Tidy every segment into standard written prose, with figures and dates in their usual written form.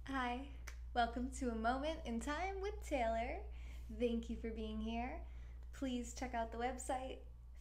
Hi, welcome to A Moment in Time with Taylor. Thank you for being here. Please check out the website,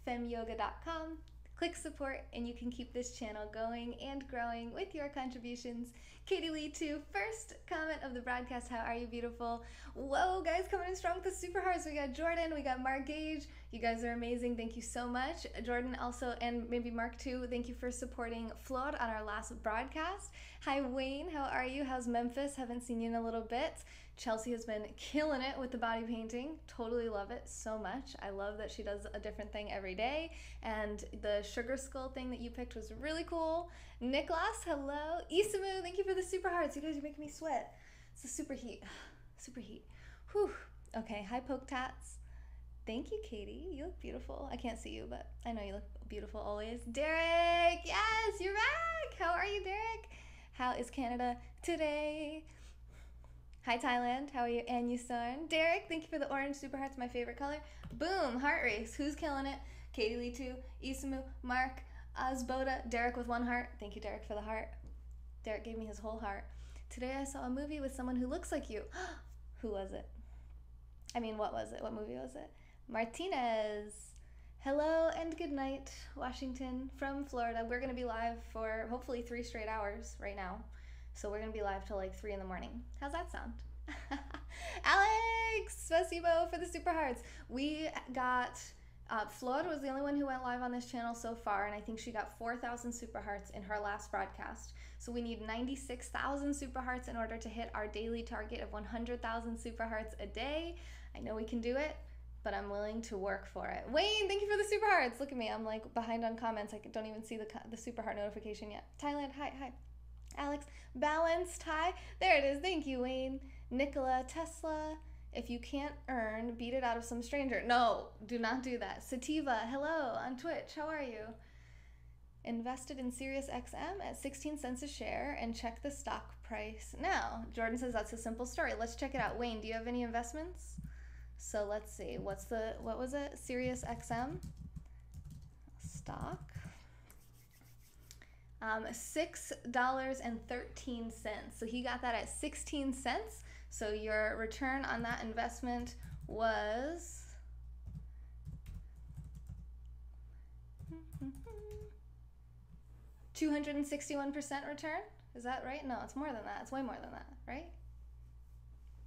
femyoga.com. Click support, and you can keep this channel going and growing with your contributions. Katie Lee, too. First comment of the broadcast. How are you, beautiful? Whoa, guys, coming in strong with the super hearts. We got Jordan, we got Mark Gage. You guys are amazing. Thank you so much. Jordan also, and maybe Mark too, thank you for supporting Flawed on our last broadcast. Hi, Wayne. How are you? How's Memphis? Haven't seen you in a little bit. Chelsea has been killing it with the body painting. Totally love it so much. I love that she does a different thing every day. And the sugar skull thing that you picked was really cool. Nicholas, hello. Isamu, thank you for the super hearts. You guys are making me sweat. It's the super heat. Super heat. Whew. Okay, hi, Poke Tats. Thank you, Katie. You look beautiful. I can't see you, but I know you look beautiful always. Derek, yes, you're back. How are you, Derek? How is Canada today? Hi, Thailand. How are you? And you, son. Derek, thank you for the orange super hearts, my favorite color. Boom, heart race. Who's killing it? Katie Lee, too. Isamu, Mark, Osboda, Derek with one heart. Thank you, Derek, for the heart. Derek gave me his whole heart. Today I saw a movie with someone who looks like you. Who was it? I mean, what was it? What movie was it? Martinez. Hello and good night, Washington from Florida. We're going to be live for hopefully 3 straight hours right now. So we're going to be live till like 3 in the morning. How's that sound? Alex, spasibo for the super hearts. We got Flawed was the only one who went live on this channel so far, and I think she got 4,000 super hearts in her last broadcast. So we need 96,000 super hearts in order to hit our daily target of 100,000 super hearts a day. I know we can do it, but I'm willing to work for it. Wayne, thank you for the super hearts. Look at me, I'm like behind on comments. I don't even see the super heart notification yet. Thailand, hi. Alex, balanced, hi. There it is. Thank you, Wayne. Nicola, Tesla. If you can't earn, beat it out of some stranger. No, do not do that. Sativa, hello on Twitch. How are you? Invested in SiriusXM at 16 cents a share and check the stock price now. Jordan says that's a simple story. Let's check it out. Wayne, do you have any investments? So let's see. What was it? SiriusXM stock. $6.13. So he got that at 16 cents. So your return on that investment was 261% return. Is that right? No, it's more than that. It's way more than that, right?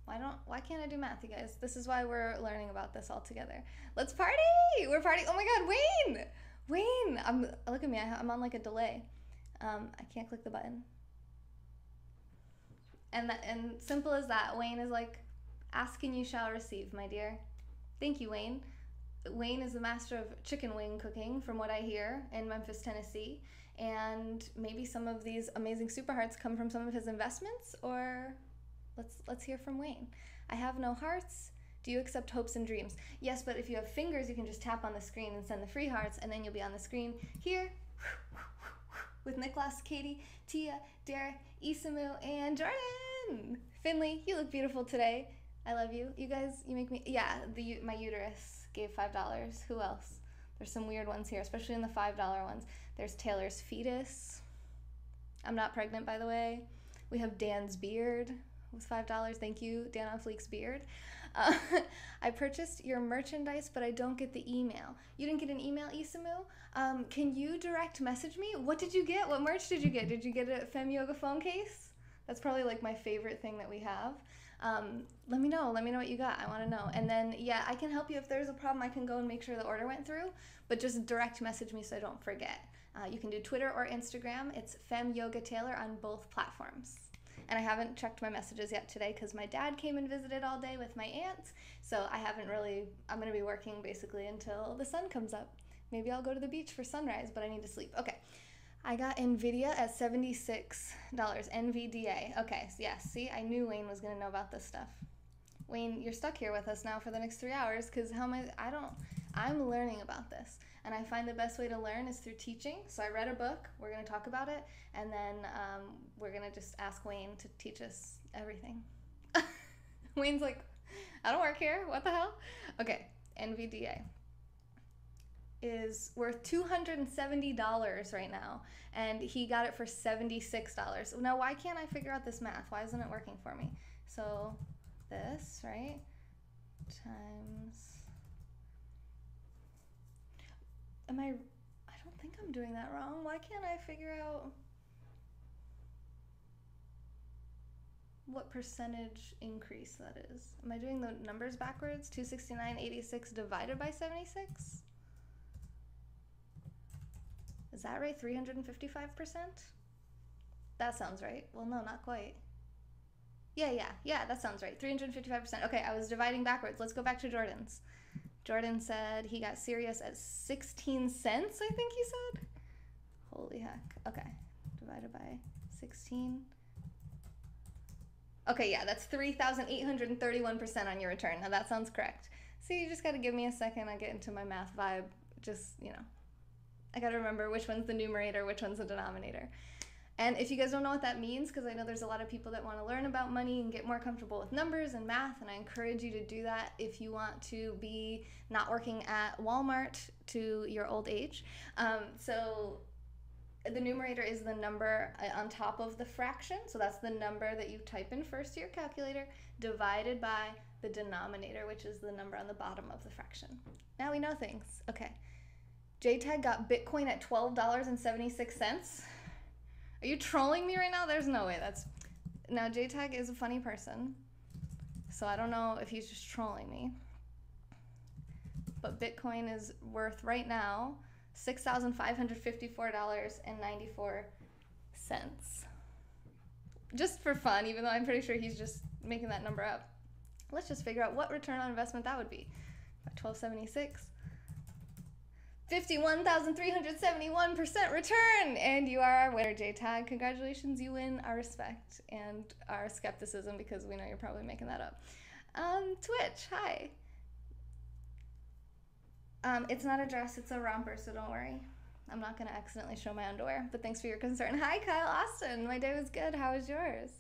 Why can't I do math, you guys? This is why we're learning about this all together. Let's party! We're partying. Oh my god, Wayne! Look at me, I'm on like a delay. I can't click the button. And simple as that. Wayne is like, ask and you shall receive, my dear. Thank you, Wayne. Wayne is the master of chicken wing cooking, from what I hear, in Memphis, Tennessee. And maybe some of these amazing super hearts come from some of his investments, or let's hear from Wayne. I have no hearts. Do you accept hopes and dreams? Yes, but if you have fingers, you can just tap on the screen and send the free hearts, and then you'll be on the screen here with Nicholas, Katie, Tia, Derek, Isamu, and Jordan. Finley, you look beautiful today. I love you. You guys, you make me... Yeah, my uterus gave $5. Who else? There's some weird ones here, especially in the $5 ones. There's Taylor's fetus. I'm not pregnant, by the way. We have Dan's beard. It was $5. Thank you, Dan on Fleek's beard. I purchased your merchandise, but I don't get the email. You didn't get an email, Isamu? Can you direct message me? What did you get? What merch did you get? Did you get a Fem Yoga phone case? That's probably like my favorite thing that we have. Let me know what you got. I want to know. And then, yeah, I can help you if there's a problem. I can go and make sure the order went through, but just direct message me so I don't forget. You can do Twitter or Instagram. It's Fem Yoga Taylor on both platforms. And I haven't checked my messages yet today because my dad came and visited all day with my aunt. So I'm going to be working basically until the sun comes up. Maybe I'll go to the beach for sunrise, but I need to sleep. Okay. I got NVIDIA at $76. NVDA. Okay, so yeah, see, I knew Wayne was going to know about this stuff. Wayne, you're stuck here with us now for the next 3 hours because I'm learning about this. And I find the best way to learn is through teaching. So I read a book, we're going to talk about it, and then we're going to just ask Wayne to teach us everything. Wayne's like, I don't work here, what the hell? Okay, NVDA. is worth $270 right now, and he got it for $76. Now, why can't I figure out this math? Why isn't it working for me? So this, right, times, I don't think I'm doing that wrong. Why can't I figure out what percentage increase that is? Am I doing the numbers backwards? 269.86 divided by 76? Is that right? 355%? That sounds right. Well, no, not quite. Yeah, that sounds right. 355%. Okay, I was dividing backwards. Let's go back to Jordan's. Jordan said he got Sirius at 16 cents, I think he said. Holy heck. Okay, divided by 16. Okay, yeah, that's 3,831% on your return. Now that sounds correct. See, you just got to give me a second. I get into my math vibe. Just, I got to remember which one's the numerator, which one's the denominator. And if you guys don't know what that means, because I know there's a lot of people that want to learn about money and get more comfortable with numbers and math, and I encourage you to do that if you want to be not working at Walmart to your old age. So the numerator is the number on top of the fraction, so that's the number that you type in first to your calculator, divided by the denominator, which is the number on the bottom of the fraction. Now we know things. Okay. JTAG got Bitcoin at $12.76. Are you trolling me right now? There's no way. Now JTAG is a funny person, so I don't know if he's just trolling me. But Bitcoin is worth right now $6,554.94. Just for fun, even though I'm pretty sure he's just making that number up. Let's just figure out what return on investment that would be. 1276. 51,371% return, and you are our winner, JTAG. Congratulations, you win our respect and our skepticism, because we know you're probably making that up. Twitch, hi. It's not a dress, it's a romper, so don't worry. I'm not gonna accidentally show my underwear, but thanks for your concern. Hi, Kyle Austin. My day was good. How was yours?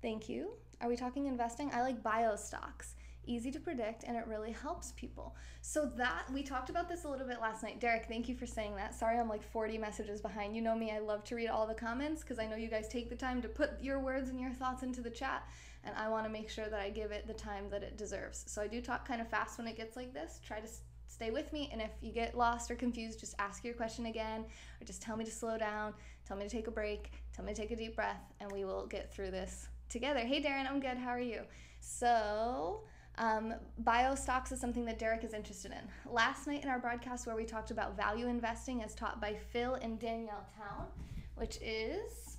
Thank you. Are we talking investing? I like bio stocks. Easy to predict, and it really helps people. So we talked about this a little bit last night. Derek, thank you for saying that. Sorry, I'm like 40 messages behind. You know me, I love to read all the comments because I know you guys take the time to put your words and your thoughts into the chat, and I want to make sure that I give it the time that it deserves. So I do talk kind of fast when it gets like this. Try to stay with me, and if you get lost or confused, just ask your question again, or just tell me to slow down, tell me to take a break, tell me to take a deep breath, and we will get through this together. Hey Darren, I'm good. How are you? So bio stocks is something that Derek is interested in. Last night in our broadcast where we talked about value investing as taught by Phil and Danielle Town, which is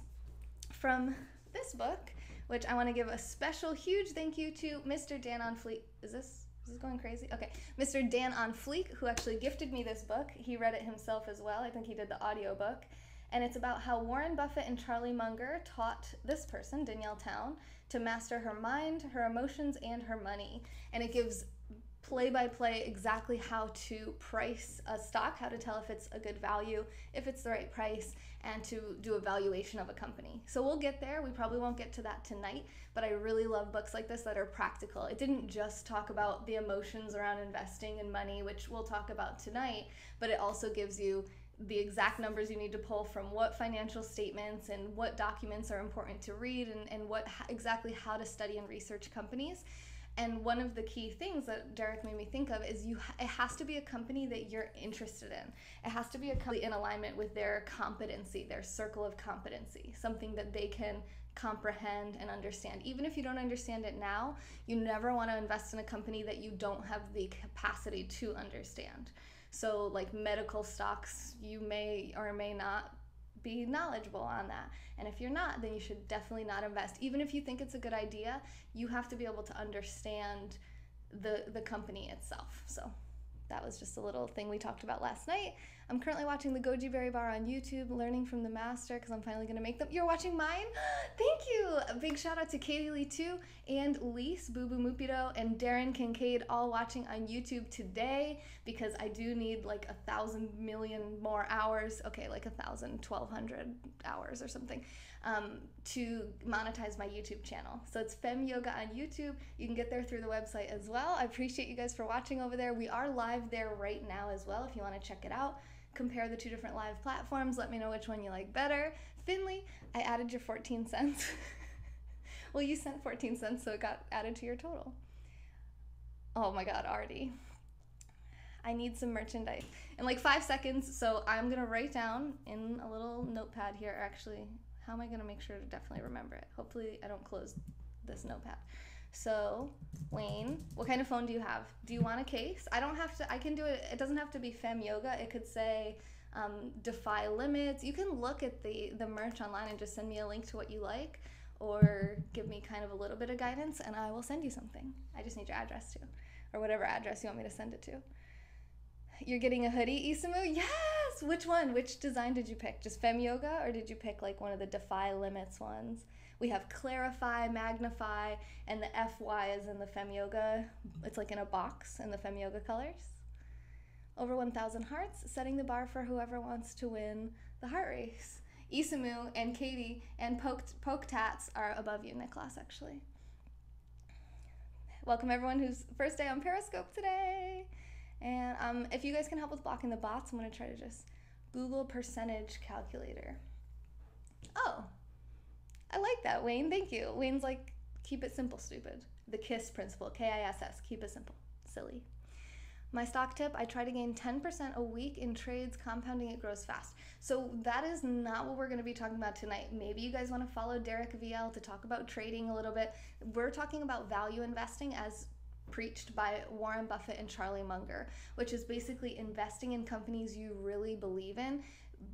from this book, which I want to give a special huge thank you to Mr. Dan on Fleek. Is this going crazy? Okay. Mr. Dan on Fleek, who actually gifted me this book. He read it himself as well. I think he did the audiobook. And it's about how Warren Buffett and Charlie Munger taught this person, Danielle Town, to master her mind, her emotions, and her money. And it gives play-by-play exactly how to price a stock, how to tell if it's a good value, if it's the right price, and to do a valuation of a company. So we'll get there. We probably won't get to that tonight, but I really love books like this that are practical. It didn't just talk about the emotions around investing and money, which we'll talk about tonight, but it also gives you the exact numbers you need to pull from what financial statements and what documents are important to read, and exactly how to study and research companies. And one of the key things that Derek made me think of is it has to be a company that you're interested in. It has to be a company in alignment with their competency, their circle of competency, something that they can comprehend and understand. Even if you don't understand it now, you never want to invest in a company that you don't have the capacity to understand. So like medical stocks, you may or may not be knowledgeable on that. And if you're not, then you should definitely not invest. Even if you think it's a good idea, you have to be able to understand the company itself. So that was just a little thing we talked about last night. I'm currently watching the Goji Berry Bar on YouTube, learning from the master because I'm finally going to make them. You're watching mine? Thank you! A big shout out to Katie Lee too, and Lise, Boo Boo Mupido, and Darren Kincaid all watching on YouTube today because I do need like 1,000 million more hours, okay, like 1,200 hours or something, to monetize my YouTube channel. So it's Fem Yoga on YouTube. You can get there through the website as well. I appreciate you guys for watching over there. We are live there right now as well if you want to check it out. Compare the 2 different live platforms. Let me know which one you like better. Finley, I added your 14 cents. Well, you sent 14 cents, so it got added to your total. Oh my God, Artie. I need some merchandise. In like 5 seconds, so I'm going to write down in a little notepad here. Actually, how am I going to make sure to definitely remember it? Hopefully I don't close this notepad. So, Wayne, what kind of phone do you have? Do you want a case? I don't have to, I can do it, it doesn't have to be Fem Yoga. It could say Defy Limits. You can look at the merch online and just send me a link to what you like, or give me kind of a little bit of guidance and I will send you something. I just need your address too, or whatever address you want me to send it to. You're getting a hoodie, Isamu? Yes! Which one? Which design did you pick? Just Fem Yoga, or did you pick like one of the Defy Limits ones? We have Clarify, Magnify, and the FY is in the Fem Yoga. It's like in a box in the Fem Yoga colors. Over 1,000 hearts, setting the bar for whoever wants to win the heart race. Isamu and Katie and Poke Tats are above you, Niklas, actually. Welcome everyone who's first day on Periscope today. And if you guys can help with blocking the bots, I'm going to try to just Google percentage calculator. Oh, I like that, Wayne. Thank you. Wayne's like, keep it simple, stupid. The KISS principle, K-I-S-S, keep it simple, silly. My stock tip, I try to gain 10% a week in trades, compounding it grows fast. So that is not what we're going to be talking about tonight. Maybe you guys want to follow Derek VL to talk about trading a little bit. We're talking about value investing as preached by Warren Buffett and Charlie Munger, which is basically investing in companies you really believe in,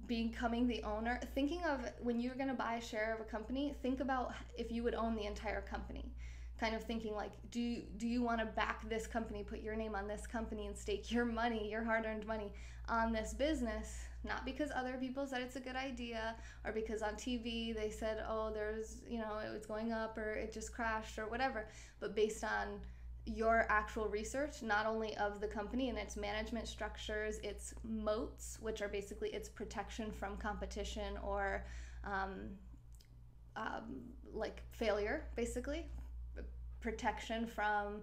becoming the owner. Thinking of when you're going to buy a share of a company, think about if you would own the entire company. Kind of thinking like, do you want to back this company, put your name on this company and stake your money, your hard-earned money on this business, not because other people said it's a good idea or because on TV they said, oh, there's, you know, it was going up or it just crashed or whatever, but based on your actual research, not only of the company and its management structures, its moats, which are basically its protection from competition or like failure, basically. Protection from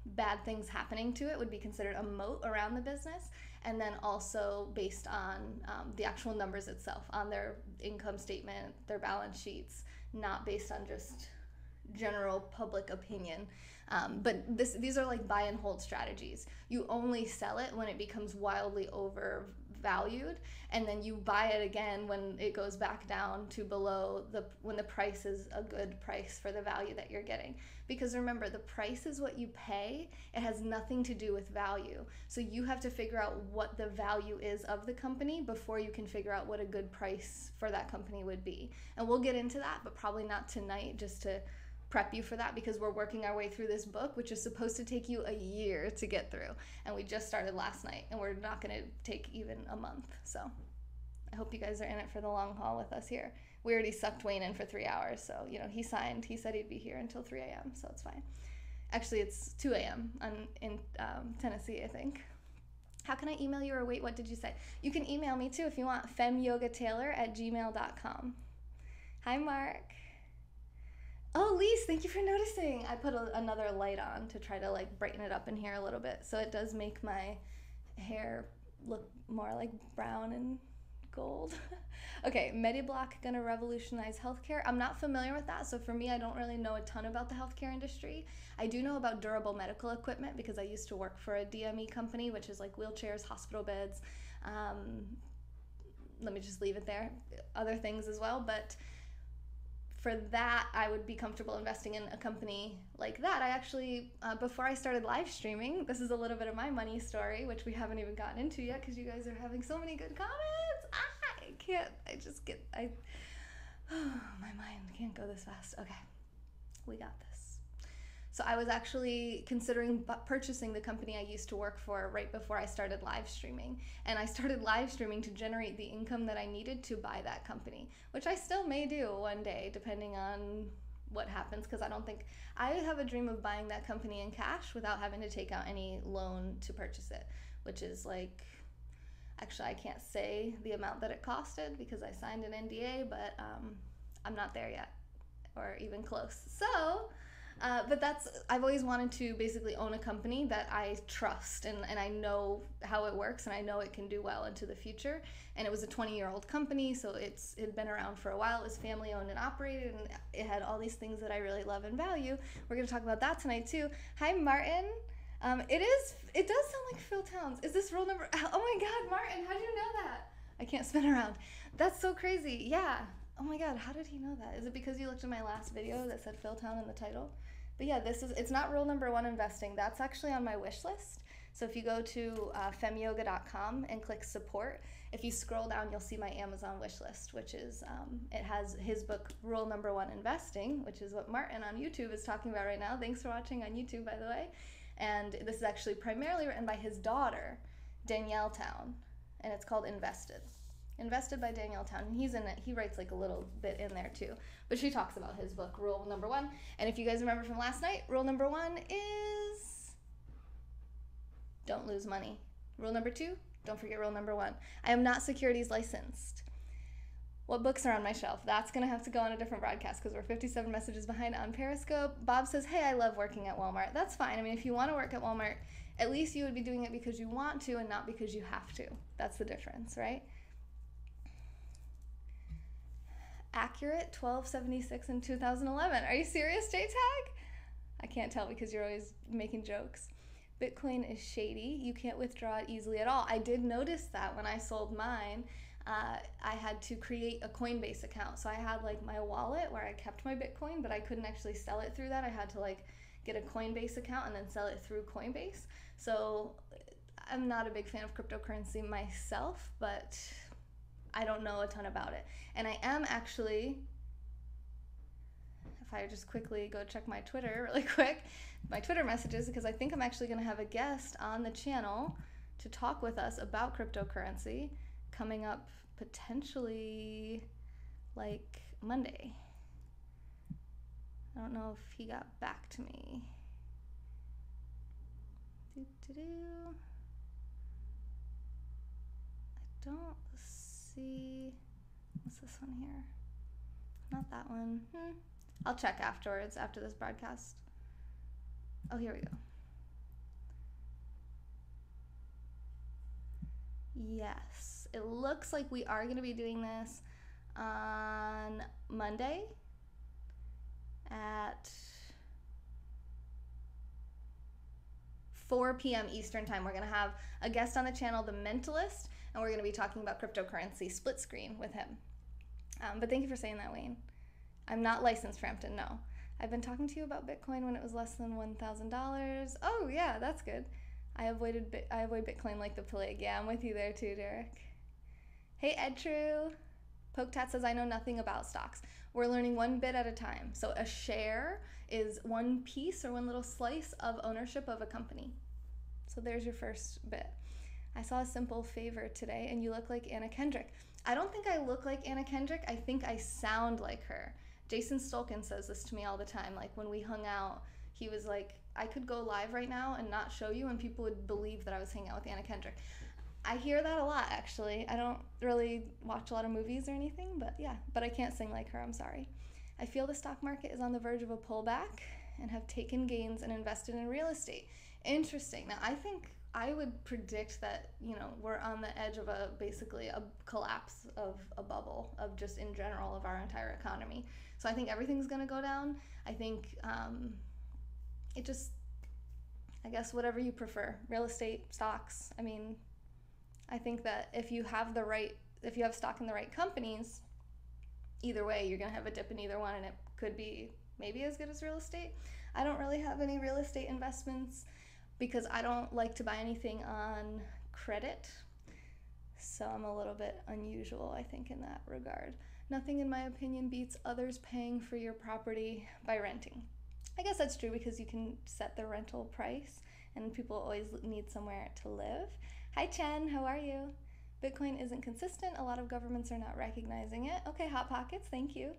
bad things happening to it would be considered a moat around the business. And then also based on the actual numbers itself, on their income statement, their balance sheets, not based on just general public opinion. But these are like buy and hold strategies. You only sell it when it becomes wildly overvalued, and then you buy it again when it goes back down to below when the price is a good price for the value that you're getting. Because remember, the price is what you pay. It has nothing to do with value. So you have to figure out what the value is of the company before you can figure out what a good price for that company would be. And we'll get into that, but probably not tonight, just to prep you for that, because we're working our way through this book, which is supposed to take you a year to get through. And we just started last night, and we're not going to take even a month. So I hope you guys are in it for the long haul with us here. We already sucked Wayne in for 3 hours, so, you know, he said he'd be here until 3 a.m., so it's fine. Actually, it's 2 a.m. in Tennessee, I think. How can I email you, or wait, what did you say? You can email me too if you want, femyogataylor@gmail.com. Hi, Mark. Oh, Lise, thank you for noticing. I put another light on to try to like brighten it up in here a little bit, so it does make my hair look more like brown and gold. Okay, MediBlock gonna revolutionize healthcare. I'm not familiar with that, so for me, I don't really know a ton about the healthcare industry. I do know about durable medical equipment because I used to work for a DME company, which is like wheelchairs, hospital beds. Let me just leave it there. Other things as well, but for that, I would be comfortable investing in a company like that. I actually, before I started live streaming, this is a little bit of my money story, which we haven't even gotten into yet because you guys are having so many good comments. My mind can't go this fast. Okay, we got this. So I was actually considering purchasing the company I used to work for right before I started live streaming. And I started live streaming to generate the income that I needed to buy that company, which I still may do one day, depending on what happens, because I have a dream of buying that company in cash without having to take out any loan to purchase it, which is like, actually I can't say the amount that it costed because I signed an NDA, but I'm not there yet or even close. So but I've always wanted to basically own a company that I trust and I know how it works and I know it can do well into the future. And it was a 20-year-old company, so it had been around for a while. It was family owned and operated, and it had all these things that I really love and value. We're going to talk about that tonight too. Hi, Martin. It does sound like Phil Towns. Is this rule number? Oh my God, Martin, how do you know that? I can't spin around. That's so crazy. Yeah. Oh my God, how did he know that? Is it because you looked at my last video that said Phil Town in the title? But yeah, it's not rule number 1 investing. That's actually on my wish list. So if you go to femyoga.com and click support, if you scroll down, you'll see my Amazon wish list, which is, it has his book, Rule Number 1 Investing, which is what Martin on YouTube is talking about right now. Thanks for watching on YouTube, by the way. And this is actually primarily written by his daughter, Danielle Town, and it's called Invested by Danielle Town, and he's in it. He writes like a little bit in there too, but she talks about his book, Rule Number 1. And if you guys remember from last night, rule number 1 is don't lose money. Rule number 2, don't forget rule number 1. I am not securities licensed. What books are on my shelf? That's gonna have to go on a different broadcast because we're 57 messages behind on Periscope. Bob says, hey, I love working at Walmart. That's fine. I mean, if you want to work at Walmart, at least you would be doing it because you want to and not because you have to. That's the difference, right? Accurate 1276 in 2011. Are you serious, JTAG? I can't tell because you're always making jokes. Bitcoin is shady. You can't withdraw it easily at all. I did notice that when I sold mine. I had to create a Coinbase account. So I had like my wallet where I kept my Bitcoin, but I couldn't actually sell it through that. I had to like get a Coinbase account and then sell it through Coinbase. So I'm not a big fan of cryptocurrency myself, but I don't know a ton about it. And I am actually, if I just quickly go check my Twitter really quick, my Twitter messages, because I think I'm actually going to have a guest on the channel to talk with us about cryptocurrency coming up potentially like Monday. I don't know if he got back to me. I don't see, what's this one here? Not that one. I'll check afterwards, after this broadcast. Oh, here we go. Yes, it looks like we are going to be doing this on Monday at 4 p.m. Eastern time. We're going to have a guest on the channel, The Mentalist, and we're going to be talking about cryptocurrency split screen with him. But thank you for saying that, Wayne. I'm not licensed, Frampton, no. I've been talking to you about Bitcoin when it was less than $1,000. Oh, yeah, that's good. I avoid Bitcoin like the plague. Yeah, I'm with you there too, Derek. Hey, EdTrue. PokeTat says, I know nothing about stocks. We're learning one bit at a time. So a share is one piece or one little slice of ownership of a company. So there's your first bit. I saw a simple favor today, and you look like Anna Kendrick. I don't think I look like Anna Kendrick. I think I sound like her. Jason Stolkin says this to me all the time. Like when we hung out, he was like, I could go live right now and not show you, and people would believe that I was hanging out with Anna Kendrick. I hear that a lot, actually. I don't really watch a lot of movies or anything, but yeah. But I can't sing like her, I'm sorry. I feel the stock market is on the verge of a pullback and have taken gains and invested in real estate. Interesting. Now, I think I would predict that, you know, we're on the edge of basically a collapse of a bubble of just in general of our entire economy. So I think everything's going to go down. I think I guess whatever you prefer, real estate, stocks. I mean, I think that if you have stock in the right companies, either way, you're going to have a dip in either one, and it could be maybe as good as real estate. I don't really have any real estate investments because I don't like to buy anything on credit. So I'm a little bit unusual, I think, in that regard. Nothing, in my opinion, beats others paying for your property by renting. I guess that's true because you can set the rental price and people always need somewhere to live. Hi Chen, how are you? Bitcoin isn't consistent. A lot of governments are not recognizing it. Okay, Hot Pockets, thank you.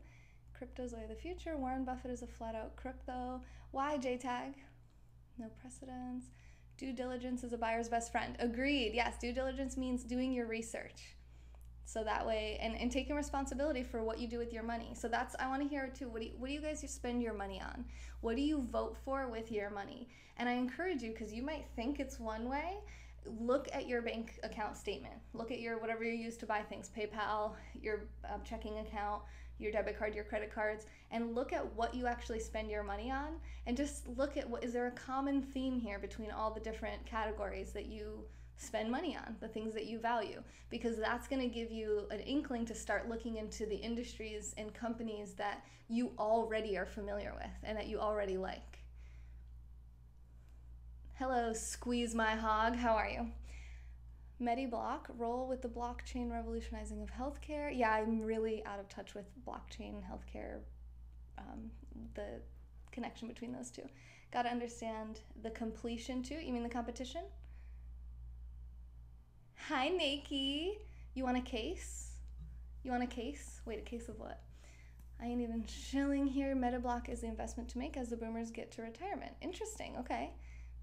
Crypto's way of the future. Warren Buffett is a flat out crook though. Why JTAG? No precedence. Due diligence is a buyer's best friend. Agreed. Yes, due diligence means doing your research. So that way, and taking responsibility for what you do with your money. So that's, I want to hear too, what do you guys spend your money on? What do you vote for with your money? And I encourage you, because you might think it's one way, look at your bank account statement. Look at your, whatever you use to buy things, PayPal, your checking account, your debit card, your credit cards, and look at what you actually spend your money on, and just look at what, is there a common theme here between all the different categories that you spend money on, the things that you value, because that's going to give you an inkling to start looking into the industries and companies that you already are familiar with and that you already like. Hello, Squeeze My Hog, how are you? MediBlock, roll with the blockchain revolutionizing of healthcare. Yeah, I'm really out of touch with blockchain and healthcare, the connection between those two. Got to understand the completion too. You mean the competition? Hi, Nikki. You want a case? You want a case? Wait, a case of what? I ain't even shilling here. MediBlock is the investment to make as the boomers get to retirement. Interesting. Okay.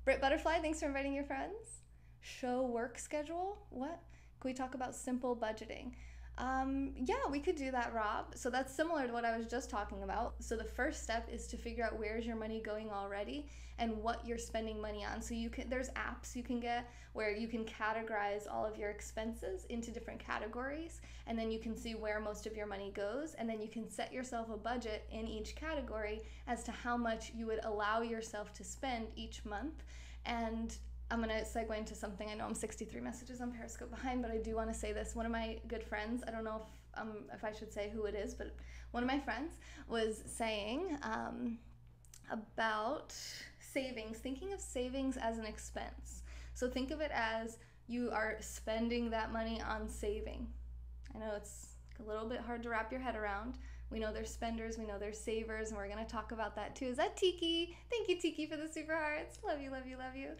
Britt Butterfly, thanks for inviting your friends. Show work schedule? What? Can we talk about simple budgeting? Yeah, we could do that, Rob. So that's similar to what I was just talking about. So the first step is to figure out where's your money going already and what you're spending money on. So you can, there's apps you can get where you can categorize all of your expenses into different categories, and then you can see where most of your money goes, and then you can set yourself a budget in each category as to how much you would allow yourself to spend each month. And I'm going to segue into something. I know I'm 63 messages on Periscope behind, but I do want to say this. One of my good friends, I don't know if I should say who it is, but one of my friends was saying about savings, thinking of savings as an expense. So think of it as you are spending that money on saving. I know it's a little bit hard to wrap your head around. We know there's spenders, we know there's savers, and we're going to talk about that too. Is that Tiki? Thank you, Tiki, for the super hearts. Love you, love you, love you.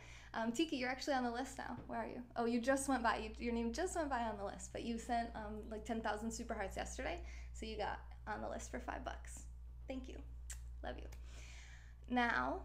Tiki, you're actually on the list now. Where are you? Oh, you just went by. Your name just went by on the list, but you sent like 10,000 super hearts yesterday, so you got on the list for $5. Thank you. Love you. Now,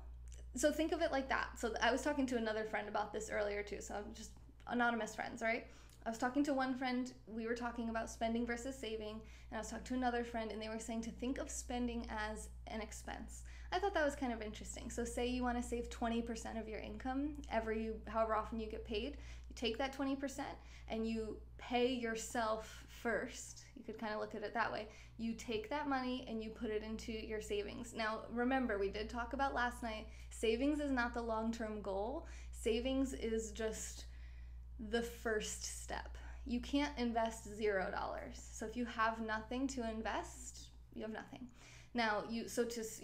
so think of it like that. So I was talking to another friend about this earlier too, so I'm just anonymous friends, right? I was talking to one friend, we were talking about spending versus saving, and I was talking to another friend, and they were saying to think of spending as an expense. I thought that was kind of interesting. So say you want to save 20% of your income however often you get paid, you take that 20% and you pay yourself first. You could kind of look at it that way. You take that money and you put it into your savings. Now, remember, we did talk about last night, savings is not the long-term goal. Savings is just the first step. You can't invest $0. So if you have nothing to invest, you have nothing. Now, you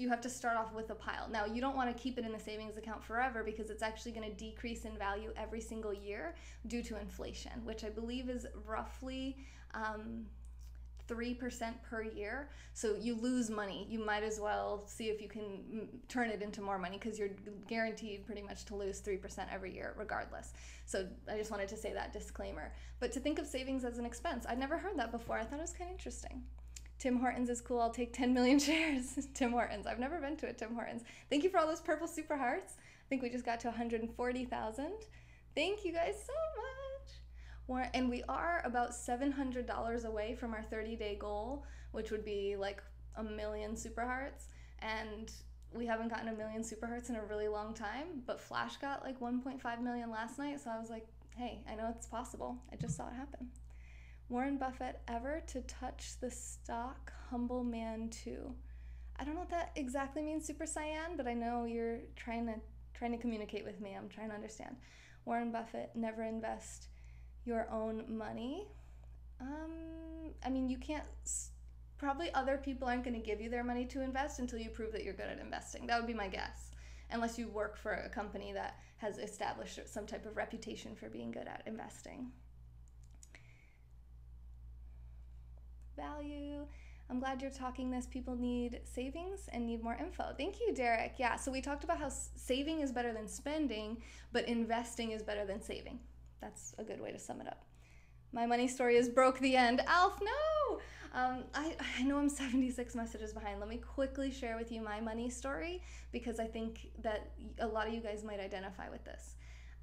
have to start off with a pile. Now, you don't want to keep it in the savings account forever because it's actually going to decrease in value every single year due to inflation, which I believe is roughly 3% per year. So you lose money. You might as well see if you can turn it into more money because you're guaranteed pretty much to lose 3% every year regardless. So I just wanted to say that disclaimer. But to think of savings as an expense, I'd never heard that before. I thought it was kind of interesting. Tim Hortons is cool. I'll take 10 million shares. Tim Hortons. I've never been to a Tim Hortons. Thank you for all those purple super hearts. I think we just got to 140,000. Thank you guys so much. And we are about $700 away from our 30-day goal, which would be like 1 million super hearts. And we haven't gotten 1 million super hearts in a really long time, but Flash got like 1.5 million last night. So I was like, hey, I know it's possible. I just saw it happen. Warren Buffett ever to touch the stock? Humble man too. I don't know what that exactly means, Super Cyan, but I know you're trying to communicate with me. I'm trying to understand. Warren Buffett never invest your own money. I mean, you can't. Probably other people aren't going to give you their money to invest until you prove that you're good at investing. That would be my guess. Unless you work for a company that has established some type of reputation for being good at investing. Value. I'm glad you're talking this. People need savings and need more info. Thank you, Derek. Yeah, so we talked about how saving is better than spending, but investing is better than saving. That's a good way to sum it up. My money story is broke the end. Alf, no! I know I'm 76 messages behind. Let me quickly share with you my money story because I think that a lot of you guys might identify with this.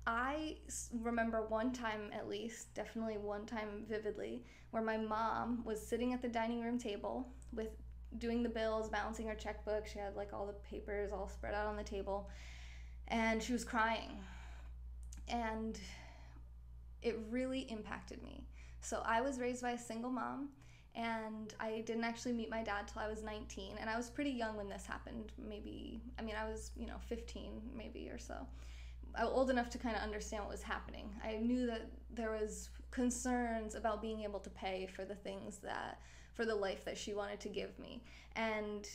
I remember one time, at least, definitely one time vividly, where my mom was sitting at the dining room table with doing the bills, balancing her checkbook. She had like all the papers all spread out on the table, and she was crying. And it really impacted me. So I was raised by a single mom, and I didn't actually meet my dad till I was 19, and I was pretty young when this happened. Maybe, I mean, I was, 15 maybe or so. I was old enough to kind of understand what was happening. I knew that there was concerns about being able to pay for the things for the life that she wanted to give me. And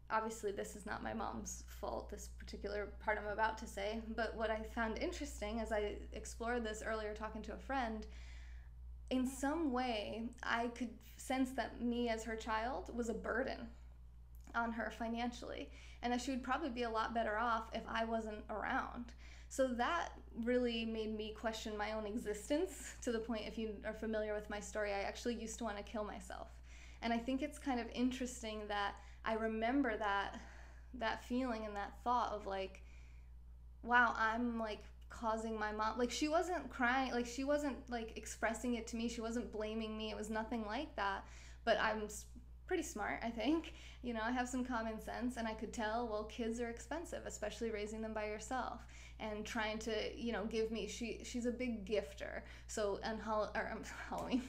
obviously this is not my mom's fault, this particular part I'm about to say, but what I found interesting as I explored this earlier talking to a friend, in some way I could sense that me as her child was a burden on her financially, and that she would probably be a lot better off if I wasn't around. So that really made me question my own existence, to the point, if you are familiar with my story, I actually used to want to kill myself. And I think it's kind of interesting that I remember that feeling and that thought of like, wow, I'm like causing my mom, like she wasn't crying, like she wasn't like expressing it to me, she wasn't blaming me, it was nothing like that, but I'm pretty smart, I think. I have some common sense, and I could tell, well, kids are expensive, especially raising them by yourself, and trying to, give me, she's a big gifter. So on Halloween,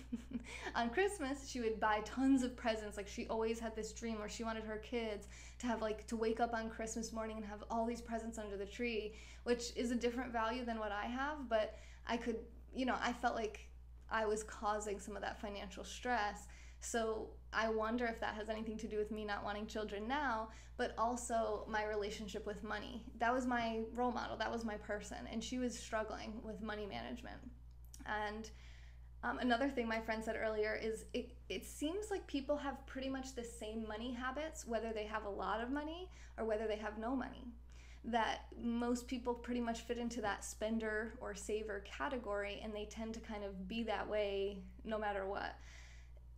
on Christmas, she would buy tons of presents. Like she always had this dream where she wanted her kids to have to wake up on Christmas morning and have all these presents under the tree, which is a different value than what I have, but I could, I felt like I was causing some of that financial stress. So I wonder if that has anything to do with me not wanting children now, but also my relationship with money. That was my role model. That was my person. And she was struggling with money management. And another thing my friend said earlier is it seems like people have pretty much the same money habits, whether they have a lot of money or whether they have no money. That most people pretty much fit into that spender or saver category, and they tend to kind of be that way no matter what.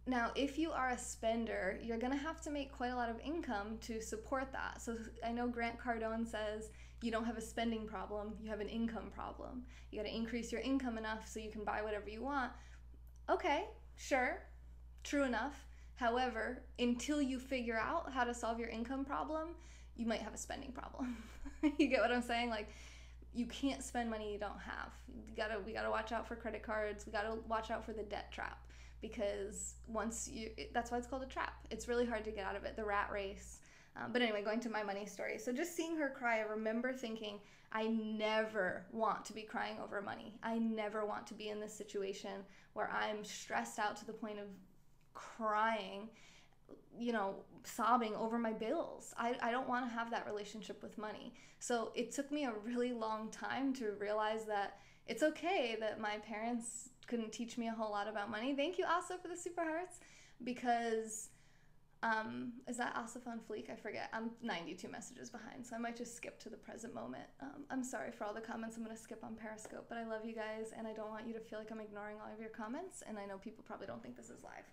Now, if you are a spender, you're going to have to make quite a lot of income to support that. So I know Grant Cardone says you don't have a spending problem, you have an income problem. You got to increase your income enough so you can buy whatever you want. Okay, sure, true enough. However, until you figure out how to solve your income problem, you might have a spending problem. You get what I'm saying? Like, you can't spend money you don't have. We gotta watch out for credit cards. We gotta watch out for the debt trap. Because that's why it's called a trap. It's really hard to get out of it, the rat race. But anyway, going to my money story. So just seeing her cry, I remember thinking, I never want to be crying over money. I never want to be in this situation where I'm stressed out to the point of crying, sobbing over my bills. I don't want to have that relationship with money. So it took me a really long time to realize that it's okay that my parents couldn't teach me a whole lot about money. Thank you, Asa, for the super hearts. Because, is that Asif on fleek? I forget. I'm 92 messages behind, so I might just skip to the present moment. I'm sorry for all the comments I'm going to skip on Periscope, but I love you guys, and I don't want you to feel like I'm ignoring all of your comments, and I know people probably don't think this is live.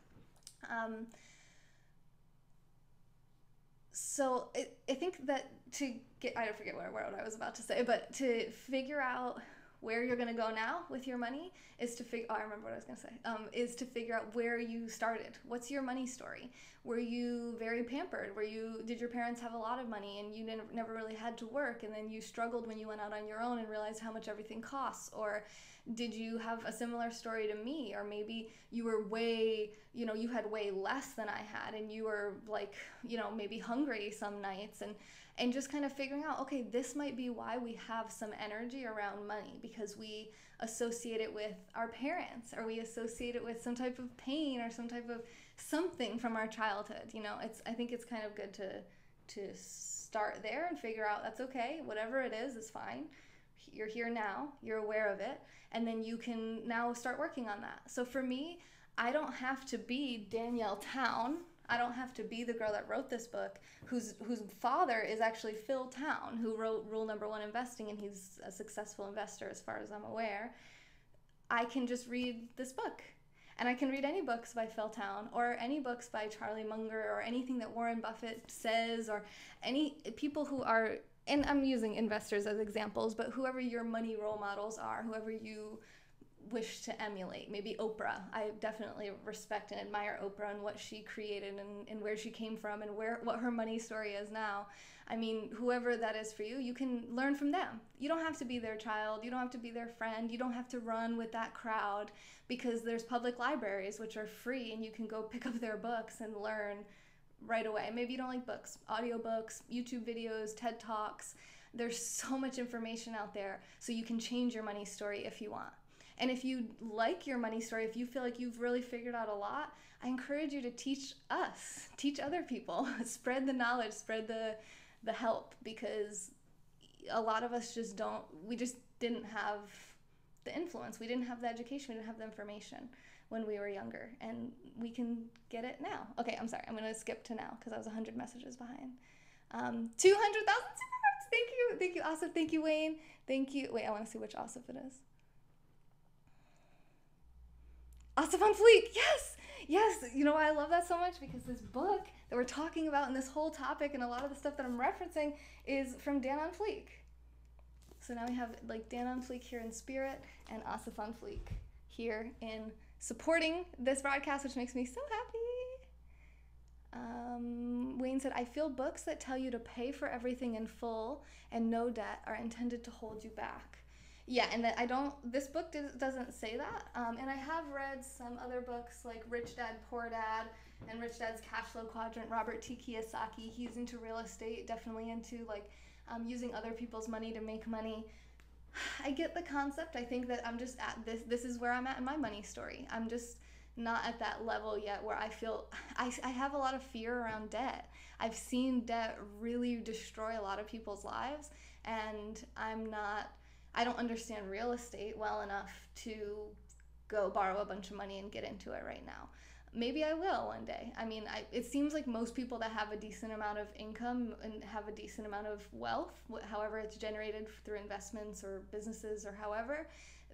So I think that I don't forget what I was about to say, but to figure out where you're going to go now with your money is to I remember what I was going to say, is to figure out where you started. What's your money story? Were you very pampered? Did your parents have a lot of money and you never really had to work, and then you struggled when you went out on your own and realized how much everything costs? Or did you have a similar story to me? Or maybe you were you had way less than I had, and you were like, maybe hungry some nights, and just kind of figuring out, okay, this might be why we have some energy around money, because we associate it with our parents, or we associate it with some type of pain or some type of something from our childhood. I think it's kind of good to start there and figure out that's okay. Whatever it is fine. You're here now, you're aware of it, and then you can now start working on that. So for me, I don't have to be Danielle Town. I don't have to be the girl that wrote this book, whose father is actually Phil Town, who wrote Rule Number One Investing, and he's a successful investor as far as I'm aware. I can just read this book. And I can read any books by Phil Town, or any books by Charlie Munger, or anything that Warren Buffett says, or any people who are, and I'm using investors as examples, but whoever your money role models are, whoever you wish to emulate. Maybe Oprah. I definitely respect and admire Oprah and what she created, and where she came from, and what her money story is now. I mean, whoever that is for you, you can learn from them. You don't have to be their child. You don't have to be their friend. You don't have to run with that crowd, because there's public libraries which are free, and you can go pick up their books and learn right away. Maybe you don't like books, audiobooks, YouTube videos, TED Talks. There's so much information out there, so you can change your money story if you want. And if you like your money story, if you feel like you've really figured out a lot, I encourage you to teach us, teach other people, spread the knowledge, spread the help, because a lot of us we just didn't have the influence. We didn't have the education. We didn't have the information when we were younger, and we can get it now. Okay, I'm sorry. I'm going to skip to now because I was 100 messages behind. 200,000 super hearts. Thank you. Thank you, Asif. Thank you, Wayne. Thank you. Wait, I want to see which Asif it is. Asif on Fleek. Yes. Yes. You know why I love that so much? Because this book that we're talking about, and this whole topic, and a lot of the stuff that I'm referencing, is from Dan on Fleek. So now we have like Dan on Fleek here in spirit, and Asif on Fleek here in supporting this broadcast, which makes me so happy. Wayne said, I feel books that tell you to pay for everything in full and no debt are intended to hold you back. Yeah, and that this book doesn't say that. And I have read some other books like Rich Dad, Poor Dad, and Rich Dad's Cash Flow Quadrant, Robert T. Kiyosaki. He's into real estate, definitely into like using other people's money to make money. I get the concept. I think that I'm just at this is where I'm at in my money story. I'm just not at that level yet where I feel, I have a lot of fear around debt. I've seen debt really destroy a lot of people's lives, and I don't understand real estate well enough to go borrow a bunch of money and get into it right now. Maybe I will one day. I mean, it seems like most people that have a decent amount of income and have a decent amount of wealth, however it's generated through investments or businesses or however,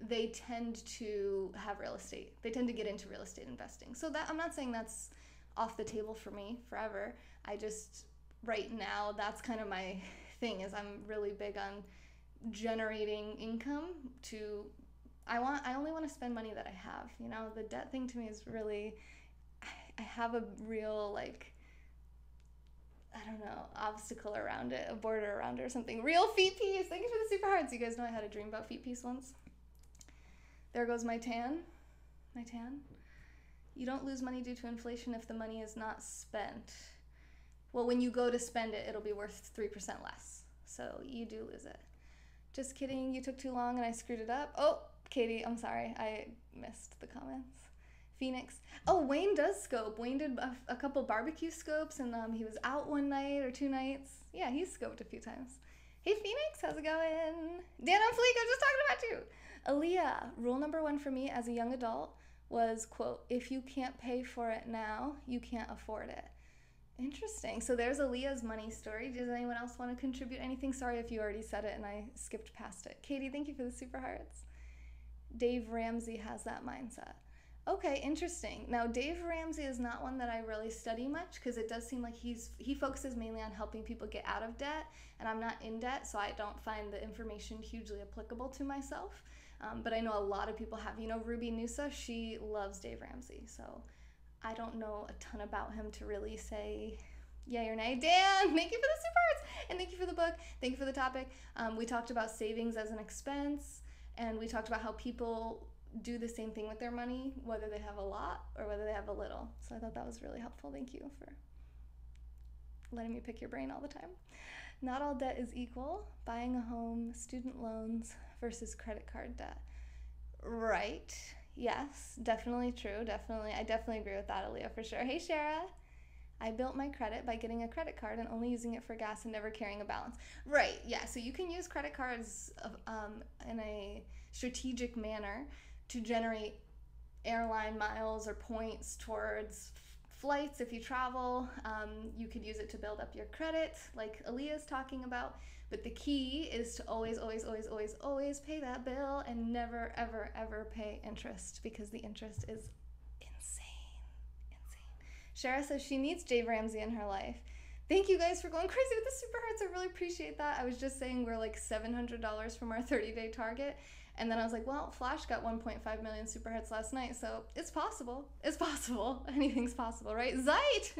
they tend to have real estate. They tend to get into real estate investing. So that, I'm not saying that's off the table for me forever. I just, right now, that's kind of my thing, is I'm really big on generating income I only want to spend money that I have. You know, the debt thing to me is really, I have a real, like, I don't know, obstacle around it, a border around it or something. Real feet piece. Thank you for the super hearts. You guys know I had a dream about feet piece once. There goes my tan. My tan. You don't lose money due to inflation if the money is not spent. Well, when you go to spend it, it'll be worth 3% less. So you do lose it. Just kidding. You took too long and I screwed it up. Oh, Katie, I'm sorry. I missed the comments. Phoenix. Oh, Wayne does scope. Wayne did a couple barbecue scopes, and he was out one night or 2 nights. Yeah, he's scoped a few times. Hey, Phoenix, how's it going? Dan on Fleek, I was just talking about you. Aaliyah, rule number 1 for me as a young adult was, quote, if you can't pay for it now, you can't afford it. Interesting. So there's Aaliyah's money story. Does anyone else want to contribute anything? Sorry if you already said it and I skipped past it. Katie, thank you for the super hearts. Dave Ramsey has that mindset. Okay, interesting. Now, Dave Ramsey is not one that I really study much, because it does seem like he focuses mainly on helping people get out of debt, and I'm not in debt, so I don't find the information hugely applicable to myself. But I know a lot of people have. You know, Ruby Nusa, she loves Dave Ramsey, so I don't know a ton about him to really say yay or nay. Dan, thank you for the super hearts, and thank you for the book. Thank you for the topic. We talked about savings as an expense, and we talked about how people do the same thing with their money, whether they have a lot or whether they have a little. So I thought that was really helpful. Thank you for letting me pick your brain all the time. Not all debt is equal. Buying a home, student loans versus credit card debt. Right. Yes, definitely true. Definitely. I definitely agree with that, Aaliyah, for sure. Hey, Shara. I built my credit by getting a credit card and only using it for gas and never carrying a balance. Right. Yeah. So you can use credit cards in a strategic manner to generate airline miles or points towards flights if you travel. You could use it to build up your credit, like Aaliyah's talking about. But the key is to always, always, always, always, always pay that bill and never, ever, ever pay interest, because the interest is insane. Shara says she needs Dave Ramsey in her life. Thank you guys for going crazy with the super hearts. I really appreciate that. I was just saying we're like $700 from our 30-day target. And then I was like, well, Flash got 1.5 million super hearts last night, so it's possible. It's possible. Anything's possible, right? Zeit!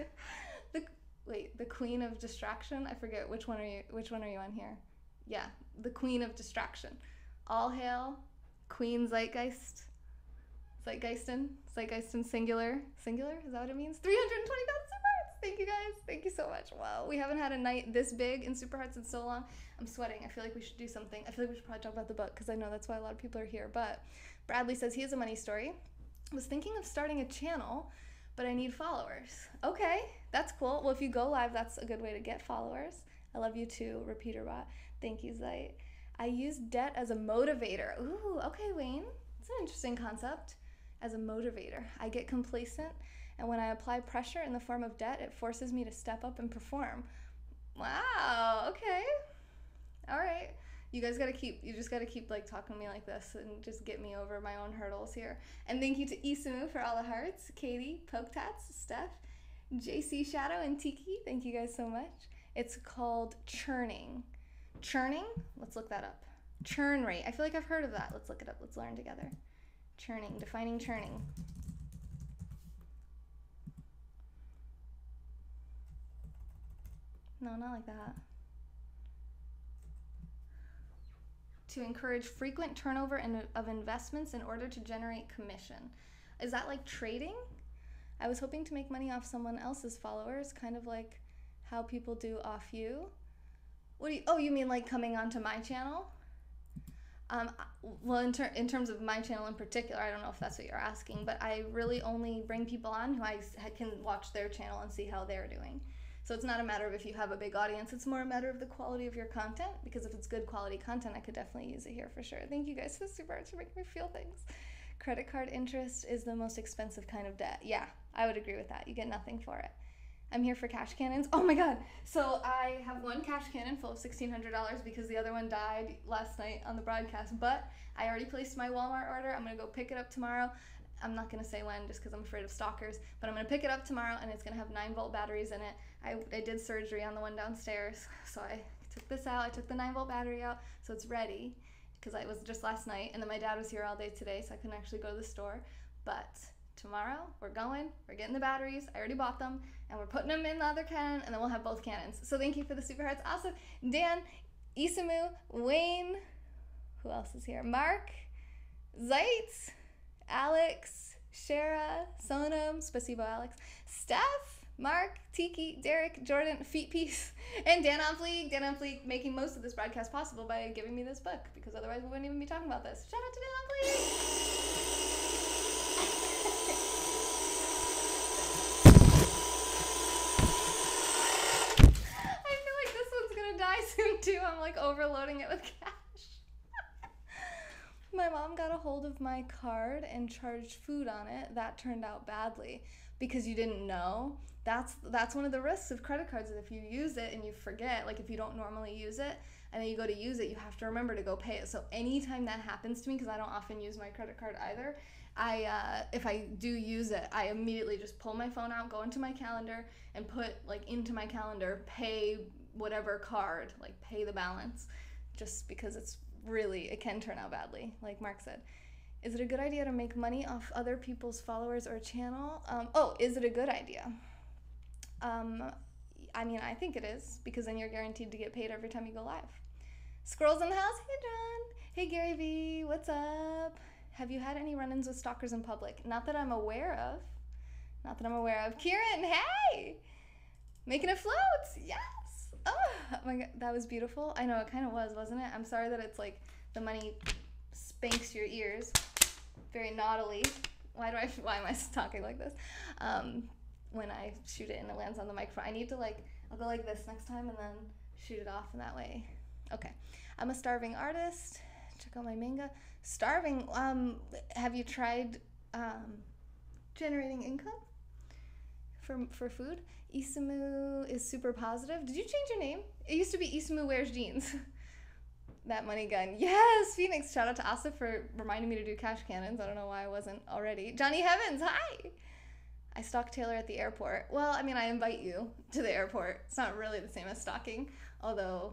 The Queen of Distraction? I forget, which one are you on here? Yeah, the Queen of Distraction. All hail Queen Zeitgeist. Zeitgeisten singular. Singular? Is that what it means? 320,000 super hearts! Thank you guys. Thank you so much. Wow, we haven't had a night this big in super hearts in so long. I'm sweating. I feel like we should do something. I feel like we should probably talk about the book, because I know that's why a lot of people are here. But Bradley says he has a money story. Was thinking of starting a channel, but I need followers. Okay, that's cool. Well, if you go live, that's a good way to get followers. I love you too, RepeaterBot. Thank you, Zeit. I use debt as a motivator. Ooh, okay, Wayne. It's an interesting concept. As a motivator. I get complacent, and when I apply pressure in the form of debt, it forces me to step up and perform. Wow, okay. All right. You just gotta keep like talking to me like this and just get me over my own hurdles here. And thank you to Isamu for all the hearts, Katie, Poketats, Steph, JC Shadow, and Tiki. Thank you guys so much. It's called churning. Churning? Let's look that up. Churn rate. I feel like I've heard of that. Let's look it up. Let's learn together. Churning. Defining churning. No, not like that. To encourage frequent turnover of investments in order to generate commission. Is that like trading? I was hoping to make money off someone else's followers, kind of like how people do off you. You mean like coming onto my channel? Well, in terms of my channel in particular, I don't know if that's what you're asking, but I really only bring people on who I can watch their channel and see how they're doing. So it's not a matter of if you have a big audience, it's more a matter of the quality of your content, because if it's good quality content, I could definitely use it here for sure. Thank you guys for the super hearts for making me feel things. Credit card interest is the most expensive kind of debt. Yeah, I would agree with that. You get nothing for it. I'm here for cash cannons. Oh my god. So I have one cash cannon full of $1,600 because the other one died last night on the broadcast, but I already placed my Walmart order. I'm going to go pick it up tomorrow. I'm not going to say when just because I'm afraid of stalkers, but I'm going to pick it up tomorrow, and it's going to have 9-volt batteries in it. I did surgery on the one downstairs, so I took this out. I took the 9-volt battery out, so it's ready, because it was just last night, and then my dad was here all day today, so I couldn't actually go to the store. But tomorrow, we're getting the batteries. I already bought them, and we're putting them in the other cannon, and then we'll have both cannons. So thank you for the super hearts. Also, Dan, Isamu, Wayne, who else is here? Mark, Zeit, Alex, Shara, Sonam, Spasibo Alex, Steph, Mark, Tiki, Derek, Jordan, Feet Piece, and Dan on Fleek. Dan on Fleek making most of this broadcast possible by giving me this book, because otherwise we wouldn't even be talking about this. Shout out to Dan on Fleek! I feel like this one's gonna die soon too. I'm like overloading it with cash. My mom got a hold of my card and charged food on it. That turned out badly because you didn't know. That's one of the risks of credit cards, is if you use it and you forget, like if you don't normally use it and then you go to use it, you have to remember to go pay it. So anytime that happens to me, because I don't often use my credit card either, if I do use it, I immediately just pull my phone out, go into my calendar, and put like into my calendar, pay whatever card, like pay the balance, just because it can turn out badly, like Mark said. Is it a good idea to make money off other people's followers or channel? Is it a good idea? I mean, I think it is, because then you're guaranteed to get paid every time you go live. Squirrels in the house. Hey, John. Hey, Gary V. What's up? Have you had any run-ins with stalkers in public? Not that I'm aware of. Kieran, hey! Making it float. Yes. Oh my god, that was beautiful. I know, it kind of was, wasn't it? I'm sorry that it's like the money spanks your ears very naughtily. Why am I talking like this? When I shoot it and it lands on the microphone, I need to I'll go like this next time and then shoot it off in that way. Okay. I'm a starving artist. Check out my manga. Starving, have you tried generating income for food. Isamu is super positive. Did you change your name? It used to be Isamu wears jeans. That money gun. Yes, Phoenix. Shout out to Asa for reminding me to do cash cannons. I don't know why I wasn't already. Johnny Heavens, hi. I stalk Taylor at the airport. Well, I mean, I invite you to the airport. It's not really the same as stalking, although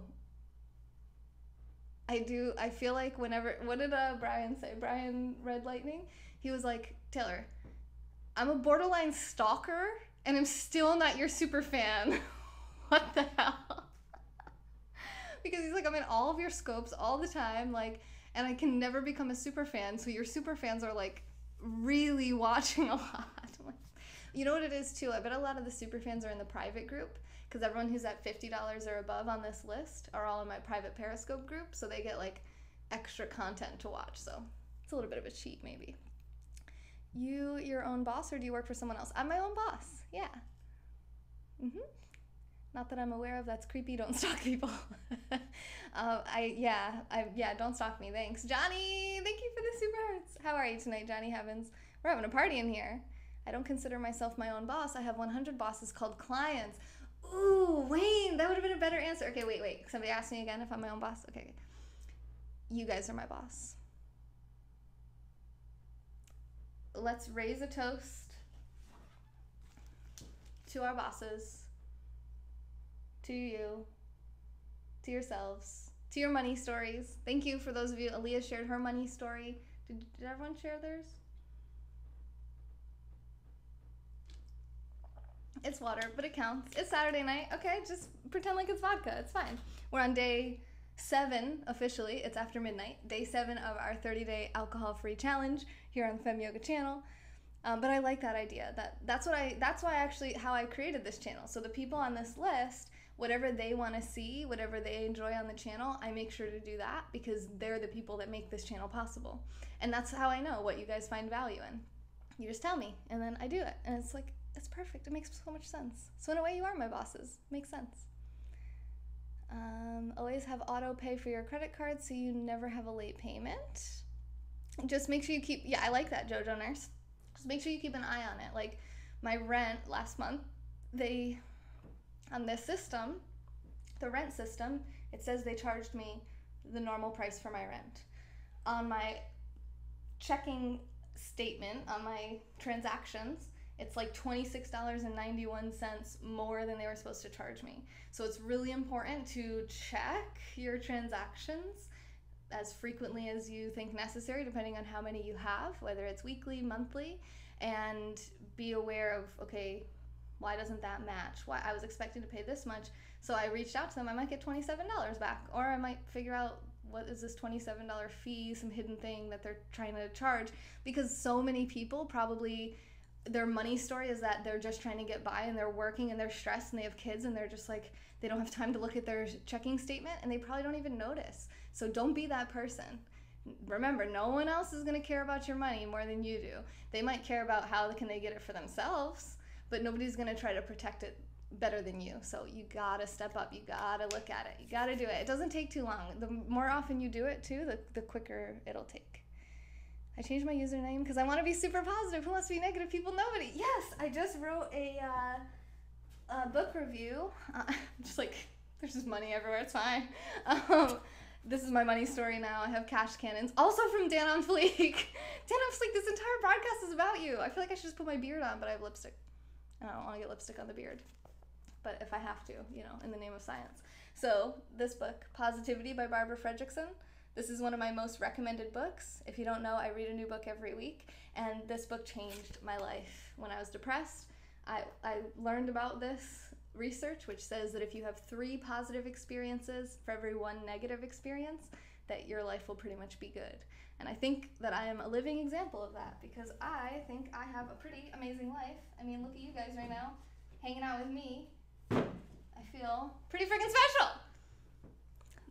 I feel like whenever, what did Brian say? Brian Red Lightning? He was like, Taylor, I'm a borderline stalker and I'm still not your super fan. What the hell? Because he's like, I'm in all of your scopes all the time, like, and I can never become a super fan. So your super fans are like really watching a lot. You know what it is too? I bet a lot of the super fans are in the private group because everyone who's at $50 or above on this list are all in my private Periscope group. So they get like extra content to watch. So it's a little bit of a cheat maybe. You your own boss or do you work for someone else? I'm my own boss. Yeah. Not that I'm aware of. That's creepy. Don't stalk people. Don't stalk me. Thanks. Johnny, thank you for the super hearts. How are you tonight, Johnny Heavens? We're having a party in here. I don't consider myself my own boss. I have 100 bosses called clients. Ooh, Wayne, that would have been a better answer. Okay, wait. Somebody asked me again if I'm my own boss. Okay. You guys are my boss. Let's raise a toast to our bosses, to you, to yourselves, to your money stories. Thank you for those of you. Aaliyah shared her money story. Did everyone share theirs? It's water, but it counts. It's Saturday night. Okay, just pretend like it's vodka. It's fine. We're on day 7 officially. It's after midnight. Day 7 of our 30-day alcohol-free challenge here on the Femme Yoga channel. But I like that idea. That's why actually how I created this channel. So the people on this list, whatever they want to see, whatever they enjoy on the channel, I make sure to do that because they're the people that make this channel possible. And that's how I know what you guys find value in. You just tell me, and then I do it. And it's like, it's perfect. It makes so much sense. So in a way, you are my bosses. Makes sense. Always have auto pay for your credit card so you never have a late payment. Just make sure you keep, I like that, Jojo Nurse. Just make sure you keep an eye on it. Like my rent last month, on this system, the rent system, it says they charged me the normal price for my rent. On my checking statement, on my transactions, it's like $26.91 more than they were supposed to charge me. So it's really important to check your transactions as frequently as you think necessary, depending on how many you have, whether it's weekly, monthly, and be aware of, okay, why doesn't that match? Why I was expecting to pay this much. So I reached out to them. I might get $27 back, or I might figure out what is this $27 fee, some hidden thing that they're trying to charge, because so many people probably their money story is that they're just trying to get by and they're working and they're stressed and they have kids and they're just like, they don't have time to look at their checking statement and they probably don't even notice. So don't be that person. Remember, no one else is going to care about your money more than you do. They might care about how can they get it for themselves, but nobody's going to try to protect it better than you. So you got to step up. You got to look at it. You got to do it. It doesn't take too long. The more often you do it too, the quicker it'll take. I changed my username because I want to be super positive. Who wants to be negative? People, nobody. Yes, I just wrote a book review. Just like, there's just money everywhere. It's fine. This is my money story now. I have cash cannons. Also from Dan on Fleek. Dan on Fleek, this entire broadcast is about you. I feel like I should just put my beard on, but I have lipstick. And I don't want to get lipstick on the beard. But if I have to, in the name of science. So this book, Positivity by Barbara Fredrickson. This is one of my most recommended books. If you don't know, I read a new book every week, and this book changed my life. When I was depressed, I learned about this research, which says that if you have 3 positive experiences for every 1 negative experience, that your life will pretty much be good. And I think that I am a living example of that, because I think I have a pretty amazing life. I mean, look at you guys right now, hanging out with me. I feel pretty freaking special.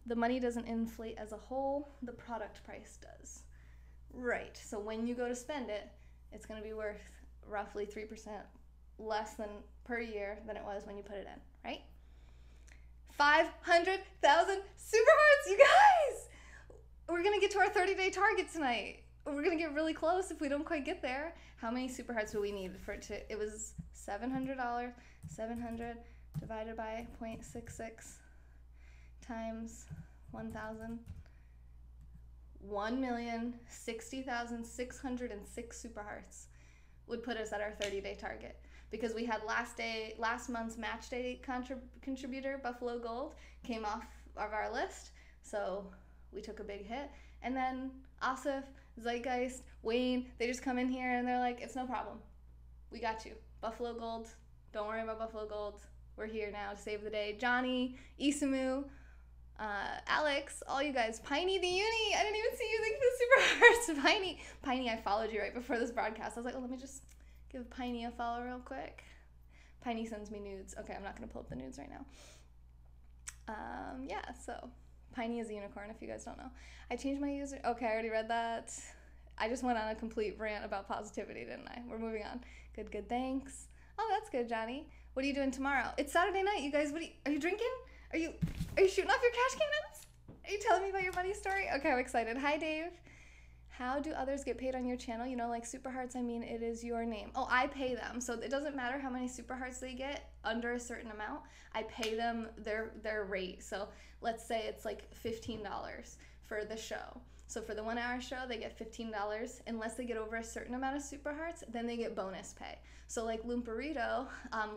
The money doesn't inflate as a whole, the product price does. Right, so when you go to spend it, it's going to be worth roughly 3% less than per year than it was when you put it in, right? 500,000 super hearts, you guys! We're going to get to our 30-day target tonight. we're gonna get really close if we don't quite get there. How many super hearts do we need for it to? It was $700. 700 divided by 0.66 times 1,000. 1,060,606 super hearts would put us at our 30-day target, because we had last month's match day contributor Buffalo Gold came off of our list, so we took a big hit. And then Asif, Zeitgeist, Wayne, they just come in here and they're like, it's no problem, we got you. Buffalo Gold, don't worry about Buffalo Gold, we're here now to save the day. Johnny, Isamu, Alex, all you guys, Piney the Uni, I didn't even see you. Thank you for the super hearts. Piney, I followed you right before this broadcast. I was like, oh, let me just give Piney a follow real quick. Piney sends me nudes. Okay, I'm not gonna pull up the nudes right now. Yeah, so Piney is a unicorn, if you guys don't know. I changed my user. Okay, I already read that. I just went on a complete rant about positivity, didn't I? We're moving on. Good, thanks. Oh, that's good, Johnny. What are you doing tomorrow? It's Saturday night, you guys. Are you drinking? Are you shooting off your cash cannons? Are you telling me about your money story? Okay, I'm excited. Hi, Dave. How do others get paid on your channel? You know, like super hearts, I mean, it is your name. Oh, I pay them. So it doesn't matter how many super hearts they get under a certain amount. I pay them their rate. So let's say it's like $15 for the show. So for the 1 hour show, they get $15. Unless they get over a certain amount of super hearts, then they get bonus pay. So like Lumparito,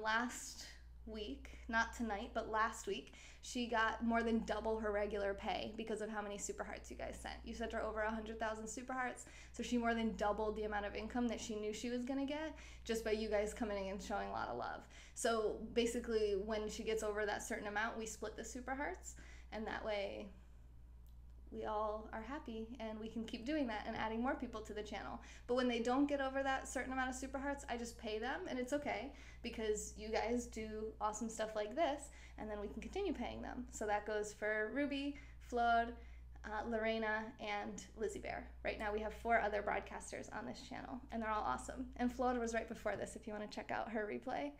last week, not tonight, but last week, she got more than double her regular pay because of how many super hearts you guys sent. You sent her over 100,000 super hearts, so she more than doubled the amount of income that she knew she was gonna get just by you guys coming in and showing a lot of love. So basically, when she gets over that certain amount, we split the super hearts, and that way we all are happy and we can keep doing that and adding more people to the channel. But when they don't get over that certain amount of super hearts, I just pay them, and it's okay because you guys do awesome stuff like this, and then we can continue paying them. So that goes for Ruby, Flode, Lorena, and Lizzie Bear. Right now we have 4 other broadcasters on this channel, and they're all awesome. And Flode was right before this if you want to check out her replay.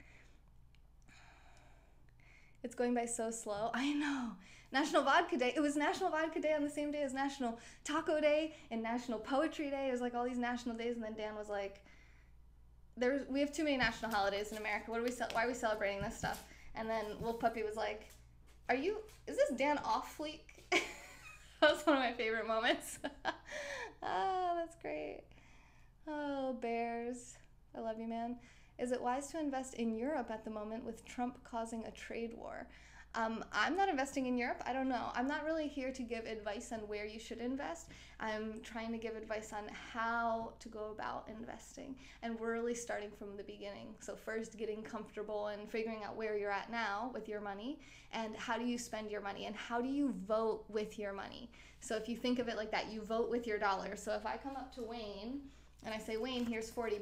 It's going by so slow. I know. National Vodka Day. It was National Vodka Day on the same day as National Taco Day and National Poetry Day. It was like all these national days, and then Dan was like, we have too many national holidays in America. Why are we celebrating this stuff? And then Wolf Puppy was like, is this Dan off fleek? That was one of my favorite moments. Oh, that's great. Oh, Bears. I love you, man. Is it wise to invest in Europe at the moment with Trump causing a trade war? I'm not investing in Europe. I don't know. I'm not really here to give advice on where you should invest. I'm trying to give advice on how to go about investing. And we're really starting from the beginning. So first, getting comfortable and figuring out where you're at now with your money, and how do you spend your money, and how do you vote with your money. So if you think of it like that, you vote with your dollars. So if I come up to Wayne and I say, Wayne, here's $40,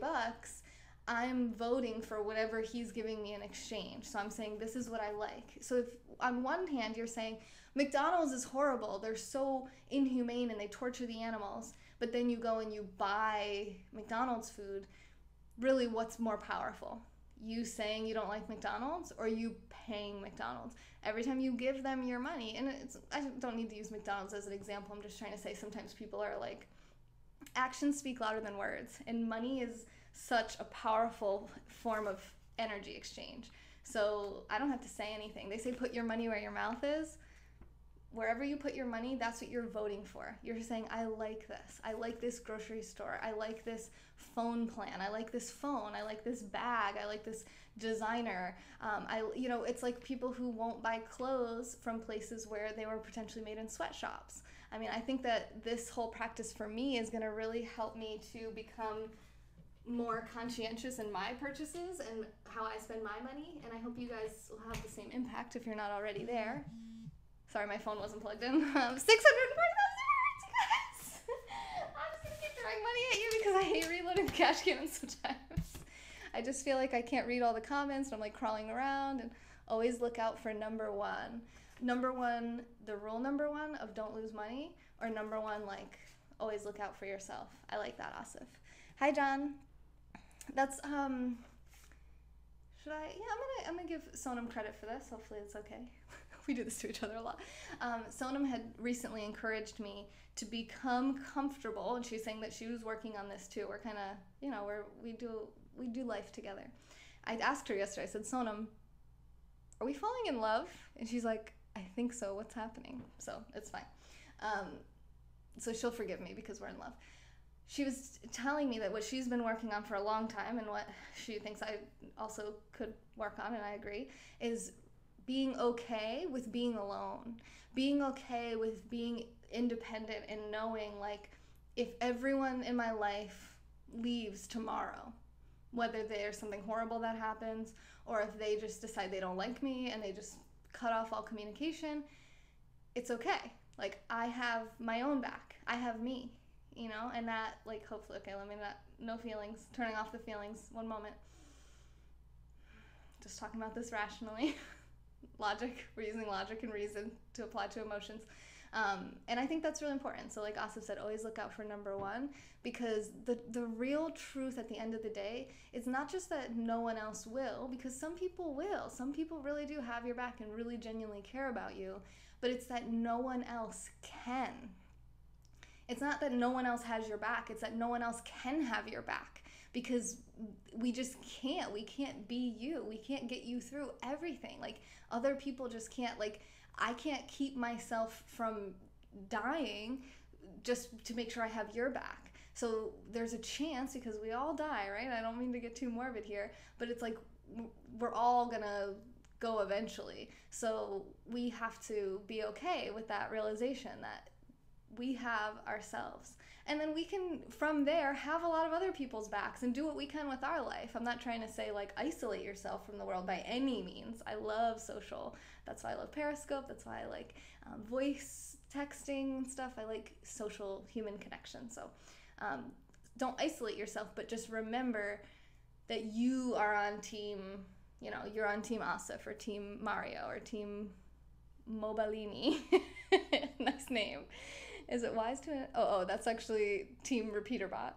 I'm voting for whatever he's giving me in exchange. So I'm saying, this is what I like. So if on one hand you're saying, McDonald's is horrible, they're so inhumane and they torture the animals, but then you go and you buy McDonald's food, really what's more powerful? You saying you don't like McDonald's, or you paying McDonald's? Every time you give them your money, and I don't need to use McDonald's as an example, I'm just trying to say sometimes people are like, actions speak louder than words, and money is such a powerful form of energy exchange. So I don't have to say anything. They say put your money where your mouth is. Wherever you put your money, that's what you're voting for. You're saying, I like this. I like this grocery store. I like this phone plan. I like this phone. I like this bag. I like this designer. It's like people who won't buy clothes from places where they were potentially made in sweatshops. I mean, I think that this whole practice for me is going to really help me to become more conscientious in my purchases and how I spend my money, and I hope you guys will have the same impact if you're not already there. Sorry, my phone wasn't plugged in. 640,000 words, you guys! I'm just gonna keep throwing money at you because I hate reloading the cash cannons sometimes. I just feel like I can't read all the comments, and I'm like crawling around, and always look out for number one. Number one, the rule number one of don't lose money, or number one, like, always look out for yourself. I like that, Asif. Hi, John. That's, should I? Yeah, I'm gonna give Sonam credit for this. Hopefully it's okay. We do this to each other a lot. Sonam had recently encouraged me to become comfortable, and she's saying that she was working on this too. We're kind of, we do life together. I asked her yesterday. I said, Sonam, are we falling in love? And she's like, I think so. What's happening? So it's fine. So she'll forgive me because we're in love. She was telling me that what she's been working on for a long time, and what she thinks I also could work on, and I agree, is being okay with being alone, being okay with being independent, and knowing, like, if everyone in my life leaves tomorrow, whether there's something horrible that happens, or if they just decide they don't like me and they just cut off all communication, it's okay. Like, I have my own back. I have me, and that, like, hopefully, okay, let me not, no feelings, turning off the feelings, one moment. Just talking about this rationally. Logic, we're using logic and reason to apply to emotions. And I think that's really important. So like Asif said, always look out for number one, because the real truth at the end of the day is not just that no one else will, because some people will. Some people really do have your back and really genuinely care about you, but it's that no one else can. It's not that no one else has your back, it's that no one else can have your back, because we just can't. We can't be you. We can't get you through everything. Like, other people just can't. Like, I can't keep myself from dying just to make sure I have your back. So there's a chance, because we all die, right? I don't mean to get too morbid here, but it's like we're all gonna go eventually. So we have to be okay with that realization that we have ourselves. And then we can, from there, have a lot of other people's backs and do what we can with our life. I'm not trying to say, like, isolate yourself from the world by any means. I love social. That's why I love Periscope. That's why I like voice texting and stuff. I like social human connection. So don't isolate yourself, but just remember that you are on team, you're on Team Asif or Team Mario or Team Mobalini. Nice name. Is it wise to? Oh, that's actually Team Repeaterbot.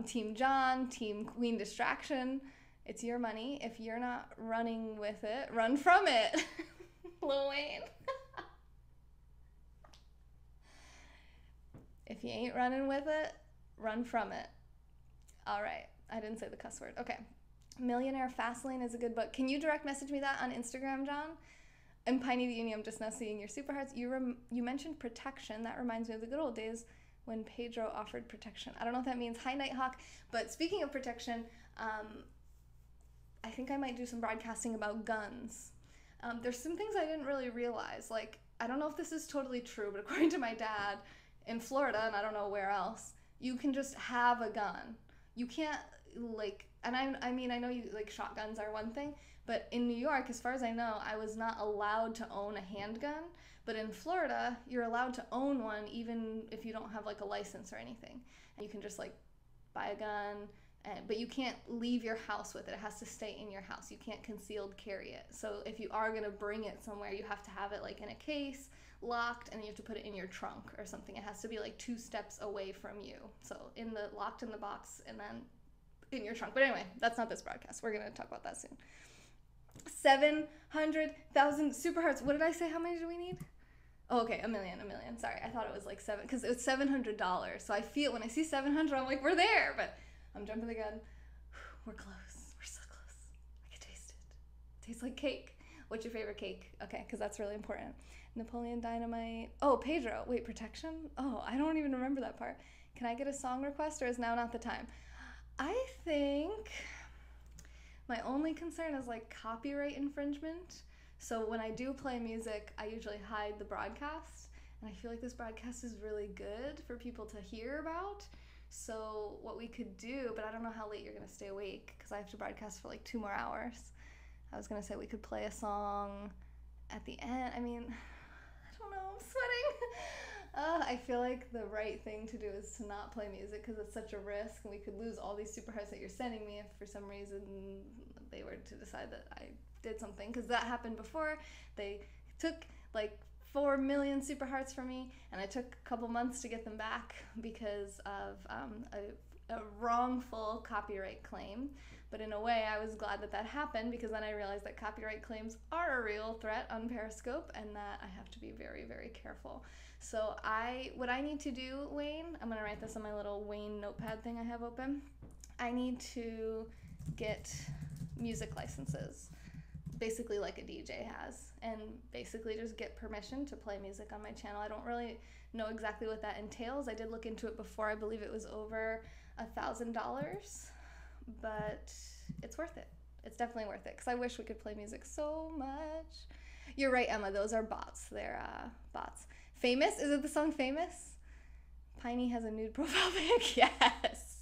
Team John, Team Queen Distraction. It's your money. If you're not running with it, run from it. Lil Wayne. If you ain't running with it, run from it. All right. I didn't say the cuss word. Okay. Millionaire Fastlane is a good book. Can you direct message me that on Instagram, John? And Piney the Uni, I'm just now seeing your super hearts. You mentioned protection. That reminds me of the good old days when Pedro offered protection. I don't know if that means hi, Nighthawk. But speaking of protection, I think I might do some broadcasting about guns. There's some things I didn't really realize. Like, I don't know if this is totally true, but according to my dad, in Florida, and I don't know where else, you can just have a gun. You can't, like, and I mean, I know you, like, shotguns are one thing, but in New York, as far as I know, I was not allowed to own a handgun. But in Florida, you're allowed to own one even if you don't have, like, a license or anything. And you can just, like, buy a gun, but you can't leave your house with it. It has to stay in your house. You can't concealed carry it. So if you are going to bring it somewhere, you have to have it, like, in a case, locked, and you have to put it in your trunk or something. It has to be, like, 2 steps away from you. So locked in the box and then in your trunk. But anyway, that's not this broadcast. We're going to talk about that soon. 700,000 super hearts. What did I say? How many do we need? Oh, okay, a million. Sorry, I thought it was like 7, because it was $700. So I feel, when I see 700, I'm like, we're there. But I'm jumping the gun. We're close. We're so close. I can taste it. Tastes like cake. What's your favorite cake? Okay, because that's really important. Napoleon Dynamite. Oh, Pedro. Wait, protection? Oh, I don't even remember that part. Can I get a song request, or is now not the time? I think my only concern is, like, copyright infringement. So when I do play music, I usually hide the broadcast. And I feel like this broadcast is really good for people to hear about. So what we could do, but I don't know how late you're going to stay awake, because I have to broadcast for like 2 more hours. I was going to say we could play a song at the end. I mean, I don't know, I'm sweating. I feel like the right thing to do is to not play music, because it's such a risk, and we could lose all these super hearts that you're sending me if for some reason they were to decide that I did something, because that happened before. They took like 4 million super hearts from me, and I took a couple months to get them back because of a wrongful copyright claim. But in a way, I was glad that that happened, because then I realized that copyright claims are a real threat on Periscope and that I have to be very, very careful. So what I need to do, Wayne, I'm gonna write this on my little Wayne notepad thing I have open. I need to get music licenses, basically like a DJ has, and basically just get permission to play music on my channel. I don't really know exactly what that entails. I did look into it before. I believe it was over $1,000, but it's worth it. It's definitely worth it, because I wish we could play music so much. You're right, Emma. Those are bots. They're bots. Famous? Is it the song Famous? Piney has a nude profile pic. Yes.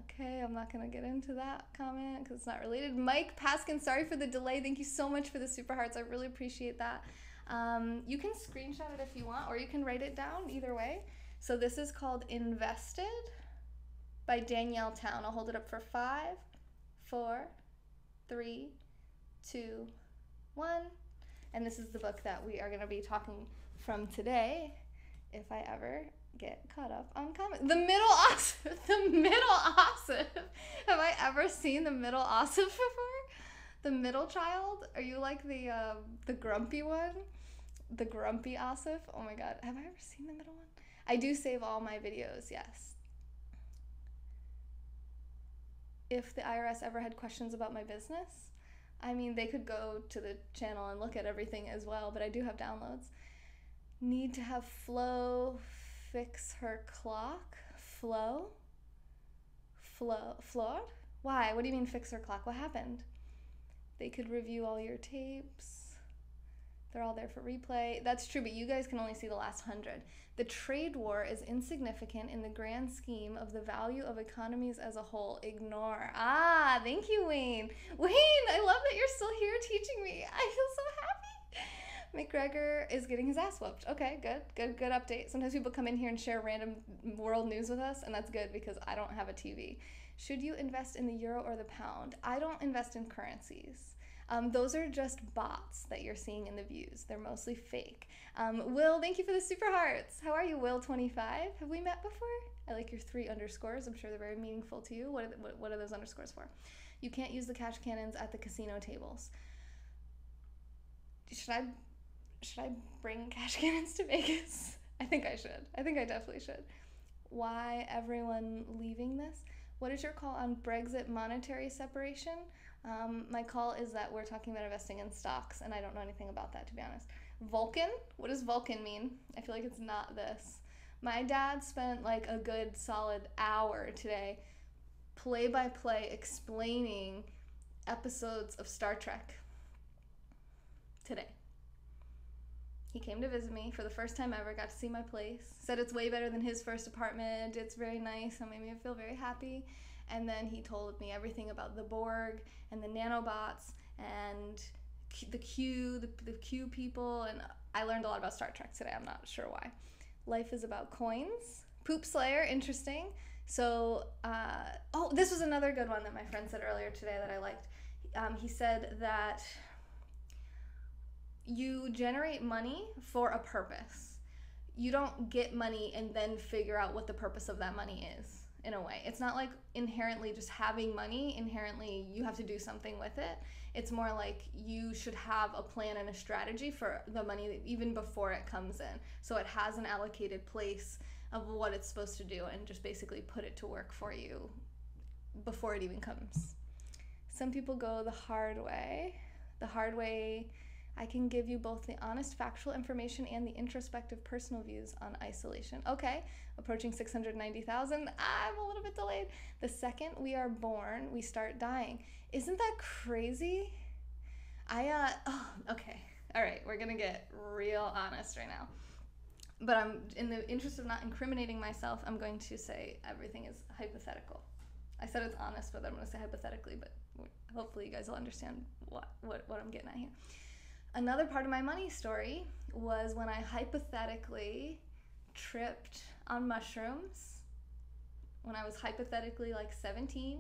Okay, I'm not going to get into that comment because it's not related. Mike Paskin, sorry for the delay. Thank you so much for the super hearts. I really appreciate that. You can screenshot it if you want, or you can write it down, either way. So this is called Invested by Danielle Town. I'll hold it up for 5, 4, 3, 2, 1. And this is the book that we are going to be talking from today, if I ever get caught up on comment. The Middle Ossif. The Middle Ossif. Have I ever seen the Middle Ossif before? The middle child? Are you like the grumpy one? The grumpy Ossif? Oh my god. Have I ever seen the middle one? I do save all my videos, yes. If the IRS ever had questions about my business, I mean, they could go to the channel and look at everything as well, but I do have downloads. Need to have Flo fix her clock. Flo? Flawed? Why? What do you mean fix her clock? What happened? They could review all your tapes. They're all there for replay. That's true, but you guys can only see the last 100. The trade war is insignificant in the grand scheme of the value of economies as a whole. Ignore. Ah, thank you, Wayne. Wayne, I love that you're still here teaching me. I feel so happy. McGregor is getting his ass whooped. Okay, good update. Sometimes people come in here and share random world news with us, and that's good because I don't have a TV. Should you invest in the euro or the pound? I don't invest in currencies. Those are just bots that you're seeing in the views. They're mostly fake. Will, thank you for the super hearts. How are you, Will25? Have we met before? I like your 3 underscores. I'm sure they're very meaningful to you. What are those underscores for? You can't use the cash cannons at the casino tables. Should I bring cash cannons to Vegas? I think I should. I think I definitely should. Why everyone leaving this? What is your call on Brexit monetary separation? My call is that we're talking about investing in stocks, and I don't know anything about that, to be honest. Vulcan? What does Vulcan mean? I feel like it's not this. My dad spent like a good solid hour today play-by-play explaining episodes of Star Trek today. He came to visit me for the first time ever, got to see my place, said it's way better than his first apartment, it's very nice, and made me feel very happy. And then he told me everything about the Borg and the nanobots and the Q people, and I learned a lot about Star Trek today. I'm not sure why. Life is about coins. Poop Slayer, interesting. So, oh, this was another good one that my friend said earlier today that I liked. He said that you generate money for a purpose. You don't get money and then figure out what the purpose of that money is, in a way. It's not like inherently just having money, inherently you have to do something with it. It's more like you should have a plan and a strategy for the money even before it comes in. So it has an allocated place of what it's supposed to do and just basically put it to work for you before it even comes. Some people go the hard way. The hard way, I can give you both the honest factual information and the introspective personal views on isolation. Okay, approaching 690,000. I'm a little bit delayed. The second we are born, we start dying. Isn't that crazy? Okay. All right, we're gonna get real honest right now. But I'm, in the interest of not incriminating myself, I'm going to say everything is hypothetical. I said it's honest, but I'm gonna say hypothetically, but hopefully you guys will understand what I'm getting at here. Another part of my money story was when I hypothetically tripped on mushrooms when I was hypothetically like 17.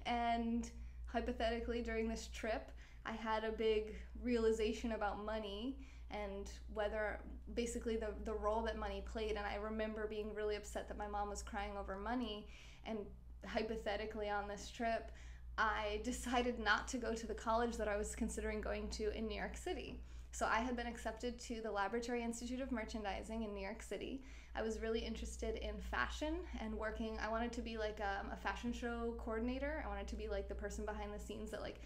And hypothetically during this trip, I had a big realization about money and whether basically the role that money played. And I remember being really upset that my mom was crying over money. And hypothetically, on this trip, I decided not to go to the college that I was considering going to in New York City. So I had been accepted to the Laboratory Institute of Merchandising in New York City. I was really interested in fashion and working. I wanted to be like a fashion show coordinator. I wanted to be like the person behind the scenes that like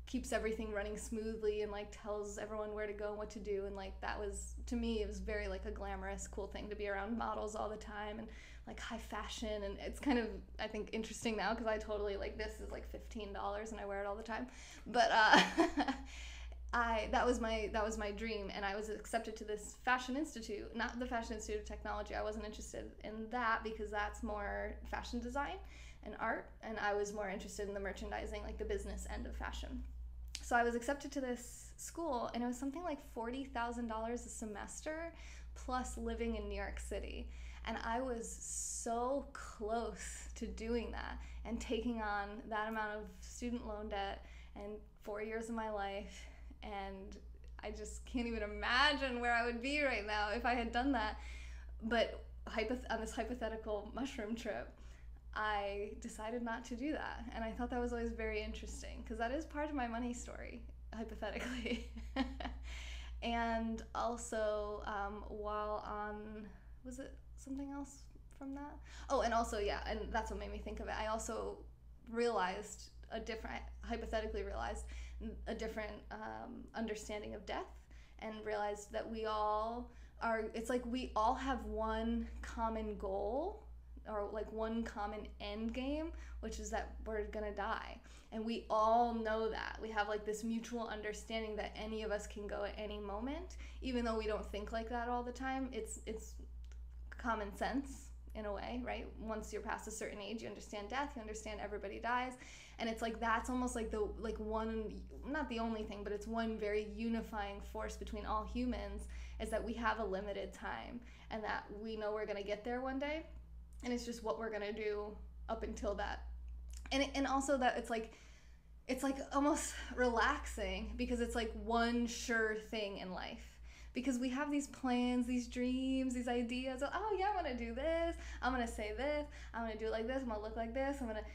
keeps everything running smoothly and like tells everyone where to go and what to do. And like that was, to me, it was very like a glamorous, cool thing to be around models all the time and like high fashion. And it's kind of, I think, interesting now because I totally like, this is like $15 and I wear it all the time. But that was my dream, and I was accepted to this fashion institute, not the Fashion Institute of Technology. I wasn't interested in that because that's more fashion design and art, and I was more interested in the merchandising, like the business end of fashion. So I was accepted to this school, and it was something like $40,000 a semester plus living in New York City. And I was so close to doing that and taking on that amount of student loan debt and 4 years of my life. And I just can't even imagine where I would be right now if I had done that. But on this hypothetical mushroom trip, I decided not to do that. And I thought that was always very interesting because that is part of my money story, hypothetically. And also, while on, was it something else from that? Oh, and also, yeah, and that's what made me think of it. I also hypothetically realized a different understanding of death, and realized that it's like we all have one common goal, or like one common end game, which is that we're gonna die. And we all know that. We have like this mutual understanding that any of us can go at any moment, even though we don't think like that all the time. It's common sense in a way, right? Once you're past a certain age, you understand death, you understand everybody dies. And it's like that's almost like one, not the only thing, but it's one very unifying force between all humans, is that we have a limited time and that we know we're gonna get there one day, and it's just what we're gonna do up until that. And also that it's like almost relaxing because it's like one sure thing in life. Because we have these plans, these dreams, these ideas of, oh yeah, I'm gonna do this, I'm gonna say this, I'm gonna do it like this, I'm gonna look like this, I'm gonna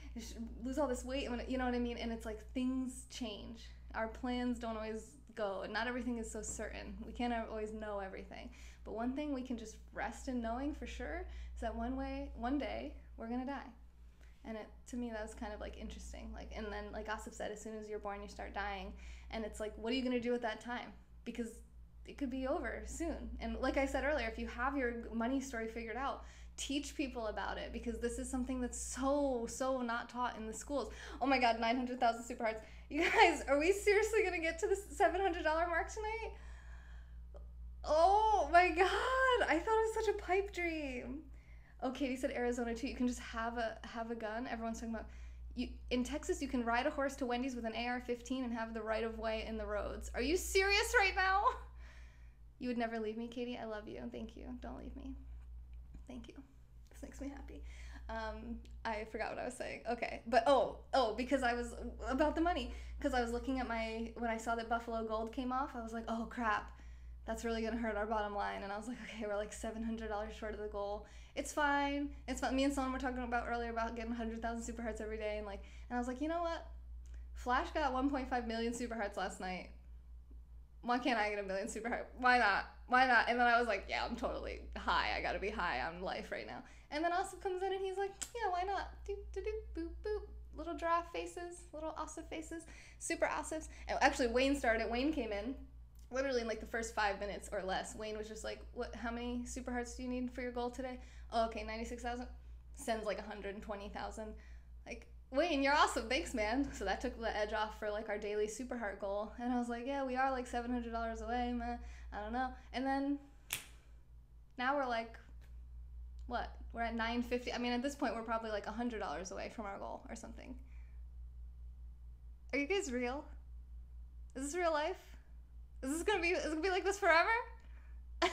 lose all this weight, you know what I mean? And it's like things change. Our plans don't always go, and not everything is so certain. We can't always know everything. But one thing we can just rest in knowing for sure is that one day, we're gonna die. And to me, that was kind of like interesting. Like, and then like Asif said, as soon as you're born, you start dying. And it's like, what are you gonna do at that time? Because it could be over soon. And like I said earlier, if you have your money story figured out, teach people about it, because this is something that's so not taught in the schools. Oh my God, 900,000 super hearts. You guys, are we seriously gonna get to the $700 mark tonight? Oh my God, I thought it was such a pipe dream. Oh, Katie said Arizona too. You can just have a gun. Everyone's talking about, in Texas, you can ride a horse to Wendy's with an AR-15 and have the right of way in the roads. Are you serious right now? You would never leave me, Katie. I love you. Thank you. Don't leave me. Thank you. This makes me happy. I forgot what I was saying. Okay. But because I was about the money. Because I was looking at when I saw that Buffalo Gold came off, I was like, oh crap, that's really gonna hurt our bottom line. And I was like, okay, we're like $700 short of the goal. It's fine. It's fine. Me and someone were talking about earlier about getting 100,000 super hearts every day, and I was like, you know what? Flash got 1.5 million super hearts last night. Why can't I get 1 million super heart? Why not? And then I was like, yeah, I'm totally high. I gotta be high on life right now. And then Asif comes in and he's like, yeah, why not? Doop, doop, doop, boop, boop. Little giraffe faces, little Asif faces, super Asifs. And actually, Wayne started. Wayne came in literally in like the first 5 minutes or less. Wayne was just like, what? How many super hearts do you need for your goal today? Oh, okay, 96,000. Sends like 120,000. Like, Wayne, you're awesome. Thanks, man. So that took the edge off for like our daily super heart goal. And I was like, yeah, we are like $700 away, man. I don't know. And then now we're like, what? We're at $950. I mean, at this point, we're probably like $100 away from our goal or something. Are you guys real? Is this real life? Is it gonna be like this forever? I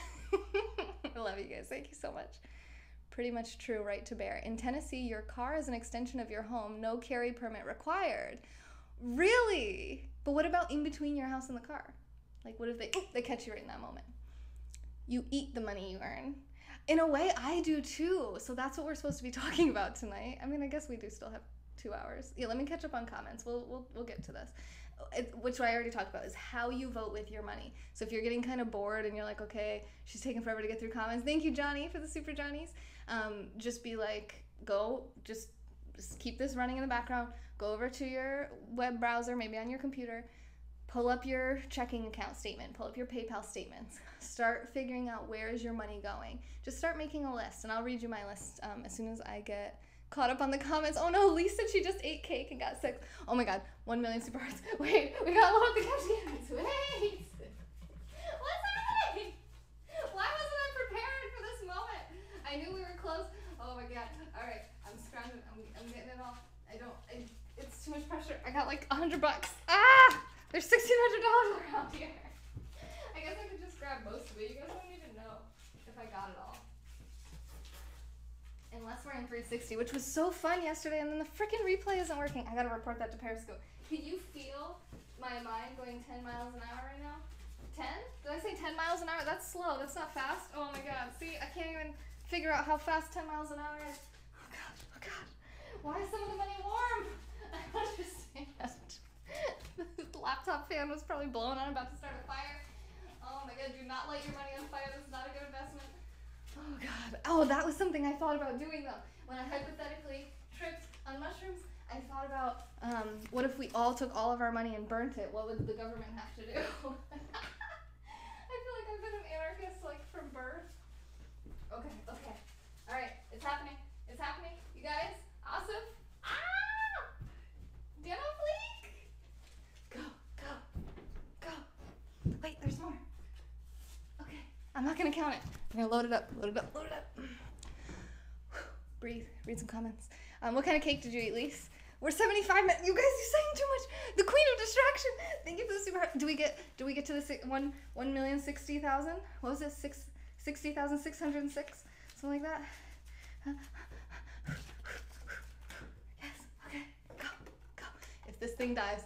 love you guys. Thank you so much. Pretty much true, right to bear. In Tennessee, your car is an extension of your home. No carry permit required. Really? But what about in between your house and the car? Like, what if they catch you right in that moment? You eat the money you earn. In a way, I do too. So that's what we're supposed to be talking about tonight. I mean, I guess we do still have 2 hours. Yeah, let me catch up on comments. We'll get to this. Which I already talked about is how you vote with your money. So if you're getting kind of bored and you're like, okay, she's taking forever to get through comments. Thank you, Johnny, for the super Johnnies. Just be like, just keep this running in the background. Go over to your web browser, maybe on your computer. Pull up your checking account statement. Pull up your PayPal statements. Start figuring out where is your money going. Just start making a list, and I'll read you my list as soon as I get caught up on the comments. Oh no, Lisa, she just ate cake and got sick. Oh my god, 1 million super hearts. Wait, we gotta load up the cash cans. Wait. What's happening? Why wasn't I prepared for this moment? I knew we were close. Oh my god. All right, I'm scrounging. I'm getting it all. It's too much pressure. I got like $100. Ah! There's $1,600 around here. I guess I could just grab most of it. You guys don't even know if I got it all. Unless we're in 360, which was so fun yesterday, and then the freaking replay isn't working. I gotta report that to Periscope. Can you feel my mind going 10 miles an hour right now? 10? Did I say 10 miles an hour? That's slow. That's not fast. Oh my god. See, I can't even figure out how fast 10 miles an hour is. Oh god. Oh god. Why is some of the money warm? I don't understand. The laptop fan was probably blowing on, about to start a fire. Oh my god, do not light your money on fire. This is not a good investment. Oh god. Oh, that was something I thought about doing though. When I hypothetically tripped on mushrooms, I thought about what if we all took all of our money and burnt it? What would the government have to do? I feel like I've been an anarchist like from birth. Okay. All right, it's happening. It's happening. You guys, awesome. Ah! Demo fleek. Go. Wait, there's more. Okay, I'm not gonna count it. I'm gonna load it up. Breathe, read some comments. What kind of cake did you eat, Lise? We're 75 minutes. You guys are saying too much. The queen of distraction. Thank you for the super. Do we get to the 1,060,000? What was it? 60,606? Something like that. Yes. Okay. Go. If this thing dies,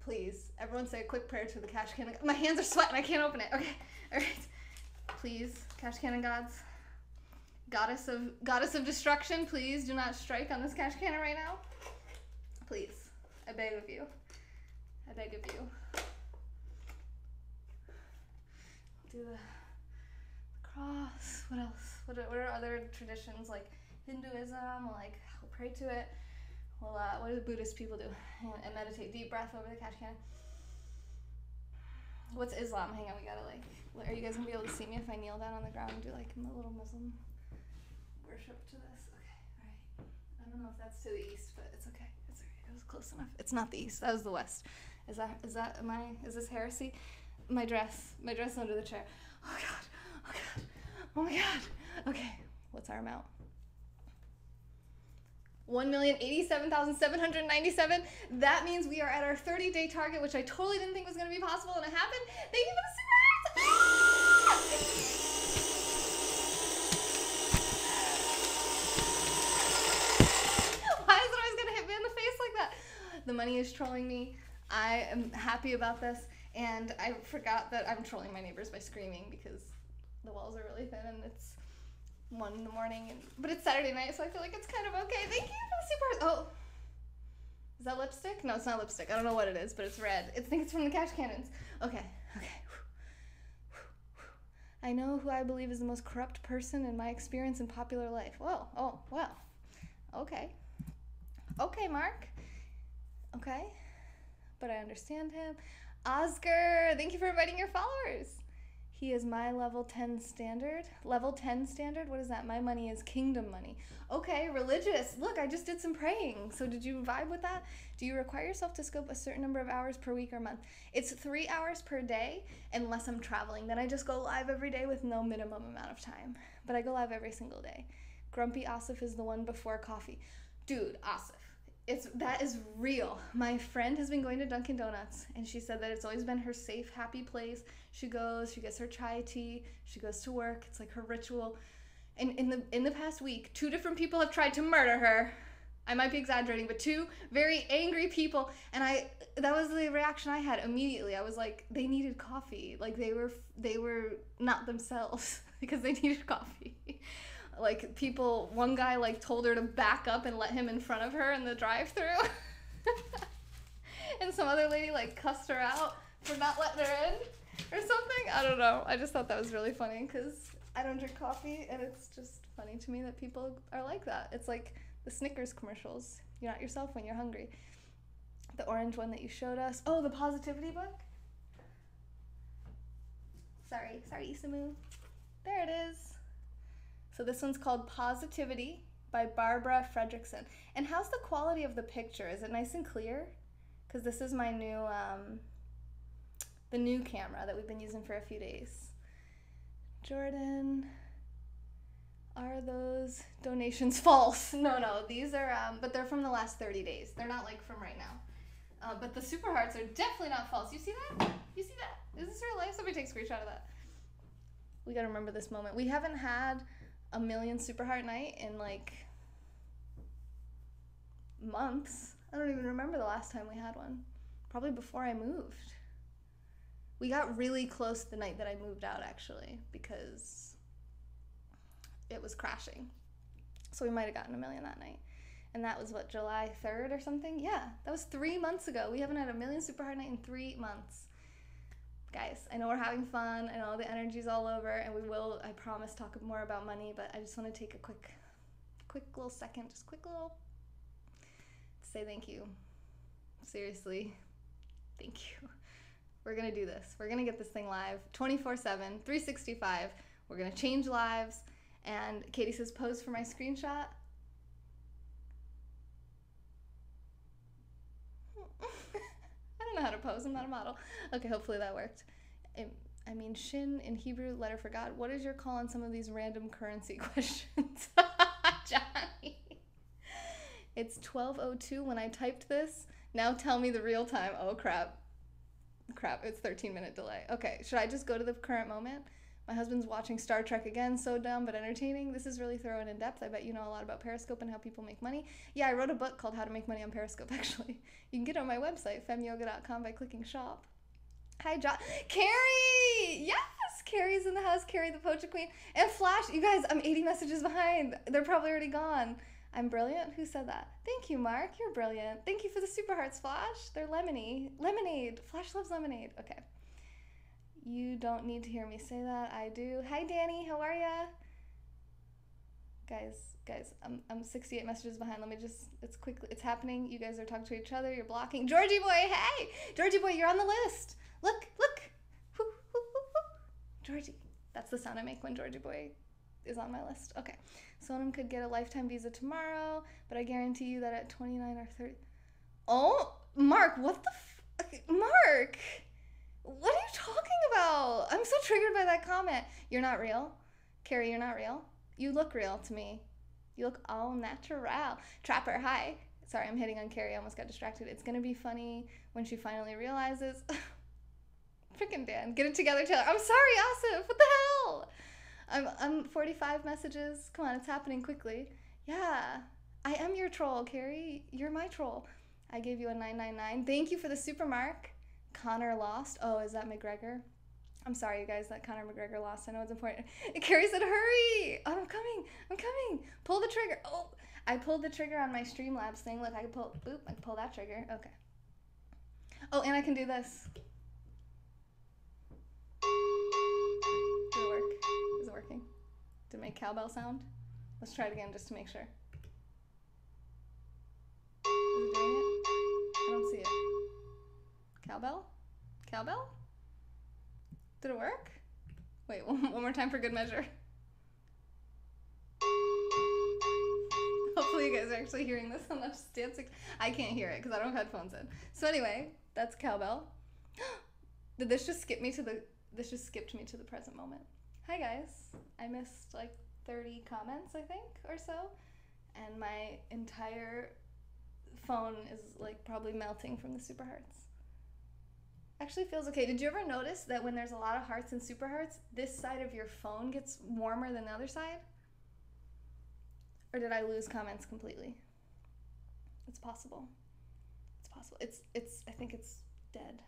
please, everyone say a quick prayer to the cash cannon. My hands are sweating. I can't open it. Okay. All right. Please, cash cannon gods, goddess of destruction, please do not strike on this cash cannon right now. Please, I beg of you. Do the cross. What else? What are other traditions like Hinduism? We'll we'll pray to it. Well, what do the Buddhist people do? And meditate. Deep breath over the cash cannon. What's Islam? Hang on, we gotta are you guys gonna be able to see me if I kneel down on the ground and do a little Muslim worship to this? Okay, all right. I don't know if that's to the east, but it's okay. It's all right. It was close enough. It's not the east. That was the west. Is this heresy? My dress under the chair. Oh god. Oh my god. Okay, what's our amount? 1,087,797. That means we are at our 30-day target, which I totally didn't think was going to be possible, and it happened. Thank you for the super. Why is it always going to hit me in the face like that? The money is trolling me. I am happy about this, and I forgot that I'm trolling my neighbors by screaming because the walls are really thin and it's 1 in the morning, but it's Saturday night, so I feel like it's kind of okay. Thank you for the super. Oh, is that lipstick? No, it's not lipstick. I don't know what it is, but it's red. I think it's from the cash cannons. Okay. I know who I believe is the most corrupt person in my experience in popular life. Whoa. Oh, well. Okay, Mark. Okay, but I understand him. Oscar, thank you for inviting your followers. He is my level 10 standard. Level 10 standard? What is that? My money is kingdom money. Okay, religious. Look, I just did some praying. So did you vibe with that? Do you require yourself to scope a certain number of hours per week or month? It's 3 hours per day unless I'm traveling. Then I just go live every day with no minimum amount of time. But I go live every single day. Grumpy Asif is the one before coffee. Dude, Asif. That is real. My friend has been going to Dunkin' Donuts, and she said that it's always been her safe, happy place. She goes, she gets her chai tea, she goes to work. It's like her ritual. And in the past week, 2 different people have tried to murder her. I might be exaggerating, but two very angry people, and that was the reaction I had immediately. I was like, they needed coffee. Like they were not themselves because they needed coffee. Like people, one guy like told her to back up and let him in front of her in the drive-thru. And some other lady like cussed her out for not letting her in or something. I don't know. I just thought that was really funny because I don't drink coffee, and it's just funny to me that people are like that. It's like the Snickers commercials. You're not yourself when you're hungry. The orange one that you showed us. Oh, the positivity book. Sorry, Isamu. There it is. So this one's called Positivity by Barbara Fredrickson. And how's the quality of the picture? Is it nice and clear? Because this is my new, the new camera that we've been using for a few days. Jordan, are those donations false? No, these are, but they're from the last 30 days. They're not like from right now. But the super hearts are definitely not false. You see that? You see that? Is this real life? Somebody take a screenshot of that. We gotta remember this moment. We haven't had a million super heart night in like months. I don't even remember the last time we had one. Probably before I moved. We got really close the night that I moved out, actually, because it was crashing. So we might have gotten a million that night. And that was, what, July 3rd or something? Yeah, that was 3 months ago. We haven't had a million super heart night in 3 months. Guys, I know we're having fun. I know the energy's all over, and we will, I promise, talk more about money, but I just want to take a quick little second, just quick little, to say thank you. Seriously, thank you. We're going to do this. We're going to get this thing live 24/7, 365. We're going to change lives. And Katie says, pose for my screenshot. I don't know how to pose. I'm not a model. Okay, hopefully that worked. I mean, Shin in Hebrew, letter for God. What is your call on some of these random currency questions? Johnny. It's 12:02 when I typed this. Now tell me the real time. Oh, crap. It's 13-minute delay. Okay, should I just go to the current moment? My husband's watching Star Trek again. So dumb but entertaining. This is really thorough and in-depth. I bet you know a lot about Periscope and how people make money. Yeah, I wrote a book called How to Make Money on Periscope, actually. You can get it on my website, femyoga.com, by clicking shop. Hi, John. Carrie! Yes! Carrie's in the house. Carrie, the Pocha Queen. And Flash, you guys, I'm 80 messages behind. They're probably already gone. I'm brilliant? Who said that? Thank you, Mark. You're brilliant. Thank you for the super hearts, Flash. They're lemony. Lemonade. Flash loves lemonade. Okay. You don't need to hear me say that. I do. Hi, Danny. How are ya? Guys, I'm 68 messages behind. Let me just, it's happening. You guys are talking to each other. You're blocking. Georgie boy, hey! Georgie boy, you're on the list. Look. Woo, woo, woo, woo. Georgie. That's the sound I make when Georgie boy is on my list. Okay. Sonam could get a lifetime visa tomorrow, but I guarantee you that at 29 or 30. Oh, Mark, what the Mark! What are you talking about? I'm so triggered by that comment. You're not real? Carrie, you're not real? You look real to me. You look all natural. Trapper, hi. Sorry, I'm hitting on Carrie. I almost got distracted. It's going to be funny when she finally realizes. Freaking Dan. Get it together, Taylor. I'm sorry, Asif. What the hell? I'm 45 messages. Come on, it's happening quickly. Yeah. I am your troll, Carrie. You're my troll. I gave you a 999. Thank you for the super mark. Connor lost. Oh, is that McGregor? I'm sorry, you guys, that Conor McGregor lost. I know it's important. Carrie said, hurry! Oh, I'm coming. Pull the trigger. Oh, I pulled the trigger on my Streamlabs thing. Look, I can pull, boop, I can pull that trigger. Okay. Oh, and I can do this. Did it work? Is it working? Did it make cowbell sound? Let's try it again just to make sure. Is it doing it? I don't see it. Cowbell? Cowbell? Did it work? Wait, one more time for good measure. Hopefully you guys are actually hearing this. I'm not just dancing. I can't hear it because I don't have headphones in. So anyway, that's cowbell. Did this just skip me to the... This just skipped me to the present moment. Hi guys. I missed like 30 comments, I think, or so. And my entire phone is like probably melting from the super hearts. Actually feels okay. Did you ever notice that when there's a lot of hearts and super hearts, this side of your phone gets warmer than the other side? Or did I lose comments completely? It's possible. It's possible. I think it's dead.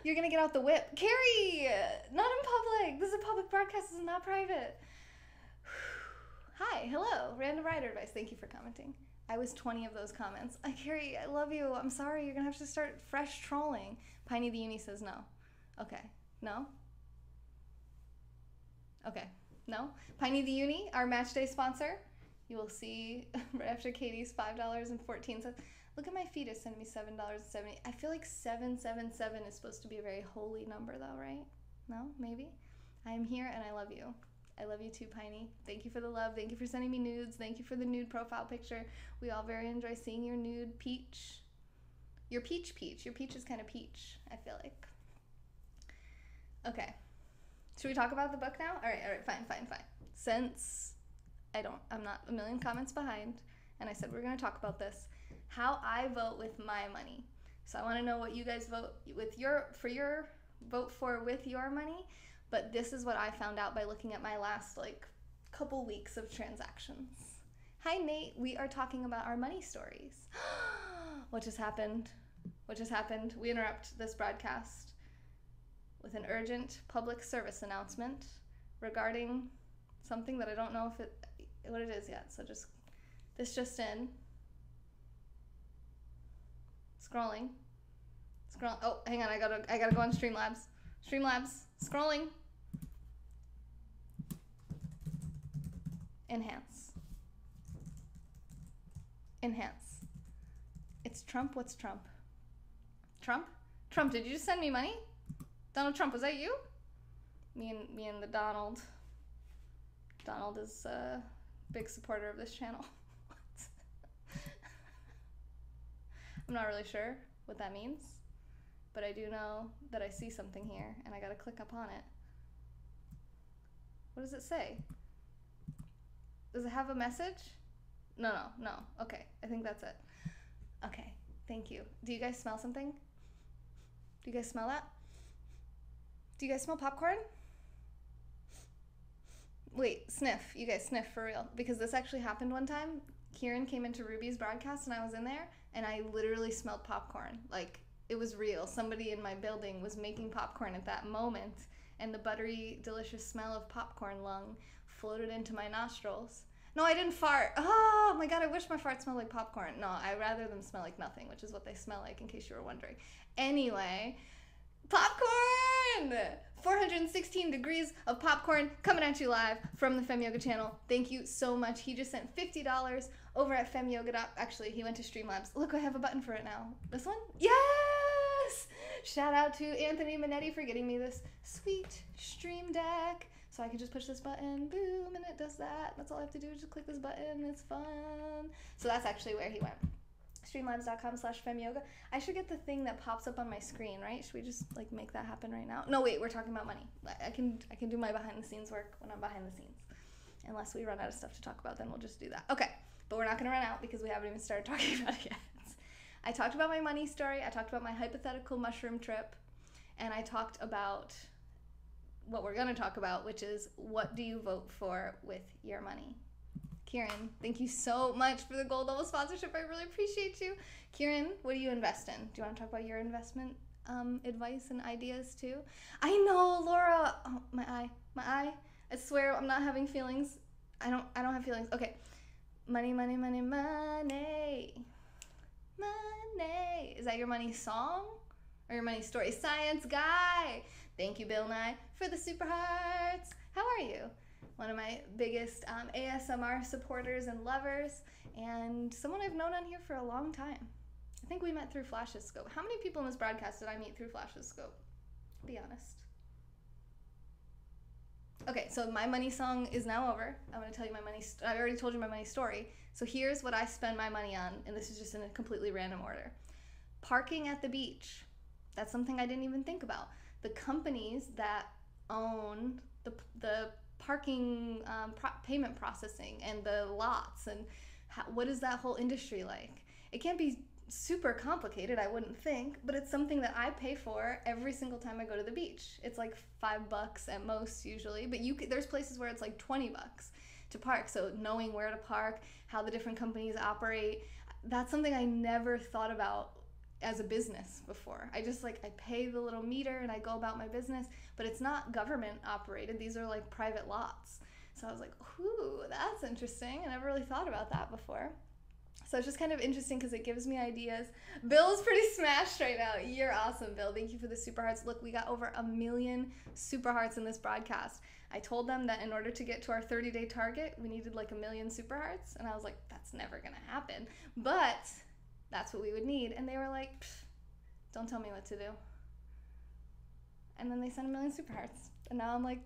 You're gonna get out the whip. Carrie! Not in public. This is a public broadcast. This is not private. Hi, hello. Random rider advice. Thank you for commenting. I was 20 of those comments. Carrie, I love you. I'm sorry. You're gonna have to start fresh trolling. Piney the Uni says no. Okay. No? Okay. No? Piney the Uni, our match day sponsor. You will see right after Katie's $5.14. Look at my fetus sending me $7.70. I feel like 777 is supposed to be a very holy number though, right? No? Maybe? I am here and I love you. I love you too, Piney. Thank you for the love. Thank you for sending me nudes. Thank you for the nude profile picture. We all very enjoy seeing your nude peach. Your peach. Your peach is kind of peach, I feel like. Okay. Should we talk about the book now? All right, fine. Since I'm not a million comments behind, and I said we're going to talk about this, how I vote with my money. So I want to know what you guys vote with vote for with your money. But this is what I found out by looking at my last couple weeks of transactions. Hi Nate, we are talking about our money stories. What just happened? We interrupt this broadcast with an urgent public service announcement regarding something that I don't know what it is yet. So this just in. Scrolling. Oh, hang on, I gotta go on Streamlabs. Scrolling. Enhance. It's Trump. What's Trump? Trump, did you just send me money? Donald Trump, was that you? Me and the Donald. Donald is a big supporter of this channel. I'm not really sure what that means, but I do know that I see something here and I gotta click upon it. What does it say? Does it have a message? No. Okay, I think that's it. Okay, thank you. Do you guys smell something? Do you guys smell that? Do you guys smell popcorn? Wait, sniff. You guys sniff for real. Because this actually happened one time. Kieran came into Ruby's broadcast and I was in there and I literally smelled popcorn. Like, it was real. Somebody in my building was making popcorn at that moment and the buttery, delicious smell of popcorn lung floated into my nostrils. No, I didn't fart. Oh my God, I wish my farts smelled like popcorn. No, I'd rather them smell like nothing, which is what they smell like in case you were wondering. Anyway, popcorn! 416 degrees of popcorn coming at you live from the Fem Yoga channel. Thank you so much. He just sent $50 over at FemYoga. Actually, he went to Streamlabs. Look, I have a button for it now. This one? Yes! Shout out to Anthony Minetti for getting me this sweet Stream Deck. So I can just push this button, boom, and it does that. That's all I have to do is just click this button. It's fun. So that's actually where he went. Streamlabs.com/FemYoga. I should get the thing that pops up on my screen, right? Should we just make that happen right now? No, wait, we're talking about money. I can do my behind the scenes work when I'm behind the scenes. Unless we run out of stuff to talk about, then we'll just do that. Okay, but we're not gonna run out because we haven't even started talking about it yet. I talked about my money story. I talked about my hypothetical mushroom trip, and I talked about what we're gonna talk about, which is what do you vote for with your money? Kieran, thank you so much for the gold level sponsorship. I really appreciate you. Kieran, what do you invest in? Do you want to talk about your investment advice and ideas too? I know, Laura. Oh, my eye. I swear I'm not having feelings. I don't have feelings. Okay. Money. Is that your money song or your money story? Science guy. Thank you, Bill Nye, for the super hearts. How are you? One of my biggest ASMR supporters and lovers, and someone I've known on here for a long time. I think we met through Flash's Scope. How many people in this broadcast did I meet through Flash's Scope? Be honest. Okay, so my money song is now over. I'm going to tell you my money. I already told you my money story. So here's what I spend my money on, and this is just in a completely random order. Parking at the beach. That's something I didn't even think about. The companies that own the parking payment processing and the lots and what is that whole industry like? It can't be super complicated, I wouldn't think, but it's something that I pay for every single time I go to the beach. It's like $5 at most usually, but there's places where it's like $20 to park. So knowing where to park, how the different companies operate, that's something I never thought about as a business before. I just like, I pay the little meter and I go about my business, but it's not government operated. These are like private lots. So I was like, ooh, that's interesting. I never really thought about that before. So it's just kind of interesting because it gives me ideas. Bill's pretty smashed right now. You're awesome, Bill. Thank you for the super hearts. Look, we got over 1 million super hearts in this broadcast. I told them that in order to get to our 30-day target, we needed like 1 million super hearts. And I was like, that's never going to happen. But that's what we would need. And they were like, don't tell me what to do. And then they sent 1 million super hearts. And now I'm like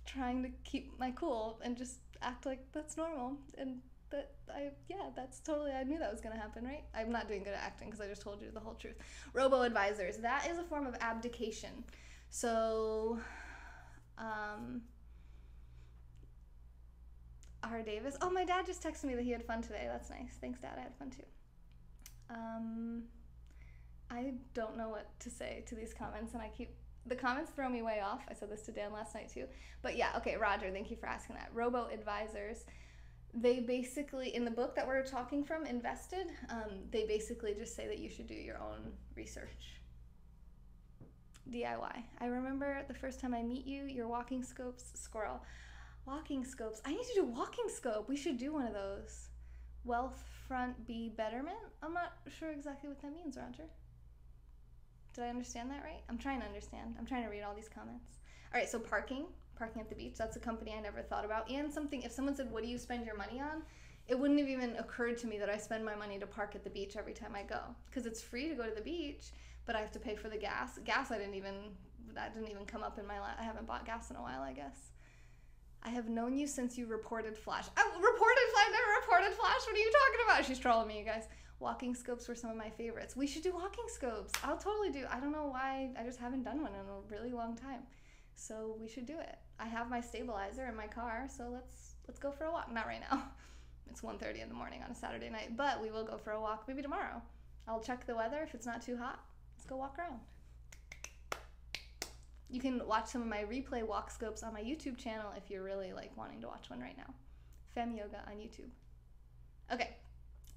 trying to keep my cool and just act like that's normal. And that's totally, I knew that was going to happen, right? I'm not doing good at acting because I just told you the whole truth. Robo-advisors, that is a form of abdication. So, R. Davis. Oh, my dad just texted me that he had fun today. That's nice. Thanks, Dad. I had fun too. I don't know what to say to these comments, and the comments throw me way off. I said this to Dan last night too. But yeah, okay, Roger, thank you for asking that. Robo-advisors. They basically, in the book that we're talking from, Invested, they basically just say that you should do your own research. DIY. I remember the first time I meet you, your walking scopes, squirrel. Walking scopes. I need to do walking scope. We should do one of those. Wealth front B betterment? I'm not sure exactly what that means, Roger. Did I understand that right? I'm trying to understand. I'm trying to read all these comments. All right, so parking at the beach. That's a company I never thought about. And something, if someone said, what do you spend your money on? It wouldn't have even occurred to me that I spend my money to park at the beach every time I go. Because it's free to go to the beach, but I have to pay for the gas. Gas, that didn't even come up in my life. I haven't bought gas in a while, I guess. I have known you since you reported Flash. I've never reported Flash. What are you talking about? She's trolling me, you guys. Walking scopes were some of my favorites. We should do walking scopes. I'll totally do. I don't know why. I just haven't done one in a really long time. So we should do it. I have my stabilizer in my car, so let's go for a walk. Not right now. It's 1:30 in the morning on a Saturday night, but we will go for a walk maybe tomorrow. I'll check the weather. If it's not too hot, let's go walk around. You can watch some of my replay walk scopes on my YouTube channel if you're really like wanting to watch one right now. Fem Yoga on YouTube. Okay,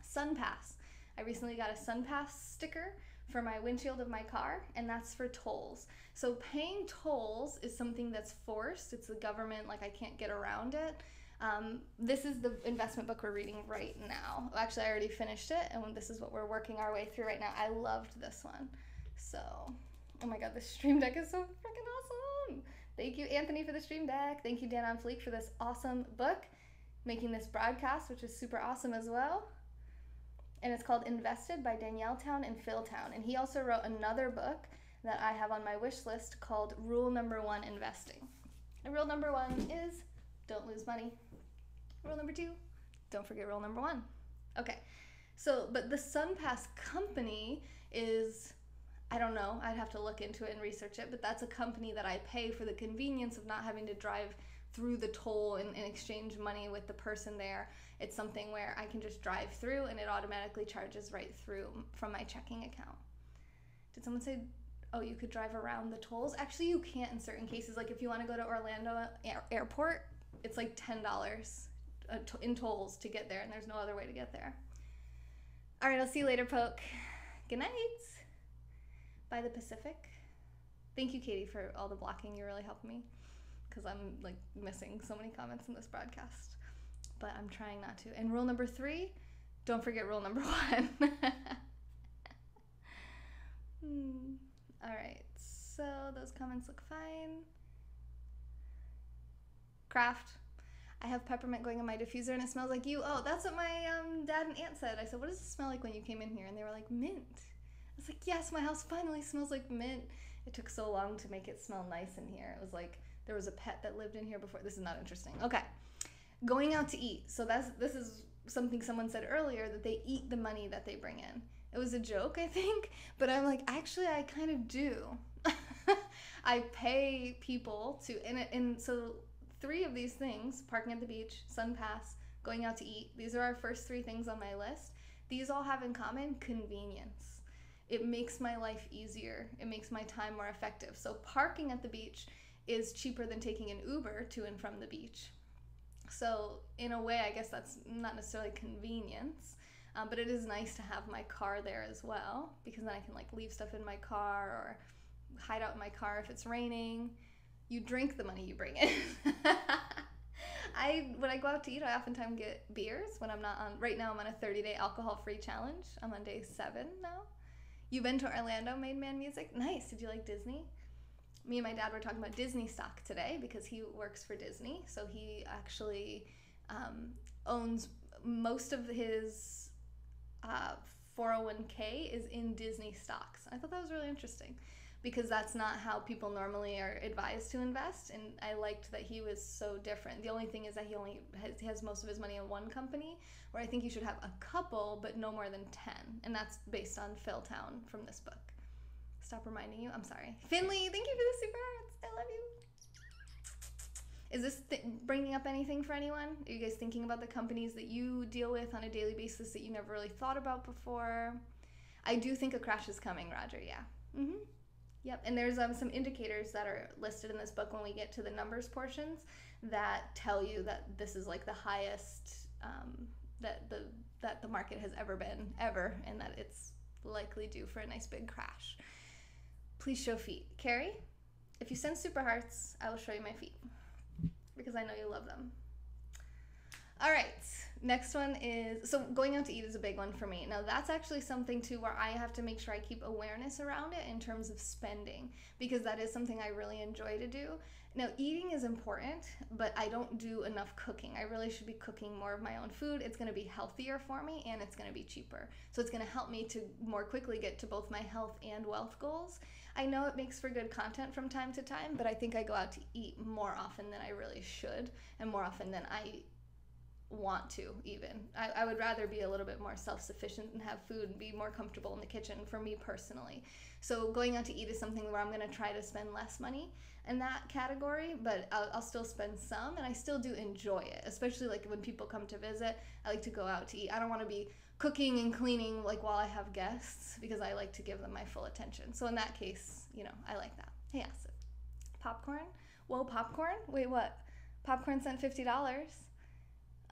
SunPass. I recently got a SunPass sticker for my windshield of my car, and that's for tolls. So paying tolls is something that's forced. It's the government, like I can't get around it. This is the investment book we're reading right now. Actually, I already finished it, and this is what we're working our way through right now. I loved this one. So, oh my God, the Stream Deck is so freaking awesome. Thank you, Anthony, for the Stream Deck. Thank you, Dan on Fleek, for this awesome book, making this broadcast, which is super awesome as well. And it's called Invested by Danielle Town and Phil Town. And he also wrote another book that I have on my wish list called Rule Number 1 Investing. And rule number 1 is don't lose money. Rule number 2, don't forget rule number 1. Okay, so, but the SunPass company is, I don't know, I'd have to look into it and research it, but that's a company that I pay for the convenience of not having to drive through the toll and exchange money with the person there. It's something where I can just drive through and it automatically charges right through from my checking account. Did someone say, oh, you could drive around the tolls? Actually, you can't in certain cases. Like if you want to go to Orlando Airport, it's like $10 in tolls to get there, and there's no other way to get there. All right, I'll see you later, Poke. Good night. By the Pacific. Thank you, Katie, for all the blocking. You really helped me because I'm like missing so many comments in this broadcast. But I'm trying not to. And rule number 3, don't forget rule number 1. All right, so those comments look fine. Craft. I have peppermint going in my diffuser and it smells like you. Oh, that's what my dad and aunt said. I said, what does it smell like when you came in here? And they were like, mint. I was like, yes, my house finally smells like mint. It took so long to make it smell nice in here. It was like there was a pet that lived in here before. This is not interesting. Okay. Going out to eat. So this is something someone said earlier, that they eat the money that they bring in. It was a joke, I think, but I'm like, actually, I kind of do. I pay people to, and so 3 of these things, parking at the beach, SunPass, going out to eat, these are our first 3 things on my list. These all have in common convenience. It makes my life easier. It makes my time more effective. So parking at the beach is cheaper than taking an Uber to and from the beach. So in a way, I guess that's not necessarily convenience, But it is nice to have my car there as well, because then I can like leave stuff in my car or hide out in my car if it's raining. You drink the money you bring in. When I go out to eat, I oftentimes get beers when I'm not on. Right now, I'm on a 30-day alcohol-free challenge. I'm on day 7 now. You've been to Orlando, Made Man Music? Nice. Did you like Disney? Me and my dad were talking about Disney stock today because he works for Disney. So he actually owns most of his 401k is in Disney stocks. I thought that was really interesting, because that's not how people normally are advised to invest, and I liked that he was so different. The only thing is that he only has most of his money in one company, where I think you should have a couple, but no more than 10, and that's based on Phil Town from this book. Stop reminding you. I'm sorry. Finley, thank you for the super hearts. I love you. Is this bringing up anything for anyone? Are you guys thinking about the companies that you deal with on a daily basis that you never really thought about before? I do think a crash is coming, Roger. Yeah. Mm-hmm. Yep, and there's some indicators that are listed in this book when we get to the numbers portions that tell you that this is like the highest that the market has ever been, and that it's likely due for a nice big crash. Please show feet. Carrie, if you send super hearts, I will show you my feet, because I know you love them. All right, next one is, so going out to eat is a big one for me. Now that's actually something too where I have to make sure I keep awareness around it in terms of spending, because that is something I really enjoy to do. Now eating is important, but I don't do enough cooking. I really should be cooking more of my own food. It's gonna be healthier for me, and it's gonna be cheaper. So it's gonna help me to more quickly get to both my health and wealth goals. I know it makes for good content from time to time, but I think I go out to eat more often than I really should, and more often than I want to even. I would rather be a little bit more self-sufficient and have food and be more comfortable in the kitchen for me personally. So going out to eat is something where I'm going to try to spend less money in that category, but I'll still spend some, and I still do enjoy it, especially like when people come to visit. I like to go out to eat. I don't want to be cooking and cleaning like while I have guests, because I like to give them my full attention. So in that case, you know, I like that. Hey, Asif. Popcorn? Whoa, popcorn? Wait, what? Popcorn sent $50.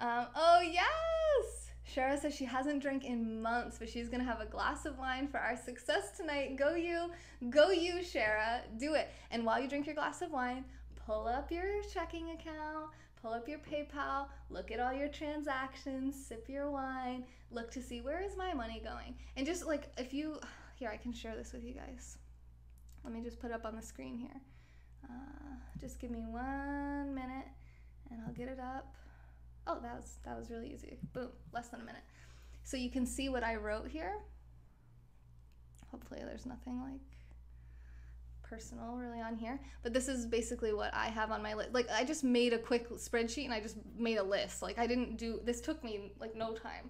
Oh yes! Shara says she hasn't drank in months, but she's gonna have a glass of wine for our success tonight. Go you, Shara, do it. And while you drink your glass of wine, pull up your checking account, pull up your PayPal, look at all your transactions, sip your wine, look to see where is my money going. And just like, if you, here, I can share this with you guys. Let me just put it up on the screen here. Just give me 1 minute and I'll get it up. Oh, that was really easy. Boom, less than a minute. So you can see what I wrote here. Hopefully there's nothing like personal really on here, but this is basically what I have on my list. Like, I just made a quick spreadsheet and I just made a list. Like, I didn't do, this took me like no time.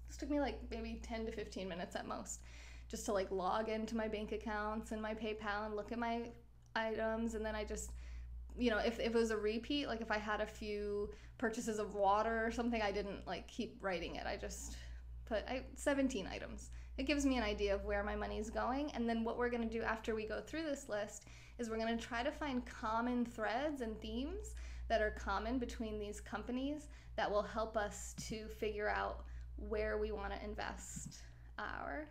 This took me like maybe 10 to 15 minutes at most, just to like log into my bank accounts and my PayPal and look at my items. And then I just, you know, if it was a repeat, like if I had a few purchases of water or something, I didn't like keep writing it. I just put 17 items. It gives me an idea of where my money is going. And then what we're going to do after we go through this list is we're going to try to find common threads and themes that are common between these companies that will help us to figure out where we want to invest our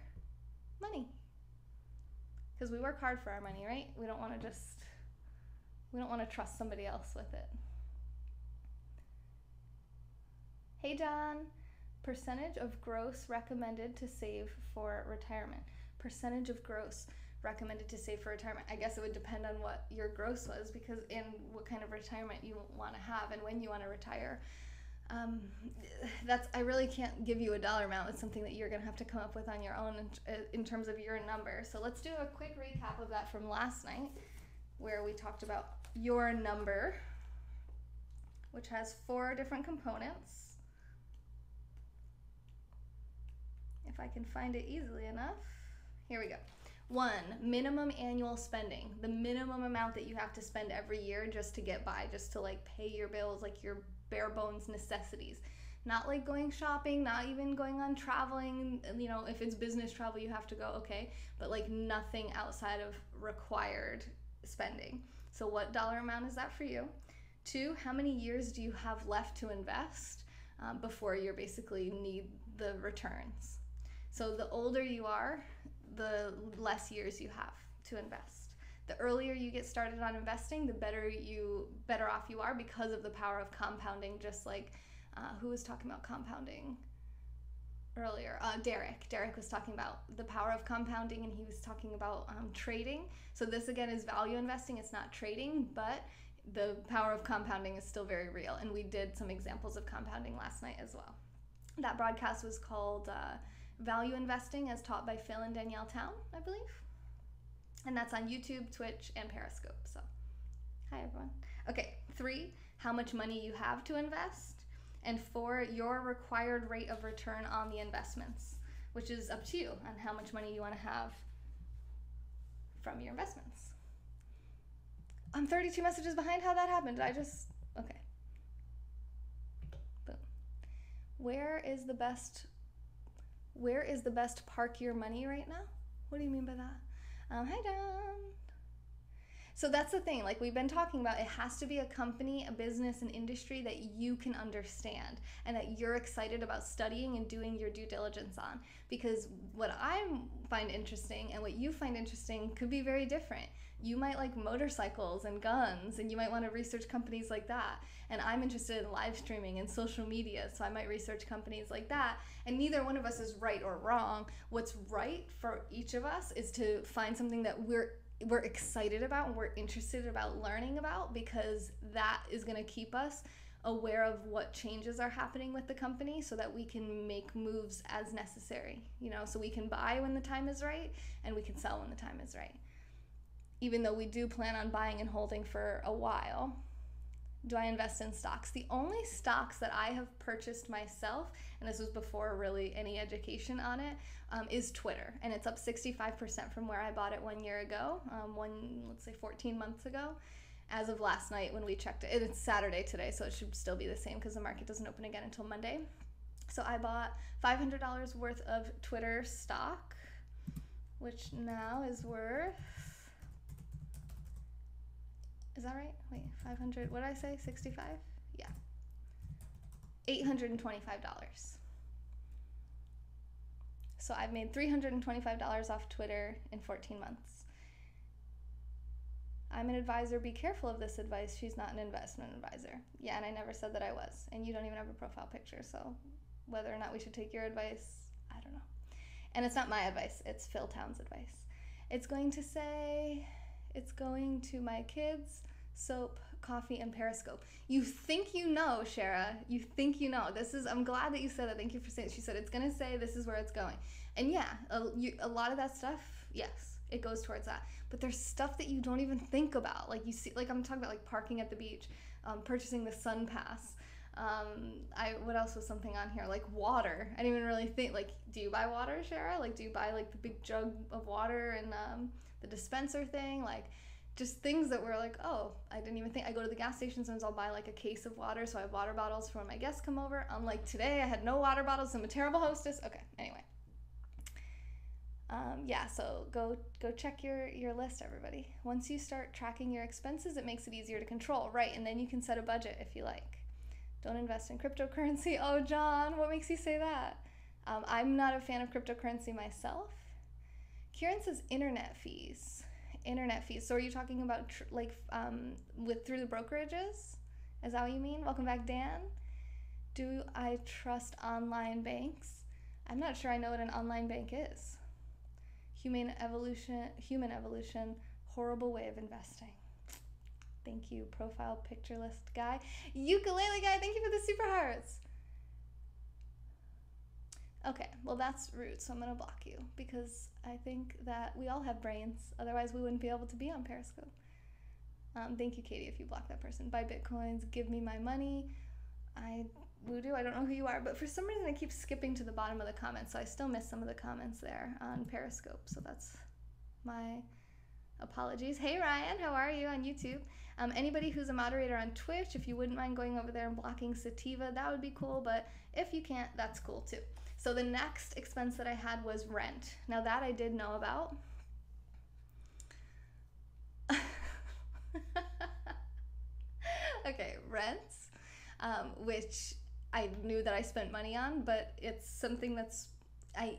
money. Because we work hard for our money, right? We don't want to trust somebody else with it. Hey, John. Percentage of gross recommended to save for retirement. Percentage of gross recommended to save for retirement. I guess it would depend on what your gross was, because in what kind of retirement you want to have and when you want to retire. I really can't give you a dollar amount. It's something that you're going to have to come up with on your own in terms of your number. So let's do a quick recap of that from last night, where we talked about your number, which has 4 different components. If I can find it easily enough. Here we go. 1, minimum annual spending. The minimum amount that you have to spend every year just to get by, just to like pay your bills, like your bare bones necessities. Not like going shopping, not even going on traveling. You know, if it's business travel, you have to go, okay. But like nothing outside of required spending. So what dollar amount is that for you? 2, how many years do you have left to invest before you basically need the returns. So the older you are, the less years you have to invest. The earlier you get started on investing, the better off you are because of the power of compounding. Just like who was talking about compounding earlier? Derek was talking about the power of compounding, and he was talking about trading. So this again is value investing. It's not trading, but the power of compounding is still very real. And we did some examples of compounding last night as well. That broadcast was called Value Investing as Taught by Phil and Danielle Town, I believe. And that's on YouTube, Twitch, and Periscope. So, hi everyone. Okay, 3, how much money you have to invest. And 4, your required rate of return on the investments, which is up to you on how much money you want to have from your investments. I'm 32 messages behind. How that happened? Did I just... Okay. Boom. Where is the best park your money right now? What do you mean by that? Hi, Don. So that's the thing, like we've been talking about, it has to be a company, a business, an industry that you can understand and that you're excited about studying and doing your due diligence on. Because what I find interesting and what you find interesting could be very different. You might like motorcycles and guns, and you might want to research companies like that. And I'm interested in live streaming and social media, so I might research companies like that. And neither one of us is right or wrong. What's right for each of us is to find something that we're excited about and we're interested about learning about, because that is going to keep us aware of what changes are happening with the company so that we can make moves as necessary, so we can buy when the time is right and we can sell when the time is right. Even though we do plan on buying and holding for a while. Do I invest in stocks? The only stocks that I have purchased myself, and this was before really any education on it, is Twitter. And it's up 65% from where I bought it 1 year ago, let's say 14 months ago, as of last night when we checked it. It's Saturday today, so it should still be the same because the market doesn't open again until Monday. So I bought $500 worth of Twitter stock, which now is worth... Is that right? Wait, 500, what did I say? 65? Yeah. $825. So I've made $325 off Twitter in 14 months. I'm an advisor. Be careful of this advice. She's not an investment advisor. Yeah, and I never said that I was. And you don't even have a profile picture. So whether or not we should take your advice, I don't know. And it's not my advice. It's Phil Town's advice. It's going to say... It's going to my kids, soap, coffee, and Periscope. You think you know, Shara. You think you know. I'm glad that you said that. Thank you for saying it. She said it's going to say this is where it's going. And yeah, a lot of that stuff, yes, it goes towards that. But there's stuff that you don't even think about. Like you see, like I'm talking about like parking at the beach, purchasing the Sun Pass. What else was something on here? Like water. I didn't even really think, like, do you buy water, Shara? Like, do you buy like the big jug of water and the dispenser thing? Like, just things that were like, oh, I didn't even think. I go to the gas station, sometimes I'll buy like a case of water, so I have water bottles for when my guests come over. Unlike today, I had no water bottles. I'm a terrible hostess. Okay, anyway. Yeah, so go check your list, everybody. Once you start tracking your expenses, it makes it easier to control, right? And then you can set a budget if you like. Don't invest in cryptocurrency. Oh, John, what makes you say that? I'm not a fan of cryptocurrency myself. Kieran says internet fees. Internet fees. So are you talking about through the brokerages? Is that what you mean? Welcome back, Dan. Do I trust online banks? I'm not sure I know what an online bank is. Human evolution, horrible way of investing. Thank you, profile picture list guy. Ukulele guy, thank you for the super hearts. Okay, well that's rude, so I'm gonna block you because I think that we all have brains. Otherwise, we wouldn't be able to be on Periscope. Thank you, Katie, if you block that person. Buy Bitcoins, give me my money. Voodoo, I don't know who you are, but for some reason I keep skipping to the bottom of the comments, so I still miss some of the comments there on Periscope, so that's my apologies. Hey Ryan, how are you on YouTube? Anybody who's a moderator on Twitch, if you wouldn't mind going over there and blocking Sativa, that would be cool, but if you can't, that's cool too. So the next expense that I had was rent. Now that I did know about. Okay, rent, which I knew that I spent money on, but it's something that's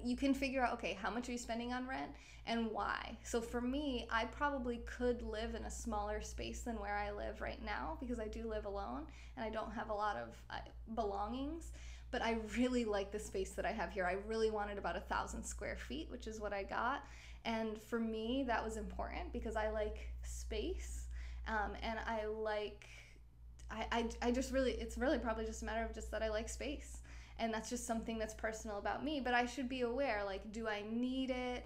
you can figure out, okay, how much are you spending on rent and why. So for me, I probably could live in a smaller space than where I live right now because I do live alone and I don't have a lot of belongings. But I really like the space that I have here. I really wanted about 1,000 square feet, which is what I got. And for me, that was important because I like space, and I like, I just really, it's really probably just a matter of just that I like space. And that's just something that's personal about me, but I should be aware, like, do I need it?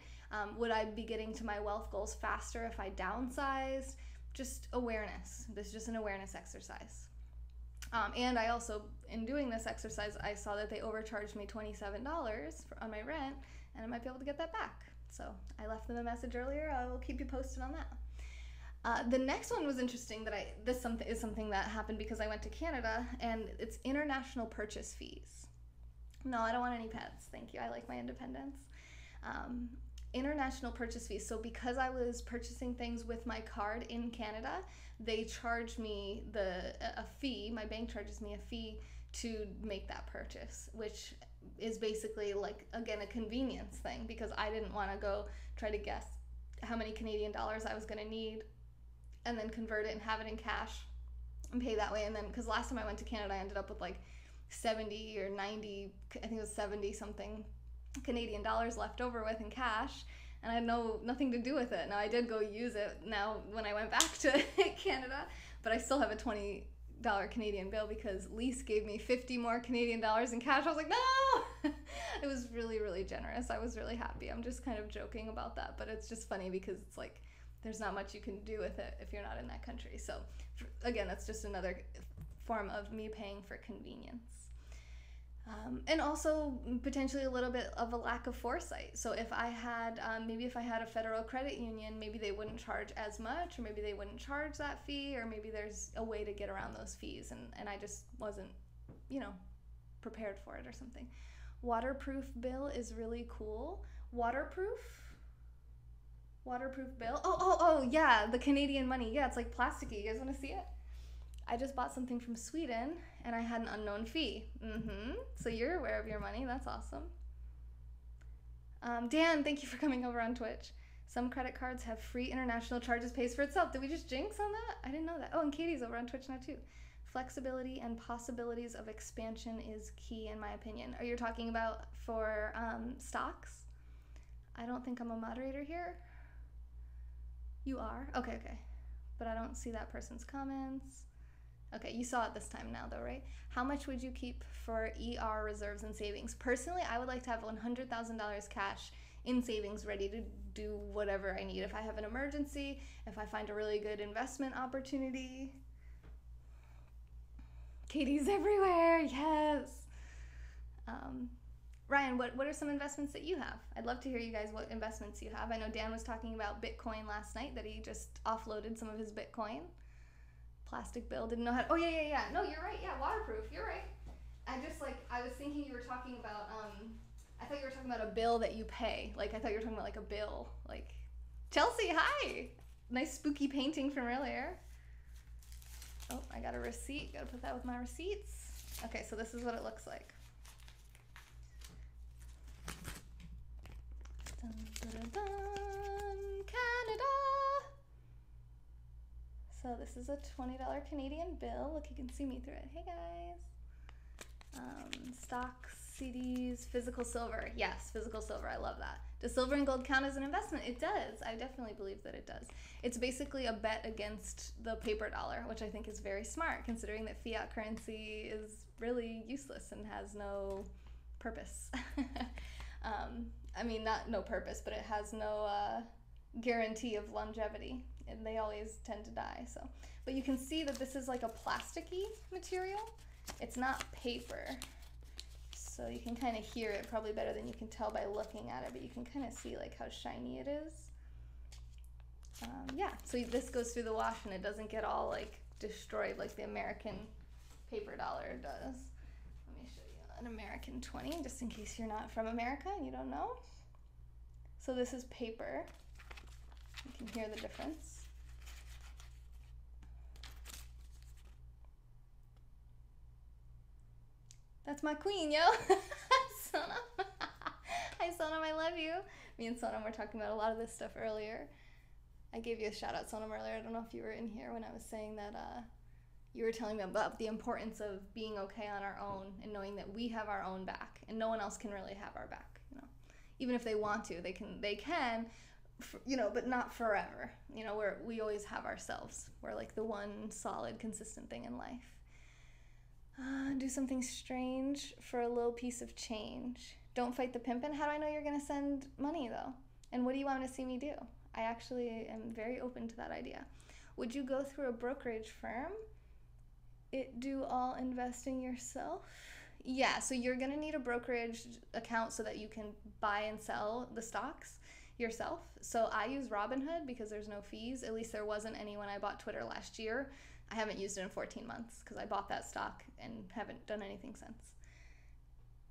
Would I be getting to my wealth goals faster if I downsized? Just awareness. This is just an awareness exercise. And I also, in doing this exercise, I saw that they overcharged me $27 on my rent, and I might be able to get that back. So I left them a message earlier. I will keep you posted on that. The next one was interesting. This is something that happened because I went to Canada, and it's international purchase fees. No, I don't want any pets. Thank you. I like my independence. International purchase fees. So because I was purchasing things with my card in Canada, they charged me a fee. My bank charges me a fee to make that purchase, which is basically, like, again, a convenience thing because I didn't want to go try to guess how many Canadian dollars I was going to need and then convert it and have it in cash and pay that way. And then, because last time I went to Canada, I ended up with like 70 or 90, I think it was 70 something Canadian dollars left over with in cash, and I had nothing to do with it. Now I did go use it now when I went back to Canada, but I still have a $20 Canadian bill because Lise gave me 50 more Canadian dollars in cash. I was like, no! It was really, really generous. I was really happy. I'm just kind of joking about that, but it's just funny because it's like there's not much you can do with it if you're not in that country. So again, that's just another form of me paying for convenience. And also potentially a little bit of a lack of foresight. So if I had, maybe if I had a federal credit union, maybe they wouldn't charge as much, or maybe they wouldn't charge that fee, or maybe there's a way to get around those fees, and I just wasn't, prepared for it or something. Waterproof bill is really cool. Waterproof bill? Oh, yeah, the Canadian money. Yeah, it's like plasticky. You guys want to see it? I just bought something from Sweden, and I had an unknown fee. So you're aware of your money. That's awesome. Dan, thank you for coming over on Twitch. Some credit cards have free international charges, pays for itself. Did we just jinx on that? I didn't know that. Oh, and Katie's over on Twitch now too. Flexibility and possibilities of expansion is key, in my opinion. Are you talking about for stocks? I don't think I'm a moderator here. You are? Okay. But I don't see that person's comments. Okay, you saw it this time now though, right? How much would you keep for ER reserves and savings? Personally, I would like to have $100,000 cash in savings ready to do whatever I need. If I have an emergency, if I find a really good investment opportunity. Katie's everywhere, yes. Ryan, what are some investments that you have? I'd love to hear you guys what investments you have. I know Dan was talking about Bitcoin last night, that he just offloaded some of his Bitcoin. Plastic bill, didn't know how to, oh yeah. No, you're right, yeah, waterproof, you're right. I was thinking you were talking about, I thought you were talking about a bill that you pay. Like, I thought you were talking about like a bill. Like, Chelsea, hi! Nice spooky painting from earlier. Oh, I got a receipt, gotta put that with my receipts. Okay, so this is what it looks like. Dun, dun, dun, Canada! So this is a $20 Canadian bill. Look, you can see me through it. Hey guys. Stocks, CDs, physical silver. Yes, physical silver. I love that. Does silver and gold count as an investment? It does. I definitely believe that it does. It's basically a bet against the paper dollar, which I think is very smart, considering that fiat currency is really useless and has no purpose. I mean, not no purpose, but it has no guarantee of longevity, and they always tend to die. So, but you can see that this is like a plasticky material. It's not paper, so you can kind of hear it probably better than you can tell by looking at it, but you can kind of see like how shiny it is. Yeah, so this goes through the wash and it doesn't get all like destroyed like the American paper dollar does. Let me show you an American 20 just in case you're not from America and you don't know. So this is paper. You can hear the difference. That's my queen, yo. Sonam. Hi, Sonam, I love you. Me and Sonam were talking about a lot of this stuff earlier. I gave you a shout out, Sonam, earlier. I don't know if you were in here when I was saying that you were telling me about the importance of being okay on our own and knowing that we have our own back and no one else can really have our back, you know. Even if they want to, they can, you know, but not forever. You know, we always have ourselves. We're like the one solid, consistent thing in life. Do something strange for a little piece of change. Don't fight the pimpin'. How do I know you're going to send money, though? And what do you want to see me do? I actually am very open to that idea. Would you go through a brokerage firm? Do all investing yourself? Yeah, so you're going to need a brokerage account so that you can buy and sell the stocks yourself. So I use Robinhood because there's no fees. At least there wasn't any when I bought Twitter last year. I haven't used it in 14 months because I bought that stock and haven't done anything since.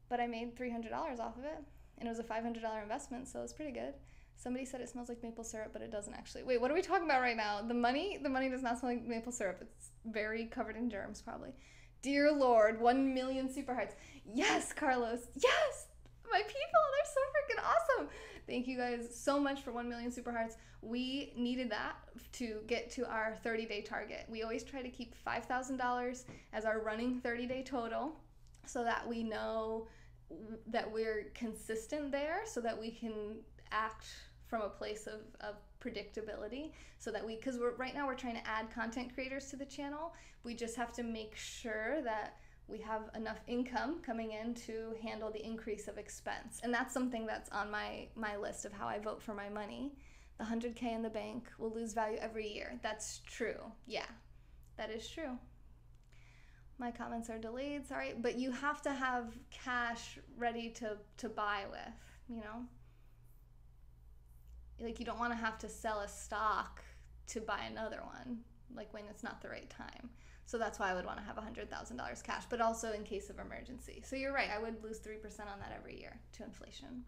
But I made $300 off of it, and it was a $500 investment, so it's pretty good. Somebody said it smells like maple syrup, but it doesn't actually. Wait, what are we talking about right now? The money does not smell like maple syrup. It's very covered in germs, probably. Dear Lord, 1 million super hearts. Yes, Carlos. Yes, my people, they're so freaking awesome. Thank you guys so much for 1 million super hearts. We needed that to get to our 30-day target. We always try to keep $5,000 as our running 30-day total so that we know that we're consistent there, so that we can act from a place of predictability, so that because right now we're trying to add content creators to the channel. We just have to make sure that we have enough income coming in to handle the increase of expense. And that's something that's on my list of how I vote for my money. The 100K in the bank will lose value every year. That's true. Yeah, that is true. My comments are delayed, sorry. But you have to have cash ready to buy with, you know? Like, you don't want to have to sell a stock to buy another one, like when it's not the right time. So that's why I would want to have $100,000 cash, but also in case of emergency. So you're right, I would lose 3% on that every year to inflation.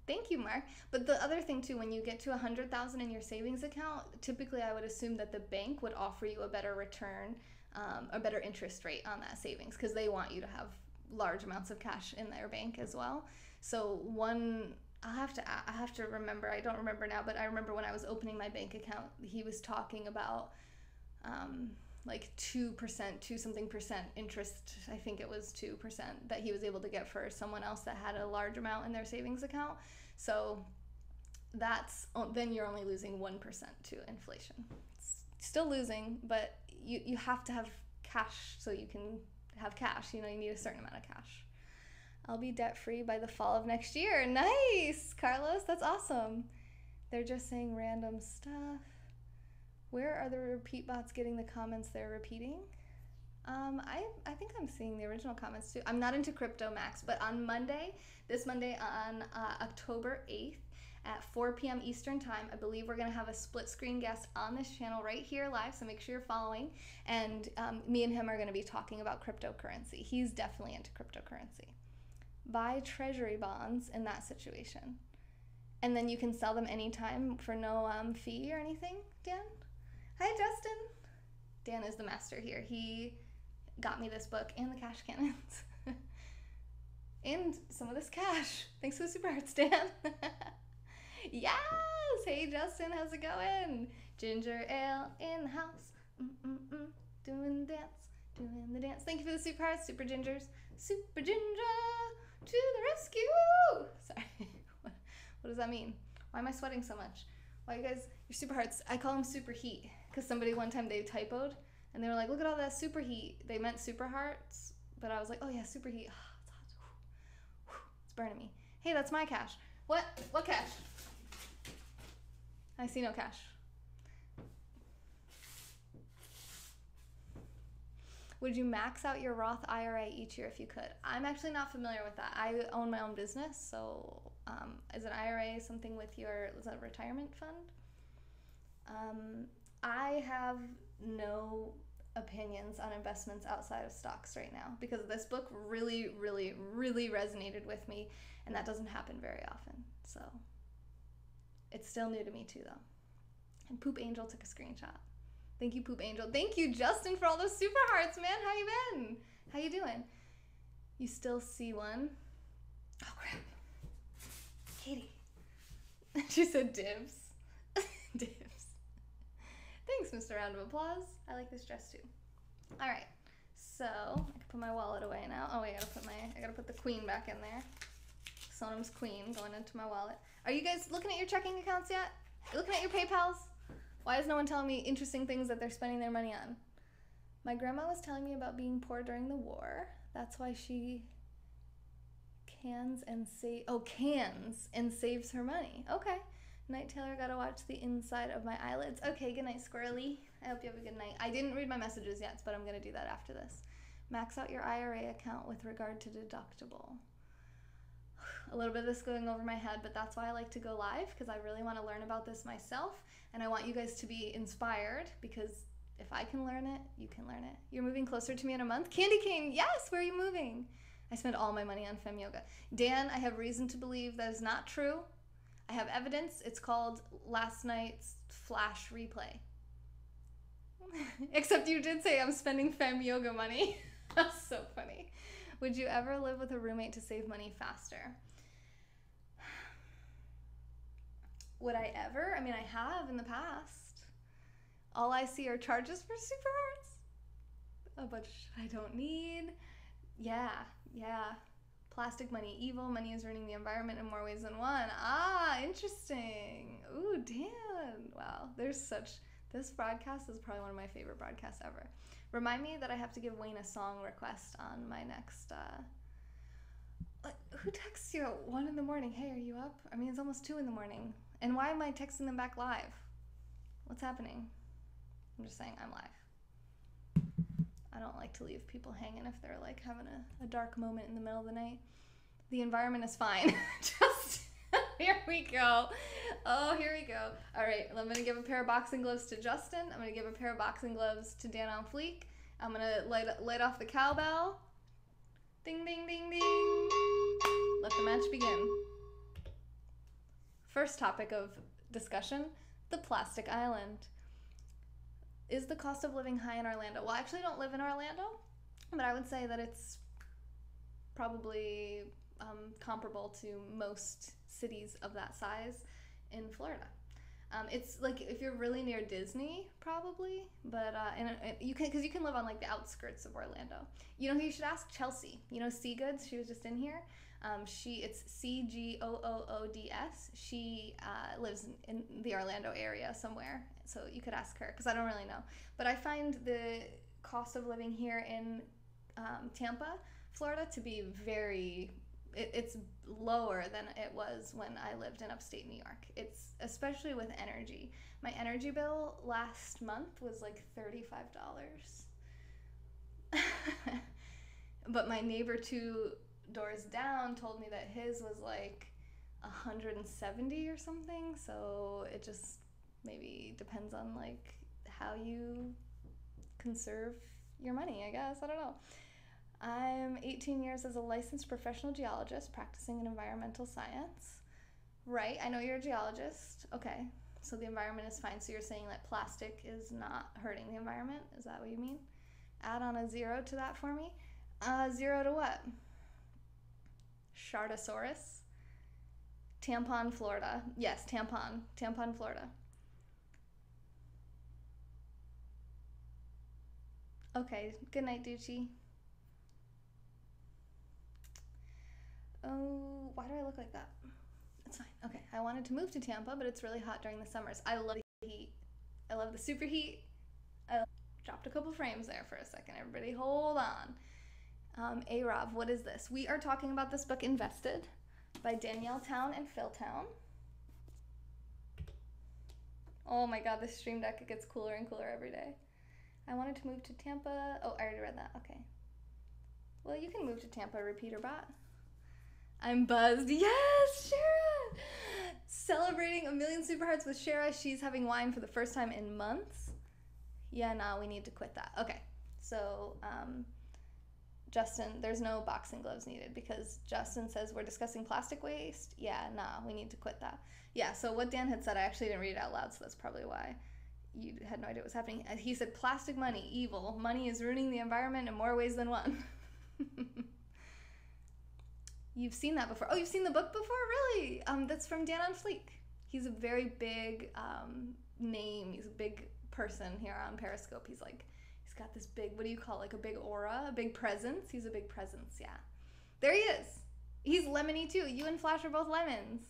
Thank you, Mark. But the other thing too, when you get to 100,000 in your savings account, typically I would assume that the bank would offer you a better return, a better interest rate on that savings, because they want you to have large amounts of cash in their bank as well. So I have to remember, I don't remember now, but I remember when I was opening my bank account, he was talking about like 2% something percent interest. I think it was 2% that he was able to get for someone else that had a large amount in their savings account. So then you're only losing 1% to inflation. It's still losing, but you have to have cash so you can have cash. You know, you need a certain amount of cash. I'll be debt-free by the fall of next year. Nice, Carlos. That's awesome. They're just saying random stuff. Where are the repeat bots getting the comments they're repeating? I think I'm seeing the original comments too. I'm not into crypto, Max, but on Monday, this Monday on October 8th at 4 p.m. Eastern time, I believe we're going to have a split screen guest on this channel right here live, so make sure you're following. And me and him are going to be talking about cryptocurrency. He's definitely into cryptocurrency. Buy treasury bonds in that situation. And then you can sell them anytime for no fee or anything, Dan? Hi, Justin. Dan is the master here. He got me this book and the cash cannons. And some of this cash. Thanks for the super hearts, Dan. Yes! Hey, Justin, how's it going? Ginger ale in the house. Doing the dance. Doing the dance. Thank you for the super hearts, super gingers. Super ginger to the rescue! Sorry. What does that mean? Why am I sweating so much? Why you guys, your super hearts, I call them super heat. Because somebody one time they typoed and they were like, look at all that super heat. They meant super hearts, but I was like, oh yeah, super heat. Oh, it's hot. It's burning me. Hey, that's my cash. What? What cash? I see no cash. Would you max out your Roth IRA each year if you could? I'm actually not familiar with that. I own my own business, so is an IRA something with is that a retirement fund? I have no opinions on investments outside of stocks right now because this book really, really, really resonated with me, and that doesn't happen very often. So it's still new to me too, though. And Poop Angel took a screenshot. Thank you, Poop Angel. Thank you, Justin, for all those super hearts, man. How you been? How you doing? You still see one? Oh, crap. Katie. She said dibs. Dibs. Thanks, Mr. Round of Applause. I like this dress, too. All right. So, I can put my wallet away now. Oh, wait, I gotta put the queen back in there. Sonam's queen going into my wallet. Are you guys looking at your checking accounts yet? Looking at your PayPals? Why is no one telling me interesting things that they're spending their money on? My grandma was telling me about being poor during the war. That's why she cans and saves her money. Okay. Night Taylor, gotta watch the inside of my eyelids. Okay, good night, Squirrely. I hope you have a good night. I didn't read my messages yet, but I'm gonna do that after this. Max out your IRA account with regard to deductible. A little bit of this going over my head, but that's why I like to go live, because I really want to learn about this myself, and I want you guys to be inspired, because if I can learn it, you can learn it. You're moving closer to me in a month? Candy cane, yes, where are you moving? I spend all my money on Fem Yoga. Dan, I have reason to believe that is not true. I have evidence. It's called last night's flash replay. Except you did say I'm spending Fem Yoga money. That's so funny. Would you ever live with a roommate to save money faster? Would I ever? I mean, I have in the past. All I see are charges for super hearts. A bunch I don't need. Yeah. Plastic money, evil. Money is ruining the environment in more ways than one. Ah, interesting. Ooh, Dan. Wow, this broadcast is probably one of my favorite broadcasts ever. Remind me that I have to give Wayne a song request on my next, who texts you at 1 in the morning? Hey, are you up? I mean, it's almost 2 in the morning. And why am I texting them back live? What's happening? I'm just saying I'm live. I don't like to leave people hanging if they're like having a dark moment in the middle of the night. The environment is fine. Just, here we go. Oh, here we go. All right, I'm going to give a pair of boxing gloves to Justin. I'm going to give a pair of boxing gloves to Dan on Fleek. I'm going to light off the cowbell. Ding, ding, ding, ding. Let the match begin. First topic of discussion, the plastic island. Is the cost of living high in Orlando? Well, I actually don't live in Orlando, but I would say that it's probably comparable to most cities of that size in Florida. It's like if you're really near Disney, probably, but you can live on like the outskirts of Orlando. You know who you should ask? Chelsea. You know Seagoods? She was just in here. It's CGOOODS. She lives in the Orlando area somewhere, so you could ask her because I don't really know. But I find the cost of living here in Tampa, Florida, to be it's lower than it was when I lived in upstate New York. It's especially with energy. My energy bill last month was like $35. But my neighbor 2 doors down told me that his was like 170 or something. So it just maybe depends on like how you conserve your money, I guess. I don't know. I'm 18 years as a licensed professional geologist practicing in environmental science. Right, I know you're a geologist. Okay, so the environment is fine. So you're saying that plastic is not hurting the environment? Is that what you mean? Add on a 0 to that for me. 0 to what? Shardosaurus? Tampon, Florida. Yes, tampon. Tampon, Florida. Okay, good night, Ducci. Oh, why do I look like that? It's fine. Okay, I wanted to move to Tampa, but it's really hot during the summers. I love the heat. I love the super heat. I dropped a couple frames there for a second. Everybody hold on. A-Rob, what is this? We are talking about this book, Invested, by Danielle Town and Phil Town. Oh my god, this stream deck, it gets cooler and cooler every day. I wanted to move to Tampa. Oh, I already read that. Okay. Well, you can move to Tampa, repeater bot. I'm buzzed. Yes, Shara! Celebrating 1,000,000 super hearts with Shara. She's having wine for the first time in months. Yeah, nah, we need to quit that. Okay, so, Justin, there's no boxing gloves needed because Justin says we're discussing plastic waste. Yeah, nah, we need to quit that. Yeah, so what Dan had said, I actually didn't read it out loud, so that's probably why. You had no idea what was happening. He said, plastic money, evil. Money is ruining the environment in more ways than one. You've seen that before. Oh, you've seen the book before? Really? That's from Dan on Fleek. He's a very big name. He's a big person here on Periscope. He's got this big, what do you call it? Like a big aura, a big presence. He's a big presence, yeah. There he is. He's lemony too. You and Flash are both lemons.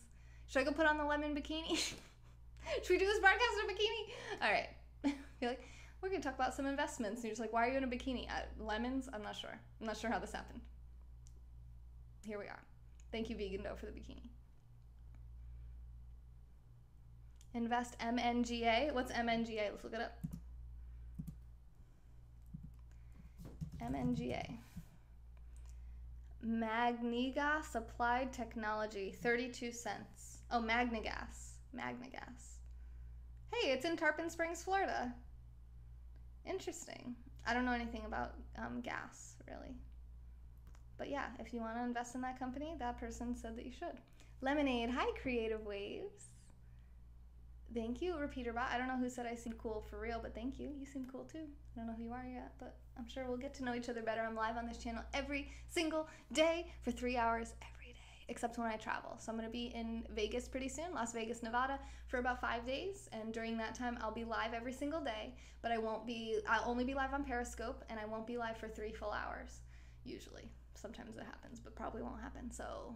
Should I go put on the lemon bikini? Should we do this broadcast in a bikini? All right. You're like, we're going to talk about some investments. And you're just like, why are you in a bikini? Lemons? I'm not sure. I'm not sure how this happened. Here we are. Thank you, Vegan Dough, for the bikini. Invest MNGA. What's MNGA? Let's look it up. MNGA. Magnigas Applied Technology, 32 cents. Oh, Magnagas. Magnagas. Hey, it's in Tarpon Springs, Florida. Interesting. I don't know anything about gas, really. But yeah, if you want to invest in that company, that person said that you should. Lemonade. Hi, Creative Waves. Thank you, Repeaterbot. I don't know who said I seem cool for real, but thank you. You seem cool too. I don't know who you are yet, but I'm sure we'll get to know each other better. I'm live on this channel every single day for 3 hours every day, except when I travel. So I'm going to be in Vegas pretty soon, Las Vegas, Nevada, for about 5 days. And during that time, I'll be live every single day, but I'll only be live on Periscope, and I won't be live for 3 full hours, usually. Sometimes it happens, but probably won't happen. So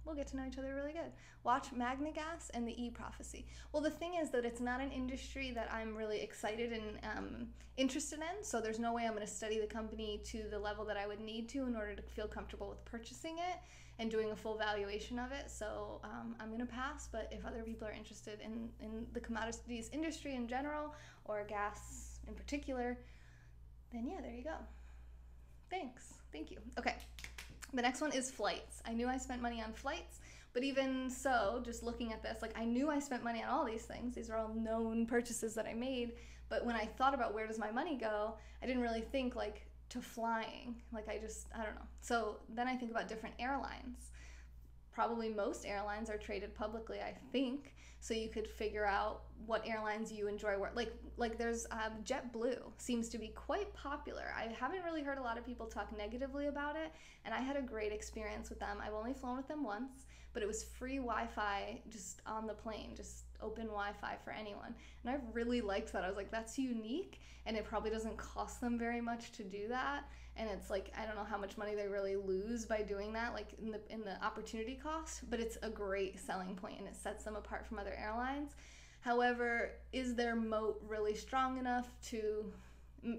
we'll get to know each other really good. Watch Magnagas and the E-Prophecy. Well, the thing is that it's not an industry that I'm really excited and interested in, so there's no way I'm going to study the company to the level that I would need to in order to feel comfortable with purchasing it and doing a full valuation of it. So I'm going to pass, but if other people are interested in the commodities industry in general, or gas in particular, then yeah, there you go. Thanks. Thank you. Okay. The next one is flights. I knew I spent money on flights, but even so, just looking at this, like I knew I spent money on all these things. These are all known purchases that I made, but when I thought about where does my money go, I didn't really think like to flying. Like I don't know. So then I think about different airlines. Probably most airlines are traded publicly, I think, so you could figure out what airlines you enjoy. Like there's JetBlue seems to be quite popular. I haven't really heard a lot of people talk negatively about it, and I had a great experience with them. I've only flown with them once, but it was free Wi-Fi just on the plane, just open Wi-Fi for anyone. And I really liked that. I was like, that's unique, and it probably doesn't cost them very much to do that. And it's like, I don't know how much money they really lose by doing that, like in the opportunity cost, but it's a great selling point and it sets them apart from other airlines. However, is their moat really strong enough to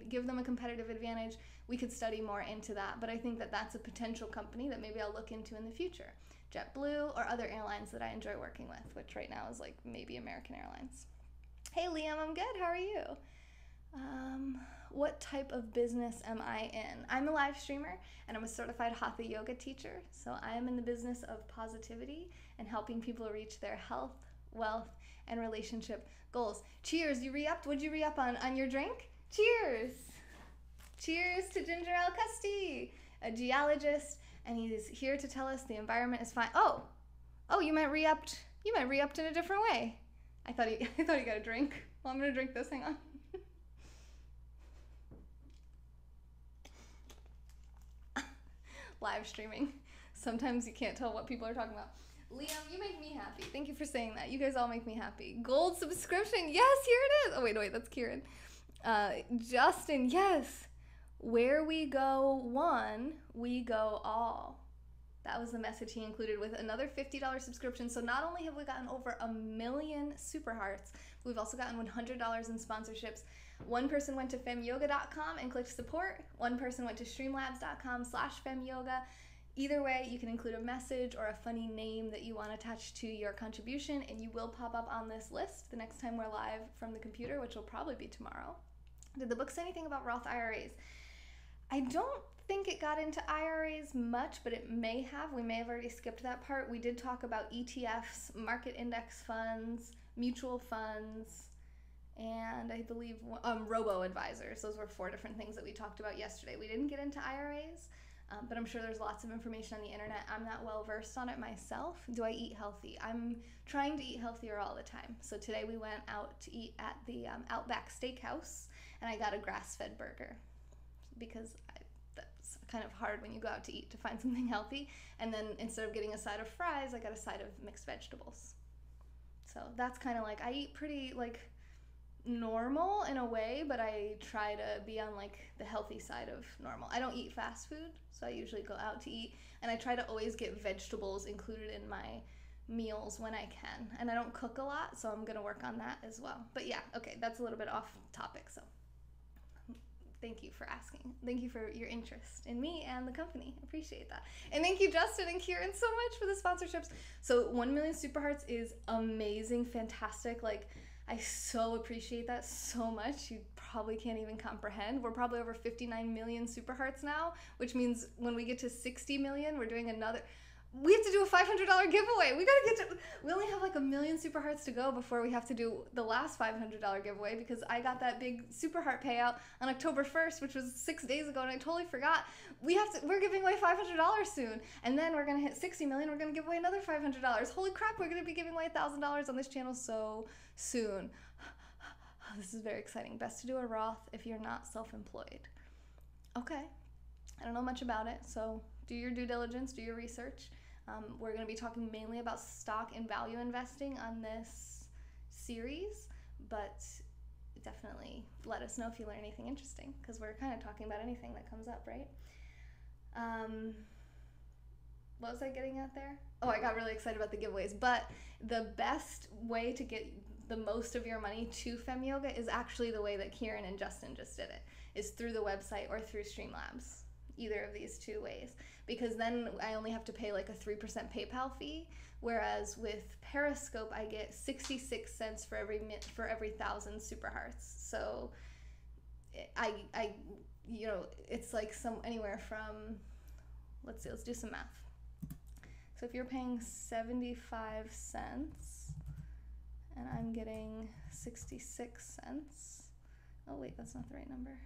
give them a competitive advantage? We could study more into that, but I think that that's a potential company that maybe I'll look into in the future. JetBlue or other airlines that I enjoy working with, which right now is like maybe American Airlines. Hey Liam, I'm good. How are you? What type of business am I in? I'm a live streamer and I'm a certified Hatha yoga teacher. So I am in the business of positivity and helping people reach their health, wealth, and relationship goals. Cheers, you re-upped? What'd you re-up on your drink? Cheers. Cheers to Ginger Al Custy, a geologist, and he's here to tell us the environment is fine. Oh, you might re-upped in a different way. I thought he got a drink. Well, I'm gonna drink this, hang on. Live streaming. Sometimes you can't tell what people are talking about. Liam, you make me happy. Thank you for saying that. You guys all make me happy. Gold subscription. Yes, here it is. Oh, wait, that's Kieran. Justin, yes. Where we go one, we go all. That was the message he included with another $50 subscription. So not only have we gotten over 1 million super hearts, we've also gotten $100 in sponsorships. One person went to femyoga.com and clicked support. One person went to streamlabs.com/femyoga. Either way, you can include a message or a funny name that you want attached to your contribution, and you will pop up on this list the next time we're live from the computer, which will probably be tomorrow. Did the book say anything about Roth IRAs? I don't think it got into IRAs much, but it may have. We may have already skipped that part. We did talk about ETFs, market index funds, mutual funds, and I believe robo-advisors. Those were 4 different things that we talked about yesterday. We didn't get into IRAs, But I'm sure there's lots of information on the internet. I'm not well versed on it myself. Do I eat healthy? I'm trying to eat healthier all the time. So today we went out to eat at the Outback Steakhouse, and I got a grass-fed burger because that's kind of hard when you go out to eat to find something healthy. And then instead of getting a side of fries, I got a side of mixed vegetables. So that's kind of like, I eat pretty like normal in a way, but I try to be on like the healthy side of normal. I don't eat fast food, so I usually go out to eat, and I try to always get vegetables included in my meals when I can. And I don't cook a lot, so I'm gonna work on that as well. But yeah, okay, that's a little bit off topic, so thank you for asking. Thank you for your interest in me and the company. Appreciate that. And thank you, Justin and Kieran, so much for the sponsorships. So 1 million Super Hearts is amazing, fantastic. Like, I so appreciate that so much. You probably can't even comprehend. We're probably over 59 million Super Hearts now, which means when we get to 60 million, we're doing another. We have to do a $500 giveaway. We only have like 1 million Super Hearts to go before we have to do the last $500 giveaway, because I got that big Super Heart payout on October 1st, which was 6 days ago, and I totally forgot. We're giving away $500 soon, and then we're gonna hit 60 million. We're gonna give away another $500. Holy crap! We're gonna be giving away $1,000 on this channel so soon. This is very exciting. Best to do a Roth if you're not self-employed. Okay, I don't know much about it, so do your due diligence, do your research. We're going to be talking mainly about stock and value investing on this series, but definitely let us know if you learn anything interesting, because we're kind of talking about anything that comes up, right? What was I getting at there? Oh, I got really excited about the giveaways, but the best way to get the most of your money to Fem Yoga is actually the way that Kieran and Justin just did it, is through the website or through Streamlabs. Either of these two ways, because then I only have to pay like a 3% PayPal fee, whereas with Periscope I get 66 cents for every 1,000 Super Hearts. So I it's like anywhere from, let's do some math. So if you're paying 75 cents and I'm getting 66 cents, oh wait, that's not the right number.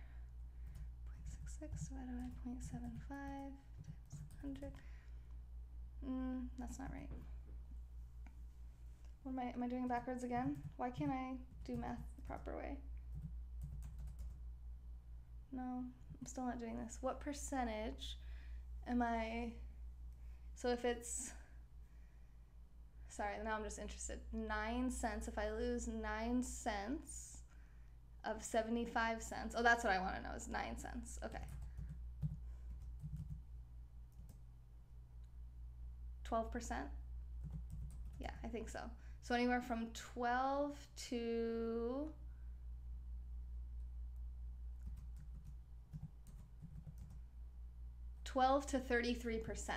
0.66 divided by 0.75 times 100. That's not right. What am I doing backwards again? Why can't I do math the proper way? No, I'm still not doing this. What percentage am I? So if it's, sorry, now I'm just interested. 9 cents. If I lose 9 cents of 75 cents. Oh, that's what I want to know, is 9 cents. Okay. 12%? Yeah, I think so. So anywhere from 12 to 33%.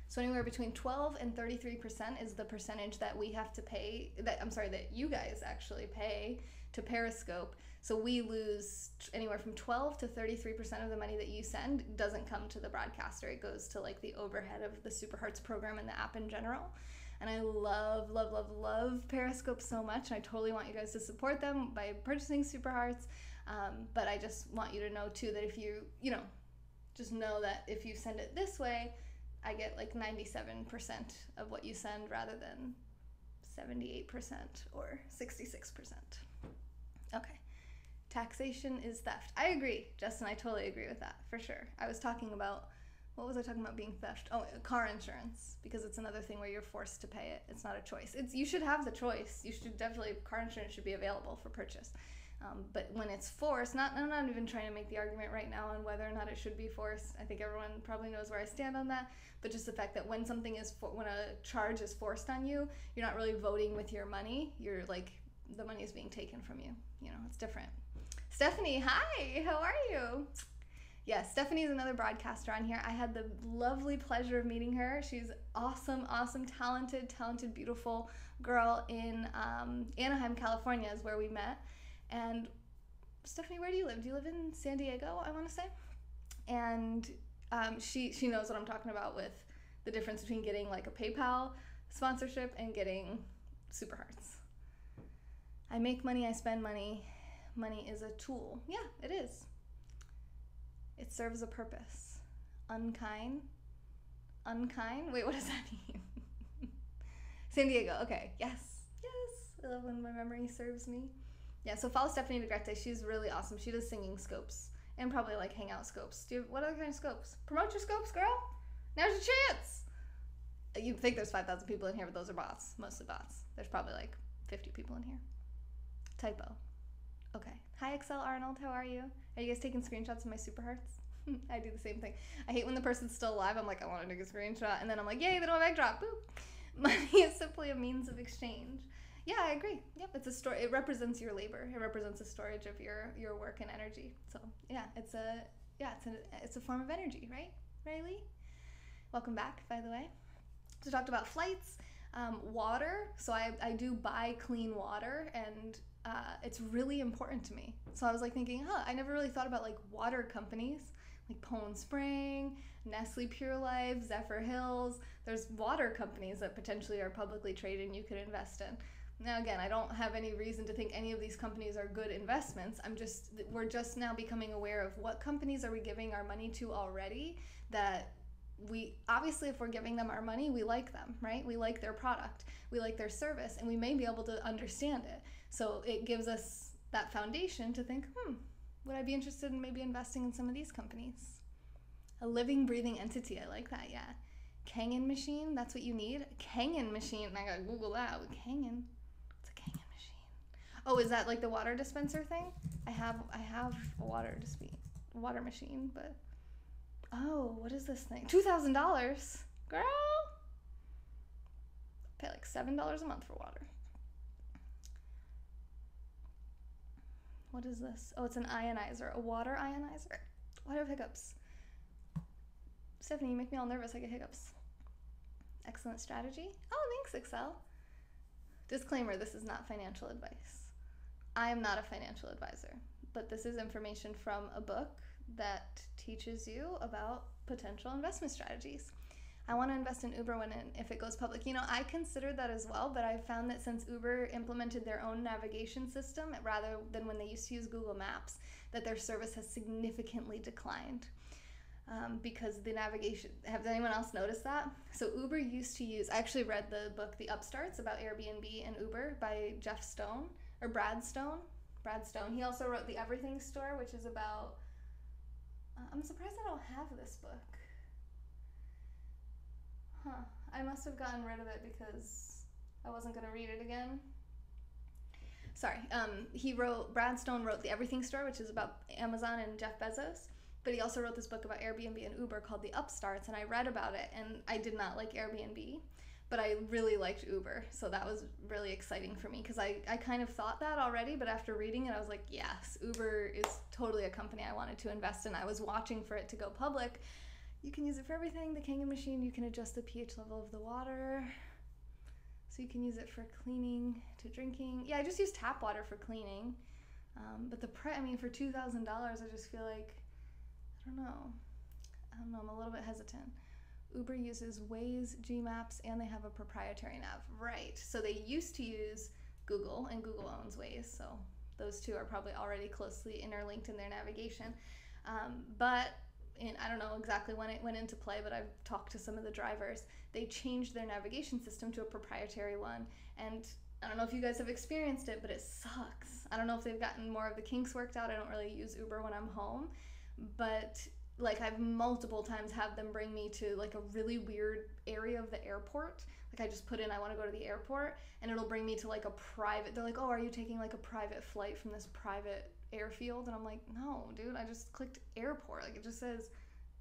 So anywhere between 12 and 33% is the percentage that we have to pay, that you guys actually pay to Periscope. So we lose anywhere from 12 to 33% of the money that you send doesn't come to the broadcaster. It goes to like the overhead of the Super Hearts program and the app in general. And I love, love, love, love Periscope so much. And I totally want you guys to support them by purchasing Super Hearts. But I just want you to know too that if you just know that if you send it this way, I get like 97% of what you send rather than 78% or 66%. Okay. Taxation is theft. I agree, Justin. I totally agree with that, for sure. I was talking about, what was I talking about being theft? Oh, car insurance, because it's another thing where you're forced to pay it. It's not a choice. You should have the choice. You should definitely, car insurance should be available for purchase. But when it's forced, I'm not even trying to make the argument right now on whether or not it should be forced. I think everyone probably knows where I stand on that. But just the fact that when when a charge is forced on you, you're not really voting with your money. You're like, the money is being taken from you. It's different. Stephanie, hi, how are you? Yeah, Stephanie is another broadcaster on here. I had the lovely pleasure of meeting her. She's awesome, talented, beautiful girl in Anaheim, California is where we met. And Stephanie, where do you live? Do you live in San Diego, I want to say? And she knows what I'm talking about with the difference between getting like a PayPal sponsorship and getting Super Hearts. I make money, I spend money. Money is a tool. Yeah, it is. It serves a purpose. Unkind. Unkind? Wait, what does that mean? San Diego. Okay. Yes. I love when my memory serves me. Yeah, so follow Stephanie Negrete. She's really awesome. She does singing scopes and probably like hangout scopes. What other kind of scopes? Promote your scopes, girl. Now's your chance. You'd think there's 5,000 people in here, but those are bots. Mostly bots. There's probably like 50 people in here. Typo. Okay. Hi, Excel Arnold. How are you? Are you guys taking screenshots of my super hearts? I do the same thing. I hate when the person's still alive. I'm like, I want to take a screenshot. And then I'm like, yay, they don't have egg drop. Boop. Money is simply a means of exchange. Yeah, I agree. Yep, it's a story. It represents your labor. It represents a storage of your work and energy. So yeah, it's a form of energy, right? Riley? Welcome back, by the way. So we talked about flights, water. So I do buy clean water, and it's really important to me. So I was like thinking, I never really thought about like water companies like Poland Spring, Nestle Pure Life, Zephyr Hills. There's water companies that potentially are publicly traded and you could invest in. Now again, I don't have any reason to think any of these companies are good investments. We're just now becoming aware of what companies are we giving our money to already, that we obviously, if we're giving them our money, we like them, right? We like their product, we like their service, and we may be able to understand it. So it gives us that foundation to think, would I be interested in maybe investing in some of these companies? A living, breathing entity. I like that, yeah. Kangen machine, that's what you need? Kangen machine, I gotta Google that. Kangen. What's a Kangen machine? Oh, is that like the water dispenser thing? I have a water machine, but oh, what is this thing? $2,000, girl. Pay like $7 a month for water. What is this? Oh, it's an ionizer, a water ionizer. Why do I have hiccups? Stephanie, you make me all nervous. I get hiccups. Excellent strategy. Oh, thanks, Excel. Disclaimer, this is not financial advice. I am not a financial advisor, but this is information from a book that teaches you about potential investment strategies. I want to invest in Uber if it goes public. I considered that as well, but I found that since Uber implemented their own navigation system rather than when they used to use Google Maps, that their service has significantly declined. Because the navigation, has anyone else noticed that? So Uber used to use, I actually read the book The Upstarts about Airbnb and Uber by Jeff Stone, or Brad Stone. He also wrote The Everything Store, which is about, I'm surprised I don't have this book. I must have gotten rid of it because I wasn't going to read it again. Sorry. Brad Stone wrote The Everything Store, which is about Amazon and Jeff Bezos. But he also wrote this book about Airbnb and Uber called The Upstarts, and I read about it, and I did not like Airbnb, but I really liked Uber, so that was really exciting for me, because I kind of thought that already, but after reading it, I was like, yes, Uber is totally a company I wanted to invest in. I was watching for it to go public. You can use it for everything. The Kangen machine, you can adjust the pH level of the water, so you can use it for cleaning to drinking. Yeah, I just use tap water for cleaning, but for $2,000, I just feel like, I don't know, I'm a little bit hesitant. Uber uses Waze, Gmaps, and they have a proprietary nav. Right, so they used to use Google, and Google owns Waze, so those two are probably already closely interlinked in their navigation. But I don't know exactly when it went into play, but I've talked to some of the drivers. They changed their navigation system to a proprietary one, and I don't know if you guys have experienced it, but it sucks. I don't know if they've gotten more of the kinks worked out. I don't really use Uber when I'm home, but like I've multiple times had them bring me to like a really weird area of the airport. Like I just put in, I want to go to the airport, and it'll bring me to like a private, they're like, oh, are you taking like a private flight from this private airfield? And I'm like, no, dude, I just clicked airport. Like it just says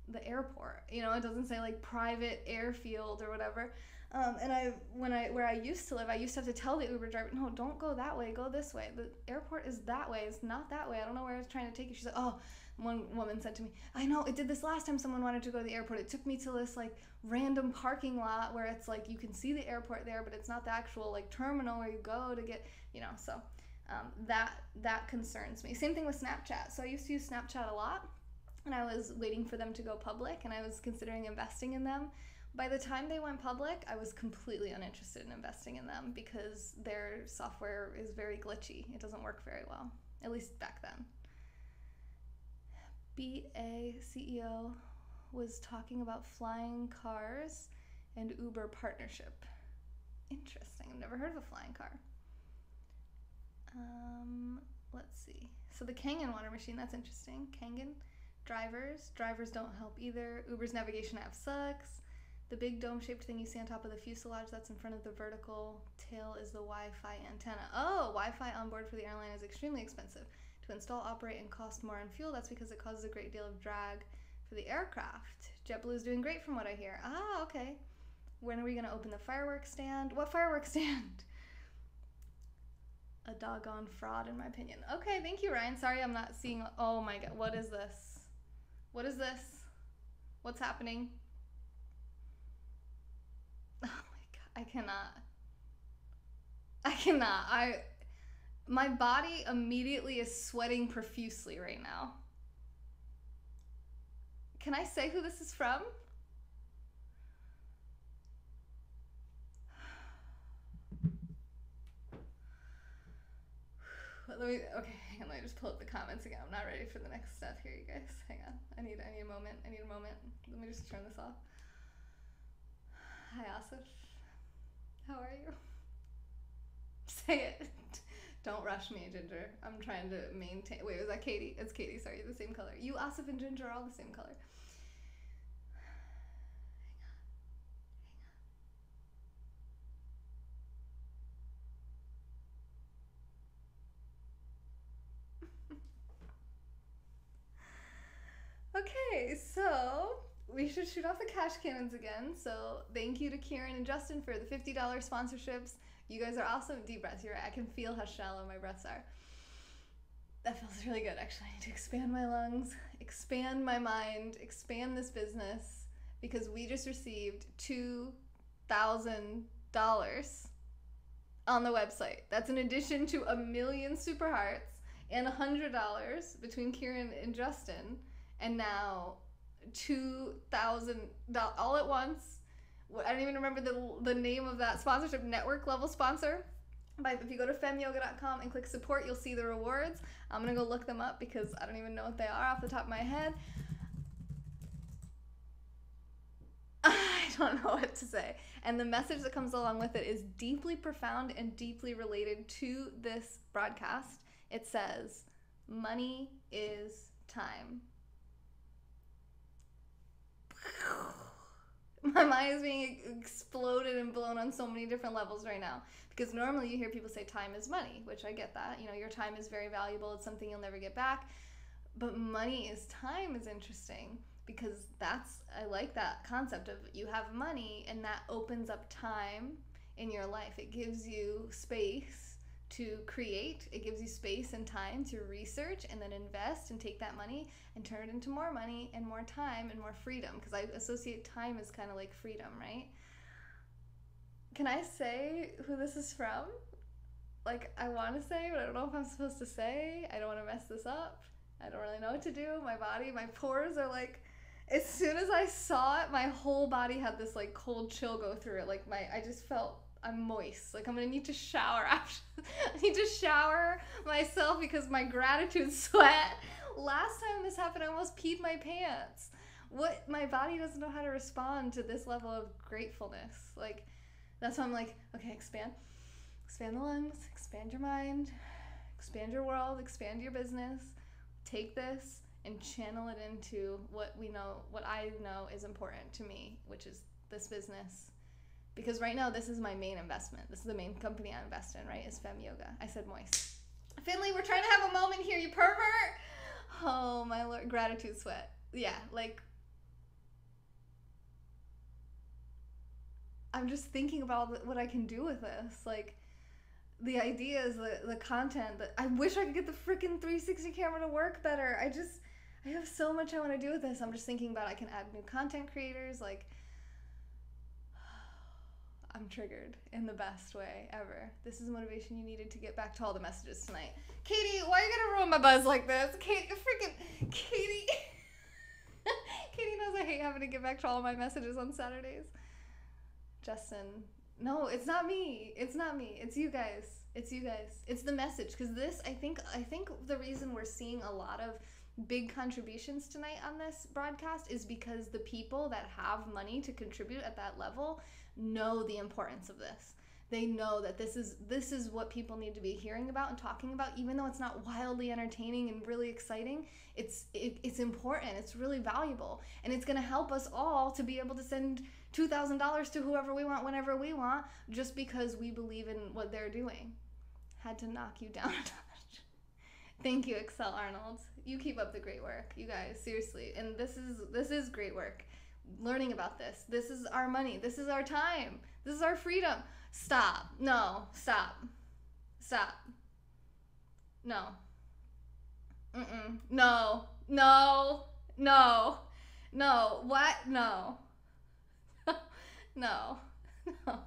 the airport, it doesn't say like private airfield or whatever. And where I used to live, I used to have to tell the Uber driver, no, don't go that way, go this way. The airport is that way, it's not that way. I don't know where I was trying to take you. She's like, oh, one woman said to me, I know, it did this last time someone wanted to go to the airport. It took me to this like random parking lot where it's like you can see the airport there, but it's not the actual like terminal where you go to get, so that concerns me. Same thing with Snapchat. So I used to use Snapchat a lot, and I was waiting for them to go public, and I was considering investing in them. By the time they went public, I was completely uninterested in investing in them because their software is very glitchy. It doesn't work very well, at least back then. Beat a CEO was talking about flying cars and Uber partnership. Interesting. I've never heard of a flying car. Let's see. So the Kangen water machine, that's interesting. Kangen. Drivers don't help either. Uber's navigation app sucks. The big dome-shaped thing you see on top of the fuselage that's in front of the vertical tail is the Wi-Fi antenna. Oh, Wi-Fi on board for the airline is extremely expensive to install, operate, and cost more on fuel. That's because it causes a great deal of drag for the aircraft. JetBlue is doing great from what I hear. Ah, okay. When are we going to open the fireworks stand? What fireworks stand? A doggone fraud, in my opinion. Okay, thank you, Ryan. Sorry I'm not seeing... Oh my god, what is this? What is this? What's happening? Oh my god, I cannot. My body immediately is sweating profusely right now. Can I say who this is from? Let me just pull up the comments again. I'm not ready for the next stuff here, you guys. Hang on. I need a moment. Let me just turn this off. Hi, Asif. How are you? Say it. Don't rush me, Ginger. I'm trying to maintain. Wait, was that Katie? It's Katie, sorry. The same color. You, Asif, and Ginger are all the same color. Okay, so we should shoot off the cash cannons again. So thank you to Kieran and Justin for the $50 sponsorships. You guys are awesome. Deep breaths. You're right. I can feel how shallow my breaths are. That feels really good, actually. I need to expand my lungs, expand my mind, expand this business, because we just received $2,000 on the website. That's in addition to 1 million super hearts and $100 between Kieran and Justin. And now $2,000 all at once. I don't even remember the name of that sponsorship, network level sponsor. But if you go to femyoga.com and click support, you'll see the rewards. I'm going to go look them up because I don't even know what they are off the top of my head. I don't know what to say. And the message that comes along with it is deeply profound and deeply related to this broadcast. It says, money is time. My mind is being exploded and blown on so many different levels right now, because normally you hear people say time is money, which I get that. You know, your time is very valuable. It's something you'll never get back. But money is time is interesting, because I like that concept of you have money and that opens up time in your life. It gives you space to create. It gives you space and time to research and then invest and take that money and turn it into more money and more time and more freedom, because I associate time as kind of like freedom, right? Can I say who this is from? Like, I want to say, but I don't know if I'm supposed to say. I don't want to mess this up. I don't really know what to do. My body, my pores are like, as soon as I saw it, my whole body had this like cold chill go through it. Like I just felt I'm moist. Like, I'm gonna need to shower after. I need to shower myself because my gratitude sweat. Last time this happened, I almost peed my pants. My body doesn't know how to respond to this level of gratefulness. Like, that's why I'm like, okay, expand the lungs, expand your mind, expand your world, expand your business. Take this and channel it into what I know is important to me, which is this business. Because right now, this is my main investment. This is the main company I invest in, right? Is Fem Yoga. I said moist. Finley, we're trying to have a moment here, you pervert! Oh, my Lord. Gratitude sweat. Yeah, like, I'm just thinking about what I can do with this. Like, the ideas, the content. I wish I could get the freaking 360 camera to work better. I have so much I want to do with this. I'm just thinking about I can add new content creators, like, I'm triggered in the best way ever. This is motivation you needed to get back to all the messages tonight. Katie, why are you gonna ruin my buzz like this? Katie. Katie knows I hate having to get back to all of my messages on Saturdays. Justin, no, it's not me. It's not me. It's you guys. It's you guys. It's the message. Because this, I think the reason we're seeing a lot of big contributions tonight on this broadcast is because the people that have money to contribute at that level know the importance of this. They know that this is what people need to be hearing about and talking about, even though it's not wildly entertaining and really exciting. It's important. It's really valuable, and it's going to help us all to be able to send $2,000 to whoever we want, whenever we want, just because we believe in what they're doing. Had to knock you down a notch. Thank you, Excel Arnold. You keep up the great work, you guys, seriously. And this is great work. Learning about this. This is our money. This is our time. This is our freedom. Stop. No. Stop. Stop. No. No. No. No. No. What? No. No. No. No.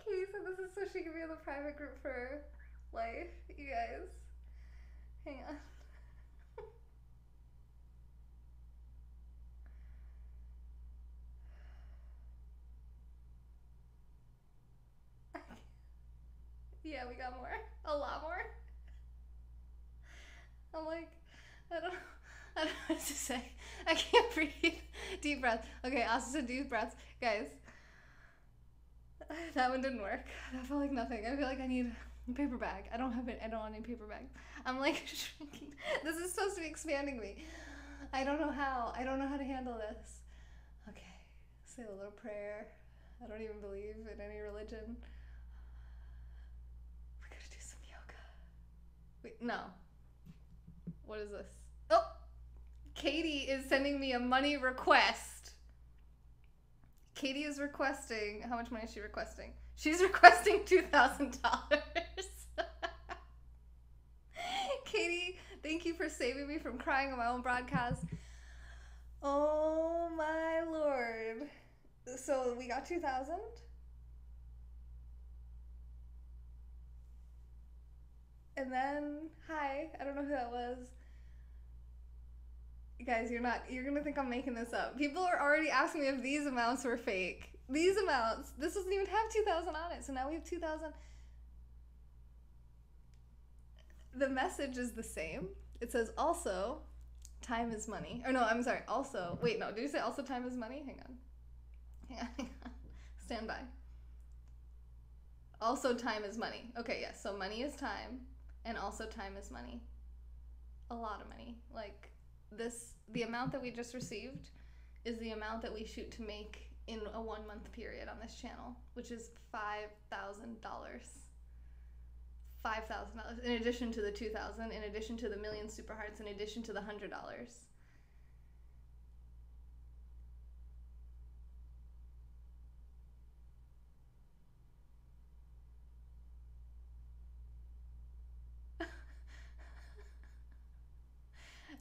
Katie said this is so she can be in the private group for life. You guys, hang on. Yeah, we got more. A lot more. I'm like, I don't know what to say. I can't breathe. Deep breath. Okay, also said deep breaths. Guys, that one didn't work. That felt like nothing. I feel like I need a paper bag. I don't have it. I don't want any paper bag. I'm like shrinking. This is supposed to be expanding me. I don't know how. I don't know how to handle this. Okay, say a little prayer. I don't even believe in any religion. We gotta do some yoga. Wait, no. What is this? Oh! Katie is sending me a money request. Katie is requesting, how much money is she requesting? She's requesting $2,000. Katie, thank you for saving me from crying on my own broadcast. Oh my Lord. So we got 2,000. And then, hi, I don't know who that was. Guys, you're gonna think I'm making this up. People are already asking me if these amounts were fake. These amounts, this doesn't even have 2,000 on it, so now we have 2,000. The message is the same. It says also, time is money. Or no, I'm sorry, also, wait, no, did you say also time is money? Hang on. Stand by. Also time is money. Okay, yes, so money is time, and also time is money. A lot of money. Like, the amount that we just received is the amount that we shoot to make in a 1 month period on this channel, which is $5,000. $5,000 in addition to the 2,000, in addition to the million super hearts, in addition to the $100.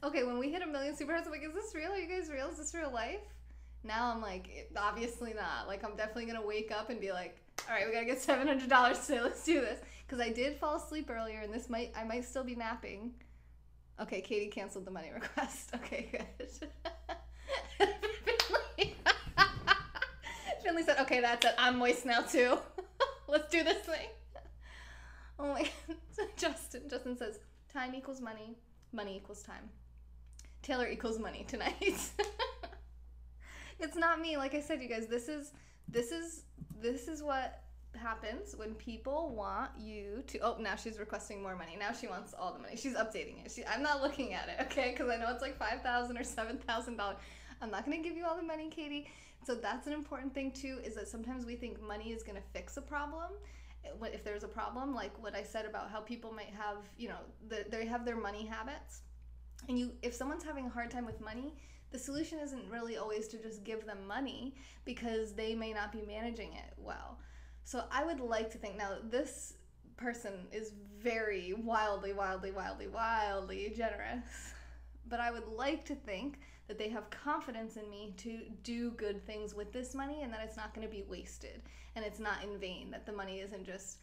Okay, when we hit 1 million super hearts, I'm like, is this real? Are you guys real? Is this real life? Now I'm like, obviously not. Like, I'm definitely gonna wake up and be like, all right, we gotta get $700 today. Let's do this. Because I did fall asleep earlier, and I might still be napping. Okay, Katie canceled the money request. Okay, good. Finley said, okay, that's it. I'm moist now too. Let's do this thing. Oh my God. Justin says, time equals money. Money equals time. Taylor equals money tonight. It's not me. Like I said, you guys, this is what happens when people want you to. Oh, now she's requesting more money. Now she wants all the money. She's updating it. I'm not looking at it, okay? Because I know it's like $5,000 or $7,000. I'm not gonna give you all the money, Katie. So that's an important thing too. Is that sometimes we think money is gonna fix a problem. If there's a problem, like what I said about how people might have, they have their money habits, and if someone's having a hard time with money, the solution isn't really always to just give them money, because they may not be managing it well. So I would like to think, now this person is very wildly generous, but I would like to think that they have confidence in me to do good things with this money, and that it's not going to be wasted, and it's not in vain, that the money isn't just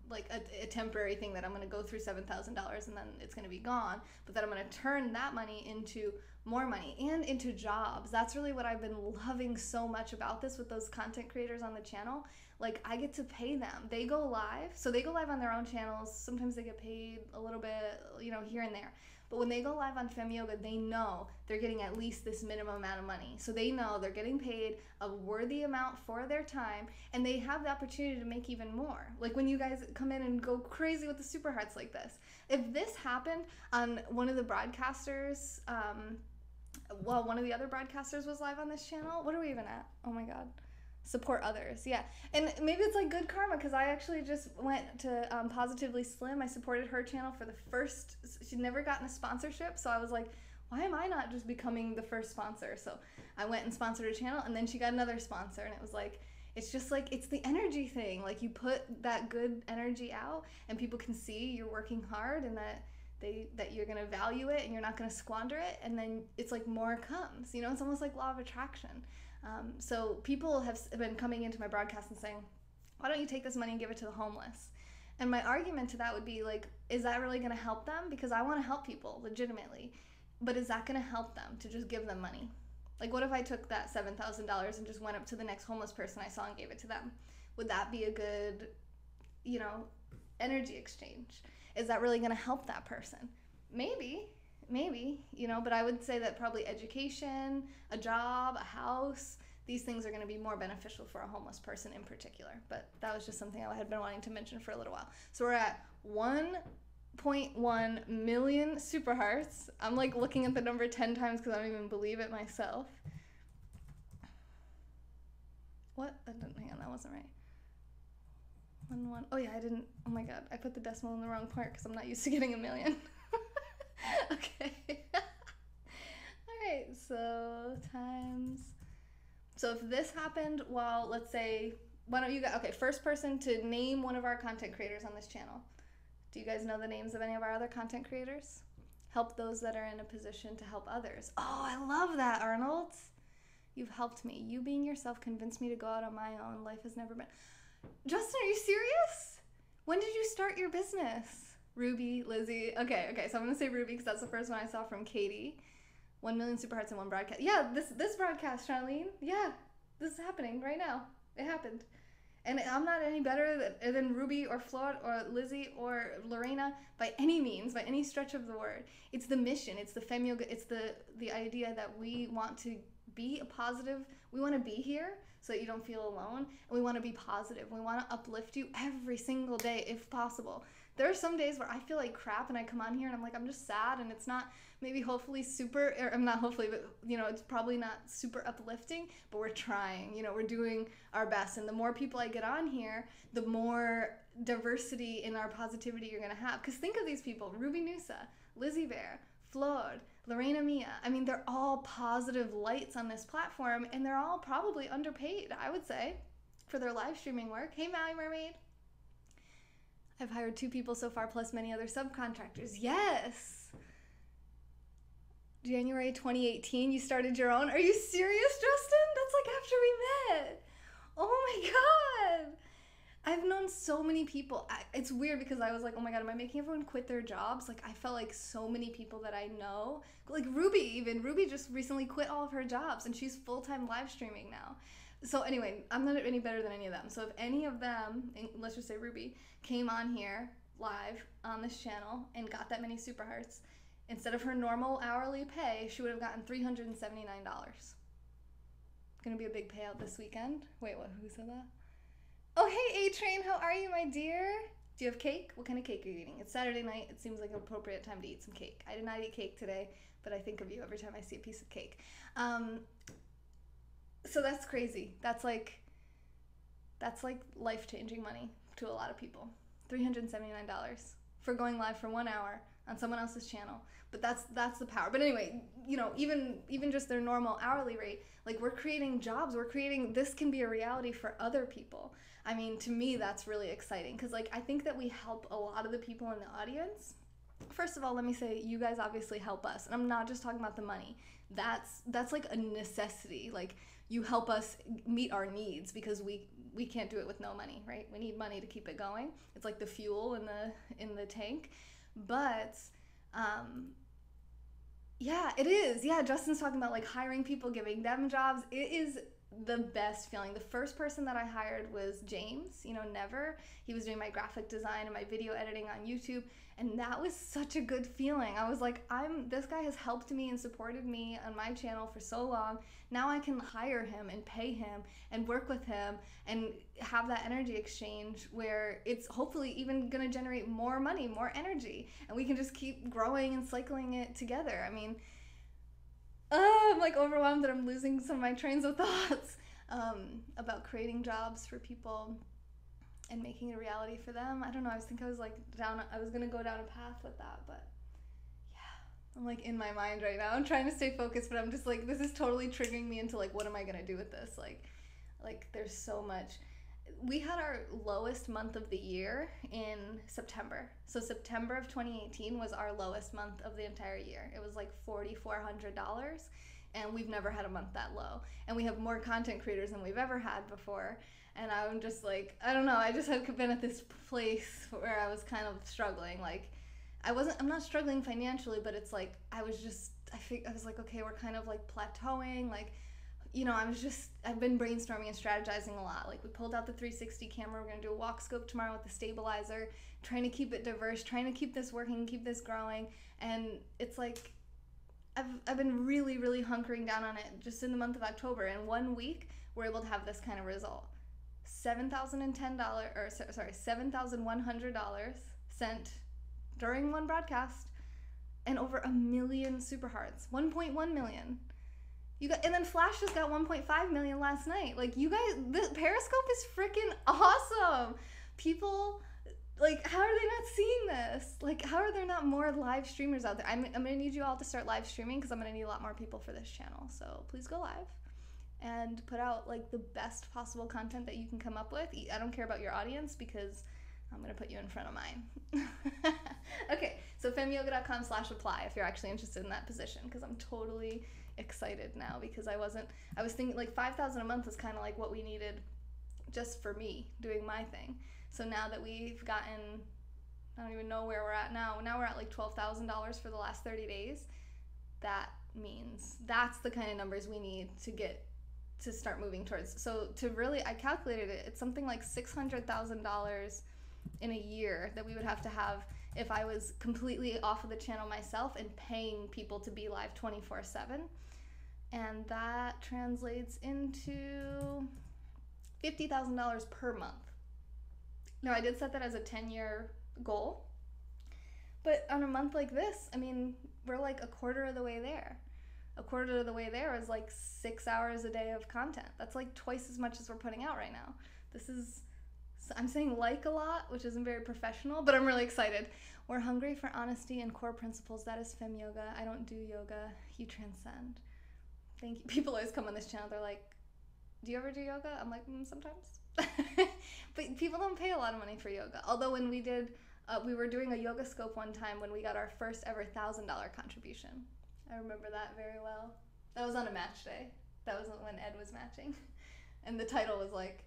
like a temporary thing that I'm going to go through $7,000 and then it's going to be gone, but that I'm going to turn that money into more money and into jobs. That's really what I've been loving so much about this with those content creators on the channel. Like, I get to pay them. They go live. So they go live on their own channels. Sometimes they get paid a little bit, here and there. But when they go live on Femme Yoga, they know they're getting at least this minimum amount of money. So they know they're getting paid a worthy amount for their time, and they have the opportunity to make even more. Like when you guys come in and go crazy with the super hearts like this. If this happened on one of the broadcasters, one of the other broadcasters was live on this channel. What are we even at? Oh my God. Support others. Yeah. And maybe it's like good karma, because I actually just went to Positively Slim. I supported her channel for the first, she'd never gotten a sponsorship. So I was like, why am I not just becoming the first sponsor? So I went and sponsored her channel, and then she got another sponsor, and it was like, it's just like, it's the energy thing. Like, you put that good energy out and people can see you're working hard, and that you're going to value it and you're not going to squander it. And then it's like more comes, it's almost like law of attraction. So people have been coming into my broadcast and saying, why don't you take this money and give it to the homeless? And my argument to that would be like, is that really going to help them? Because I want to help people legitimately, but is that going to help them to just give them money? Like, what if I took that $7,000 and just went up to the next homeless person I saw and gave it to them? Would that be a good, energy exchange? Is that really going to help that person? Maybe, but I would say that probably education, a job, a house, these things are going to be more beneficial for a homeless person in particular. But that was just something I had been wanting to mention for a little while. So we're at 1.1 million super hearts. I'm like looking at the number 10 times because I don't even believe it myself. What? Hang on, that wasn't right. 1. Oh yeah, I didn't. Oh my God, I put the decimal in the wrong part because I'm not used to getting a million. Okay. All right, so times. So if this happened while, let's say, why don't you guys, okay, first person to name one of our content creators on this channel. Do you guys know the names of any of our other content creators? Help those that are in a position to help others. Oh, I love that, Arnold. You've helped me. You being yourself convinced me to go out on my own. Life has never been. Justin, are you serious? When did you start your business? Ruby, Lizzie. Okay, so I'm going to say Ruby because that's the first one I saw from Katie. 1 million super hearts in one broadcast. Yeah, this broadcast, Charlene. Yeah, this is happening right now. It happened. And I'm not any better than Ruby or Flor or Lizzie or Lorena by any means, by any stretch of the word. It's the mission. It's the Femme Yoga. It's the idea that we want to be a positive. We want to be here so that you don't feel alone. And we want to be positive. We want to uplift you every single day if possible. There are some days where I feel like crap and I come on here and I'm like, I'm just sad, and it's not maybe hopefully super, or I'm not hopefully, but it's probably not super uplifting, but we're trying, we're doing our best. And the more people I get on here, the more diversity in our positivity you're going to have. Because think of these people: Ruby Noosa, Lizzie Bear, Flor, Lorena Mia. I mean, they're all positive lights on this platform, and they're all probably underpaid, I would say, for their live streaming work. Hey, Maui Mermaid. I've hired 2 people so far, plus many other subcontractors. Yes. January 2018, you started your own. Are you serious, Justin? That's like after we met. Oh my God. I've known so many people. It's weird because I was like, oh my God, am I making everyone quit their jobs? Like, I felt like so many people that I know, like Ruby even. Ruby just recently quit all of her jobs and she's full-time live streaming now. So anyway, I'm not any better than any of them. So if any of them, let's just say Ruby, came on here live on this channel and got that many super hearts, instead of her normal hourly pay, she would have gotten $379. Gonna be a big payout this weekend. Wait, what? Who said that? Oh, hey, A-Train, how are you, my dear? Do you have cake? What kind of cake are you eating? It's Saturday night. It seems like an appropriate time to eat some cake. I did not eat cake today, but I think of you every time I see a piece of cake. So that's crazy. That's like life-changing money to a lot of people. $379 for going live for 1 hour on someone else's channel. But that's the power. But anyway, even just their normal hourly rate, like, we're creating jobs. This can be a reality for other people. I mean, to me, that's really exciting because, like, I think that we help a lot of the people in the audience first of all, let me say you guys obviously help us, and I'm not just talking about the money. That's like a necessity. Like, you help us meet our needs because we can't do it with no money, right? We need money to keep it going. It's like the fuel in the tank. But yeah, it is. Yeah, Justin's talking about like hiring people, giving them jobs. It is the best feeling. The first person that I hired was James, Never. He was doing my graphic design and my video editing on YouTube, and that was such a good feeling. I was like, this guy has helped me and supported me on my channel for so long. Now I can hire him and pay him and work with him and have that energy exchange where it's hopefully even going to generate more money, more energy, and we can just keep growing and cycling it together. I mean, I'm like overwhelmed that I'm losing some of my trains of thoughts about creating jobs for people and making it a reality for them. I don't know. I was going to go down a path with that, but yeah, I'm like in my mind right now. I'm trying to stay focused, but I'm just like, this is totally triggering me into like, what am I going to do with this? Like there's so much. We had our lowest month of the year in September. So September of 2018 was our lowest month of the entire year. It was like $4,400, and we've never had a month that low. And we have more content creators than we've ever had before. And I'm just like, I don't know, I just have been at this place where I was kind of struggling. Like, I'm not struggling financially, but it's like, I was like, okay, we're kind of like plateauing, like, I've been brainstorming and strategizing a lot. Like, we pulled out the 360 camera. We're going to do a walk scope tomorrow with the stabilizer, trying to keep it diverse, trying to keep this working, keep this growing. And it's like, I've been really, really hunkering down on it just in the month of October. In 1 week, we're able to have this kind of result. $7,100 sent during one broadcast, and over 1 million super hearts, 1.1 million. And then Flash just got 1.5 million last night. Like, you guys, the Periscope is freaking awesome. People, like, how are they not seeing this? Like, how are there not more live streamers out there? I'm gonna need you all to start live streaming because I'm gonna need a lot more people for this channel. So please go live and put out like the best possible content that you can come up with. I don't care about your audience because I'm gonna put you in front of mine. Okay, so femyoga.com/apply if you're actually interested in that position, because I'm totally excited now, because I was thinking like $5,000 a month is kind of like what we needed just for me doing my thing. So now that we've gotten, I don't even know where we're at now. Now we're at like $12,000 for the last 30 days. That means that's the kind of numbers we need to start moving towards. So I calculated it. It's something like $600,000 in a year that we would have to have if I was completely off of the channel myself and paying people to be live 24/7. And that translates into $50,000 per month. Now, I did set that as a 10-year goal, but on a month like this, I mean, we're like a quarter of the way there. A quarter of the way there is like 6 hours a day of content. That's like twice as much as we're putting out right now. I'm saying like a lot, which isn't very professional, but I'm really excited. We're hungry for honesty and core principles. That is Fem Yoga. I don't do yoga. You transcend. Thank you. People always come on this channel. They're like, do you ever do yoga? I'm like, sometimes. But people don't pay a lot of money for yoga. Although when we were doing a yoga scope one time when we got our first ever $1,000 contribution. I remember that very well. That was on a match day. That was when Ed was matching. And the title was like,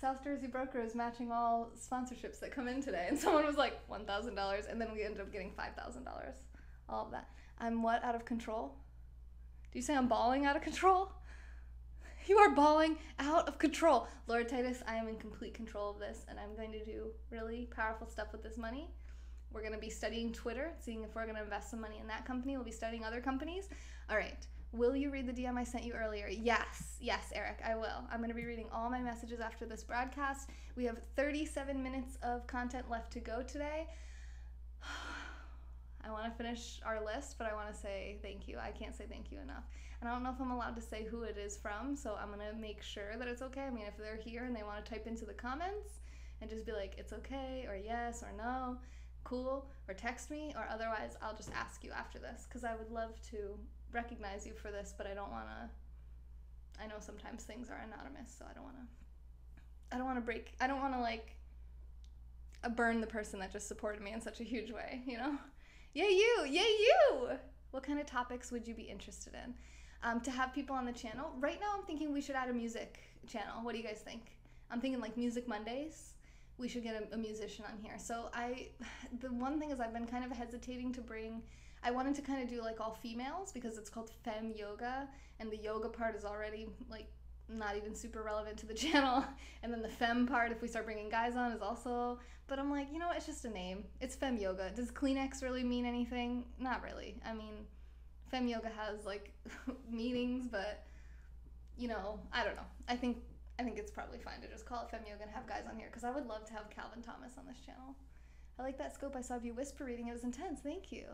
South Jersey Broker is matching all sponsorships that come in today. And someone was like, $1,000. And then we ended up getting $5,000. All of that. I'm what? Out of control? Do you say I'm balling out of control? You are balling out of control. Lord Titus, I am in complete control of this, and I'm going to do really powerful stuff with this money. We're going to be studying Twitter, seeing if we're going to invest some money in that company. We'll be studying other companies. All right. Will you read the DM I sent you earlier? Yes, Eric, I will. I'm going to be reading all my messages after this broadcast. We have 37 minutes of content left to go today. I want to finish our list, but I want to say thank you. I can't say thank you enough. And I don't know if I'm allowed to say who it is from, so I'm going to make sure that it's okay. I mean, if they're here and they want to type into the comments and just be like, it's okay, or yes, or no, cool, or text me, or otherwise I'll just ask you after this, because I would love to recognize you for this, but I don't want to, I know sometimes things are anonymous, so I don't want to like burn the person that just supported me in such a huge way, you know? Yay, you! Yay, you! What kind of topics would you be interested in? To have people on the channel. Right now, I'm thinking we should add a music channel. What do you guys think? I'm thinking like Music Mondays. We should get a musician on here. So the one thing is I've been kind of hesitating to bring, I wanted to kind of do like all females because it's called Fem Yoga, and the yoga part is already like not even super relevant to the channel. And then the fem part, if we start bringing guys on, is also, but I'm like, you know, it's just a name. It's Fem Yoga. Does Kleenex really mean anything? Not really. I mean, Fem Yoga has like meanings, but you know, I don't know. I think it's probably fine to just call it Fem Yoga and have guys on here, because I would love to have Calvin Thomas on this channel. I like that scope I saw of you whisper reading. It was intense. Thank you.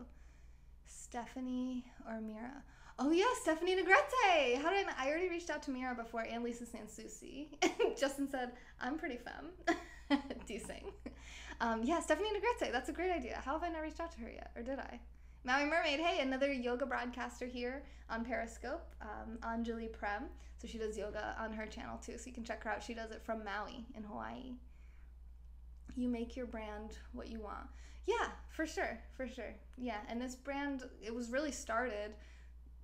Stephanie or Mira? Oh yeah, Stephanie Negrete. How did I already reached out to Mira before, and Lisa Sansusi. Justin said, I'm pretty femme. Do you sing? Yeah, Stephanie Negrete. That's a great idea. How have I not reached out to her yet? Or did I? Maui Mermaid. Hey, another yoga broadcaster here on Periscope. Anjali Prem. So she does yoga on her channel too, so you can check her out. She does it from Maui in Hawaii. You make your brand what you want. Yeah, for sure. Yeah, and this brand, it was really started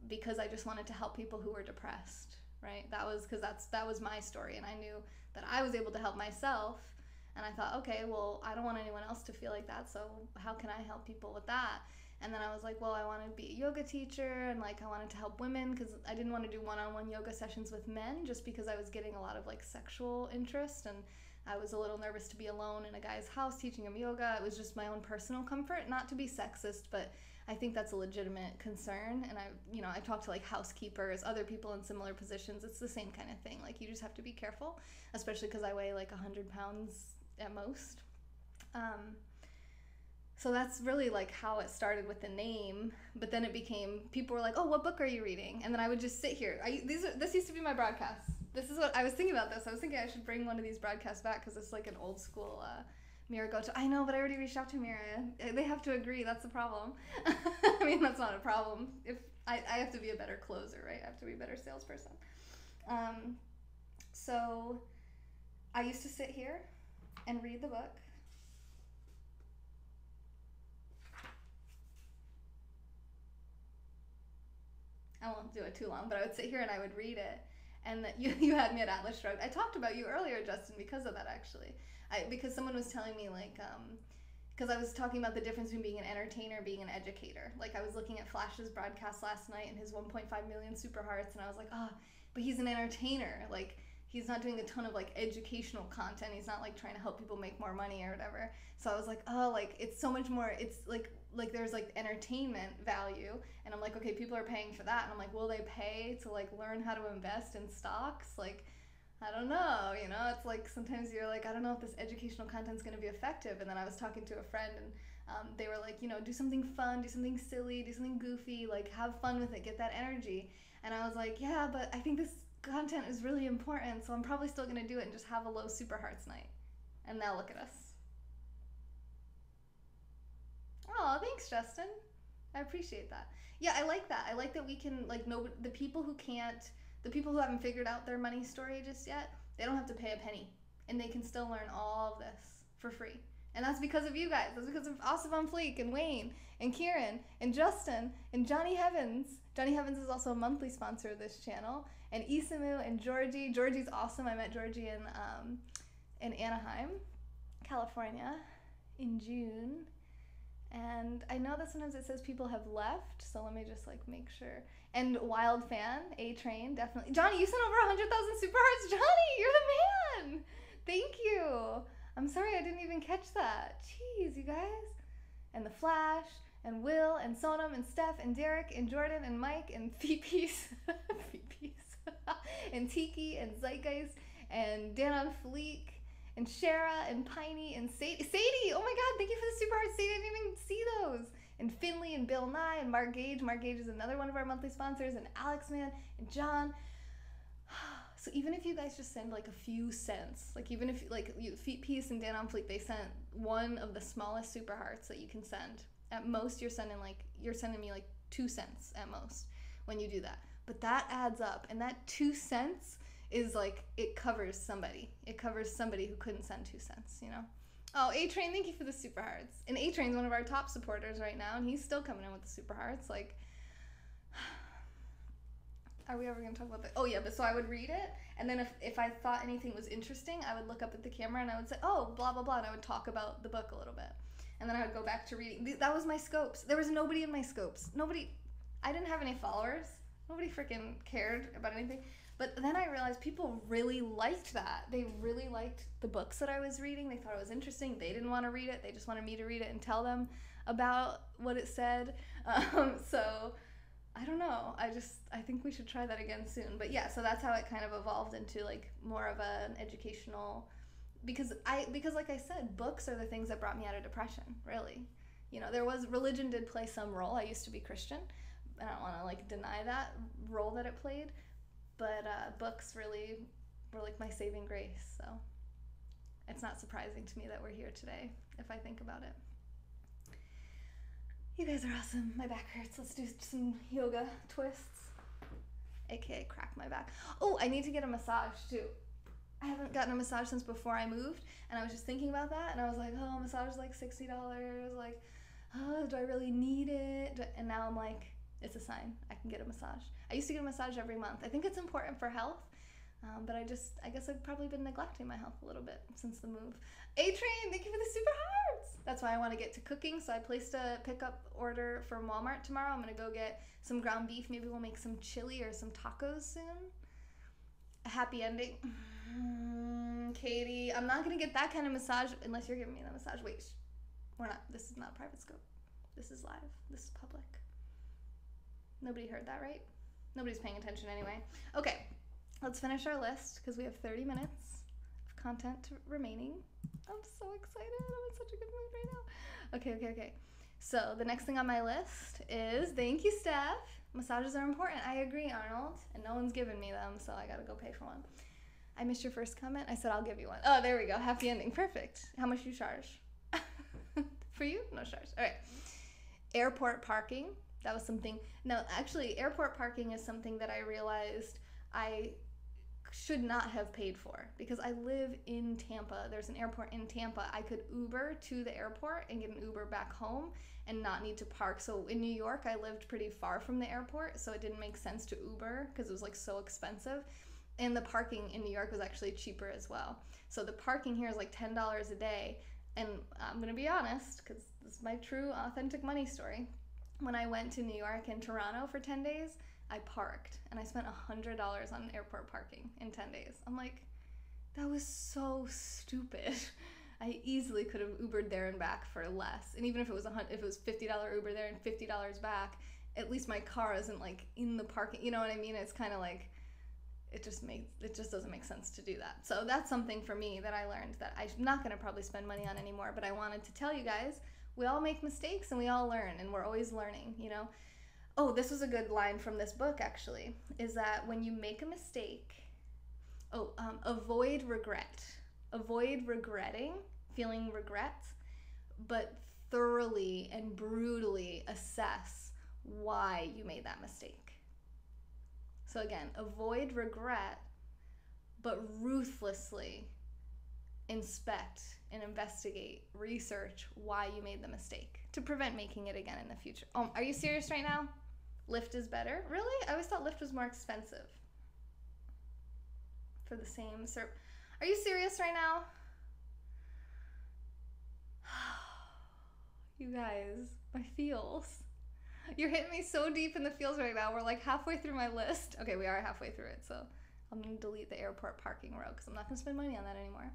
because I just wanted to help people who were depressed, right? That was my story, and I knew that I was able to help myself, and I thought, okay, well, I don't want anyone else to feel like that, so how can I help people with that? And then I was like, well, I want to be a yoga teacher, and like I wanted to help women, because I didn't want to do one-on-one yoga sessions with men, just because I was getting a lot of like sexual interest, and I was a little nervous to be alone in a guy's house teaching him yoga. It was just my own personal comfort, not to be sexist, but I think that's a legitimate concern. And I talked to like housekeepers, other people in similar positions. It's the same kind of thing. Like, you just have to be careful, especially because I weigh like 100 pounds at most. So that's really like how it started with the name. But then it became, people were like, oh, what book are you reading? And then I would just sit here. This used to be my broadcast. This is what I was thinking about this. I was thinking I should bring one of these broadcasts back, because it's like an old school Mira Goto. I know, but I already reached out to Mira. They have to agree. That's the problem. I mean, that's not a problem. If I have to be a better closer, right? I have to be a better salesperson. So I used to sit here and read the book. I won't do it too long, but I would sit here and I would read it. And that you had me at Atlas Shrugged. I talked about you earlier, Justin, because of that, actually. Because someone was telling me, like, because I was talking about the difference between being an entertainer and being an educator. Like, I was looking at Flash's broadcast last night and his 1.5 million super hearts, and I was like, oh, but he's an entertainer. Like, he's not doing a ton of, like, educational content. He's not, like, trying to help people make more money or whatever. So I was like, oh, like, it's so much more, it's, like there's, like, entertainment value. And I'm like, okay, people are paying for that. And I'm like, will they pay to, like, learn how to invest in stocks? Like, I don't know, you know? It's like, sometimes you're like, I don't know if this educational content's going to be effective. And then I was talking to a friend, and they were like, you know, do something fun, do something silly, do something goofy, like, have fun with it, get that energy. And I was like, yeah, but I think this content is really important, so I'm probably still going to do it and just have a low super hearts night. And now look at us. Oh, thanks, Justin. I appreciate that. Yeah, I like that. I like that we can, like, know the people who haven't figured out their money story just yet, they don't have to pay a penny. And they can still learn all of this for free. And that's because of you guys. That's because of Asif Van Fleek and Wayne and Kieran and Justin and Johnny Heavens. Johnny Heavens is also a monthly sponsor of this channel. And Isamu and Georgie. Georgie's awesome. I met Georgie in Anaheim, California in June. And I know that sometimes it says people have left, so let me just like make sure. And Wild Fan, A-Train, definitely. Johnny, you sent over 100,000 super hearts. Johnny, you're the man. Thank you. I'm sorry I didn't even catch that. Jeez, you guys. And The Flash, and Will, and Sonam, and Steph, and Derek, and Jordan, and Mike, and Feepiece, and Tiki, and Zeitgeist, and Dan on Fleek, and Shara, and Piney, and Sadie. Sadie! Oh my god, thank you for the super hearts, Sadie. I didn't even see those. And Finley, and Bill Nye, and Mark Gage. Mark Gage is another one of our monthly sponsors, and Alex Man, and John. So even if you guys just send like a few cents, like even if like Feetpiece and Dan on Fleek, they sent one of the smallest super hearts that you can send. At most, you're sending me like 2 cents at most when you do that. But that adds up, and that 2 cents is like, it covers somebody. It covers somebody who couldn't send 2 cents, you know? Oh, A-Train, thank you for the super hearts. And A-Train's one of our top supporters right now, and he's still coming in with the super hearts. Like, are we ever going to talk about that? Oh, yeah, but so I would read it, and then if I thought anything was interesting, I would look up at the camera and I would say, oh, blah, blah, blah, and I would talk about the book a little bit. And then I would go back to reading. That was my scopes. There was nobody in my scopes. Nobody, I didn't have any followers. Nobody freaking cared about anything. But then I realized people really liked that. They really liked the books that I was reading. They thought it was interesting. They didn't want to read it. They just wanted me to read it and tell them about what it said. So I don't know. I think we should try that again soon. But yeah, so that's how it kind of evolved into like more of an educational, because like I said, books are the things that brought me out of depression, really. You know, religion did play some role. I used to be Christian, and I don't want to like deny that role that it played. But books really were like my saving grace. So it's not surprising to me that we're here today, if I think about it. You guys are awesome. My back hurts. Let's do some yoga twists, aka crack my back. Oh, I need to get a massage too. I haven't gotten a massage since before I moved, and I was just thinking about that, and I was like, oh, a massage is like $60. Like, oh, do I really need it? And now I'm like, it's a sign. I can get a massage. I used to get a massage every month. I think it's important for health, but I guess I've probably been neglecting my health a little bit since the move. A-Train, thank you for the super hearts. That's why I want to get to cooking, so I placed a pickup order from Walmart tomorrow. I'm going to go get some ground beef. Maybe we'll make some chili or some tacos soon. A happy ending. Katie, I'm not going to get that kind of massage unless you're giving me the massage. Wait, we're not. This is not private scope. This is live. This is public. Nobody heard that, right? Nobody's paying attention anyway. Okay, let's finish our list because we have 30 minutes of content remaining. I'm so excited. I'm in such a good mood right now. Okay. So the next thing on my list is, thank you, Steph. Massages are important. I agree, Arnold. And no one's given me them, so I gotta go pay for one. I missed your first comment. I said I'll give you one. Oh, there we go. Happy ending. Perfect. How much do you charge? For you? No charge. All right. Airport parking. That was something. No, actually, airport parking is something that I realized I should not have paid for because I live in Tampa. There's an airport in Tampa. I could Uber to the airport and get an Uber back home and not need to park. So in New York, I lived pretty far from the airport, so it didn't make sense to Uber because it was like so expensive. And the parking in New York was actually cheaper as well. So the parking here is like $10 a day. And I'm going to be honest, because this is my true, authentic money story. When I went to New York and Toronto for 10 days, I parked and I spent $100 on airport parking in 10 days. I'm like, that was so stupid. I easily could have Ubered there and back for less. And even if it was $50 Uber there and $50 back, at least my car isn't like in the parking. You know what I mean? It's kind of like, it just doesn't make sense to do that. So that's something for me that I learned that I'm not going to probably spend money on anymore. But I wanted to tell you guys, we all make mistakes and we all learn, and we're always learning, you know? Oh, this was a good line from this book, actually, is that when you make a mistake, avoid regret. Avoid regretting, feeling regret, but thoroughly and brutally assess why you made that mistake. So again, avoid regret, but ruthlessly inspect and investigate, research why you made the mistake to prevent making it again in the future. Oh, are you serious right now? Lyft is better? Really? I always thought Lyft was more expensive for the same service. Are you serious right now? You guys, my feels. You're hitting me so deep in the feels right now. We're like halfway through my list. Okay, we are halfway through it, so I'm going to delete the airport parking row because I'm not going to spend money on that anymore.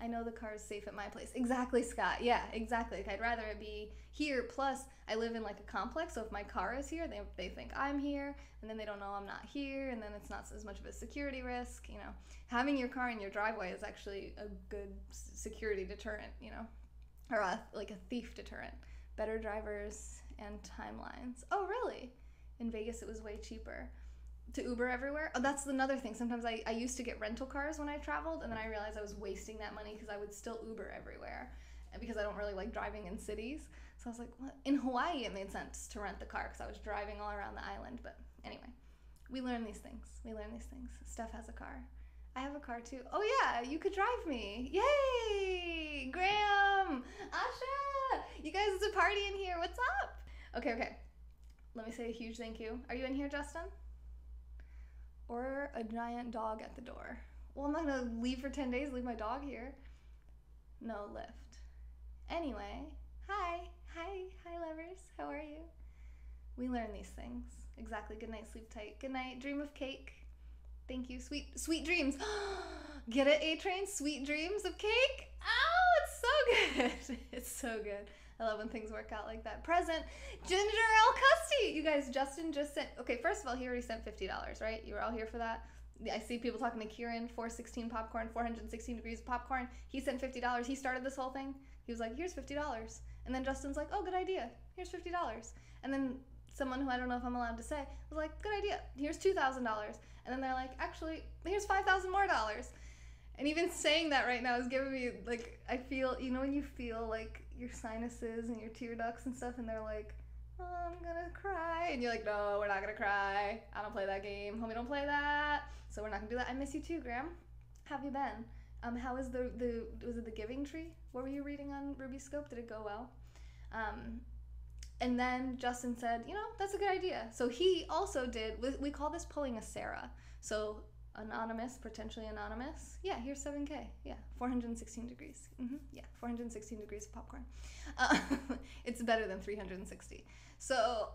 I know the car is safe at my place. Exactly, Scott. Yeah, exactly. Like, I'd rather it be here. Plus, I live in like a complex, so if my car is here, they think I'm here, and then they don't know I'm not here, and then it's not as much of a security risk. You know, having your car in your driveway is actually a good security deterrent. You know, or like a thief deterrent. Better drivers and timelines. Oh, really? In Vegas, it was way cheaper to Uber everywhere. Oh, that's another thing. Sometimes I used to get rental cars when I traveled, and then I realized I was wasting that money because I would still Uber everywhere, and because I don't really like driving in cities. So I was like, what? In Hawaii, it made sense to rent the car because I was driving all around the island. But anyway, we learn these things. Steph has a car. I have a car too. Oh yeah, you could drive me. Yay! Graham! Asha! You guys, it's a party in here. What's up? Okay. Let me say a huge thank you. Are you in here, Justin? Or a giant dog at the door. Well, I'm not gonna leave for 10 days, leave my dog here. No, lift. Anyway, hi, lovers. How are you? We learn these things. Exactly. Good night, sleep tight. Good night, dream of cake. Thank you. Sweet dreams. Get it, A-Train? Sweet dreams of cake? Oh, it's so good. It's so good. I love when things work out like that. Present, Ginger L. Custy. You guys, Justin just sent, okay, first of all, he already sent $50, right? You were all here for that? I see people talking to Kieran, 416 popcorn, 416 degrees of popcorn. He sent $50. He started this whole thing. He was like, here's $50. And then Justin's like, oh, good idea. Here's $50. And then someone who I don't know if I'm allowed to say was like, good idea. Here's $2,000. And then they're like, actually, here's $5,000 more. And even saying that right now is giving me, like, I feel, you know when you feel like your sinuses and your tear ducts and stuff, and they're like, oh, I'm gonna cry. And you're like, no, we're not gonna cry. I don't play that game. Homie, don't play that. So we're not gonna do that. I miss you too, Graham. How have you been? How is was it the Giving Tree? What were you reading on Ruby Scope? Did it go well? And then Justin said, you know, that's a good idea. So he also did, we call this pulling a Sarah. So anonymous, potentially anonymous. Yeah, here's 7K. Yeah, 416 degrees. Yeah, 416 degrees of popcorn. It's better than 360. So,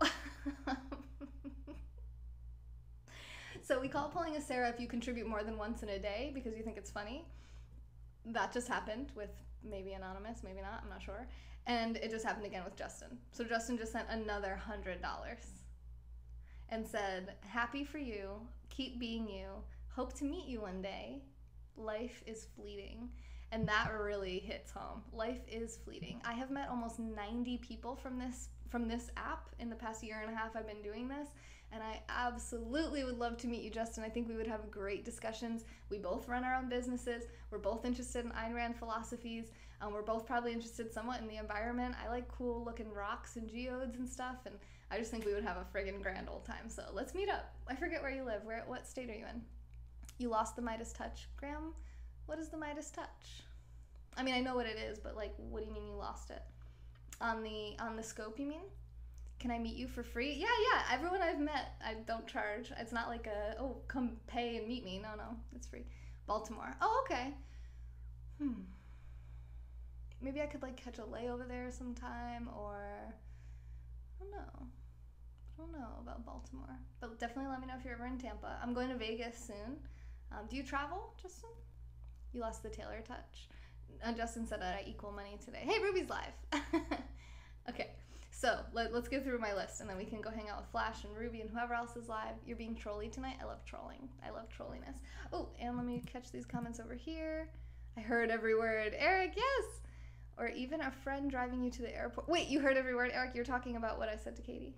so we call pulling a Sarah if you contribute more than once in a day because you think it's funny. That just happened with maybe anonymous, maybe not, I'm not sure. And it just happened again with Justin. So Justin just sent another $100 and said, happy for you, keep being you, hope to meet you one day. Life is fleeting. And that really hits home. Life is fleeting. I have met almost 90 people from this app in the past year and a half I've been doing this. And I absolutely would love to meet you, Justin. I think we would have great discussions. We both run our own businesses. We're both interested in Ayn Rand philosophies. We're both probably interested somewhat in the environment. I like cool looking rocks and geodes and stuff. And I just think we would have a friggin' grand old time. So let's meet up. I forget where you live. What state are you in? You lost the Midas touch. Graham, what is the Midas touch? I mean, I know what it is, but like, what do you mean you lost it? On the scope, you mean? Can I meet you for free? Yeah. Everyone I've met, I don't charge. It's not like come pay and meet me. No, it's free. Baltimore. Oh, okay. Maybe I could like catch a layover there sometime, or I don't know about Baltimore. But definitely let me know if you're ever in Tampa. I'm going to Vegas soon. Do you travel, Justin? You lost the Taylor touch. Justin said that I equal money today. Hey, Ruby's live. Okay. So let's go through my list, and then we can go hang out with Flash and Ruby and whoever else is live. You're being trolly tonight. I love trolling. I love trolliness. Oh, and let me catch these comments over here. I heard every word. Eric, yes. Or even a friend driving you to the airport. Wait, you heard every word? Eric, you're talking about what I said to Katie.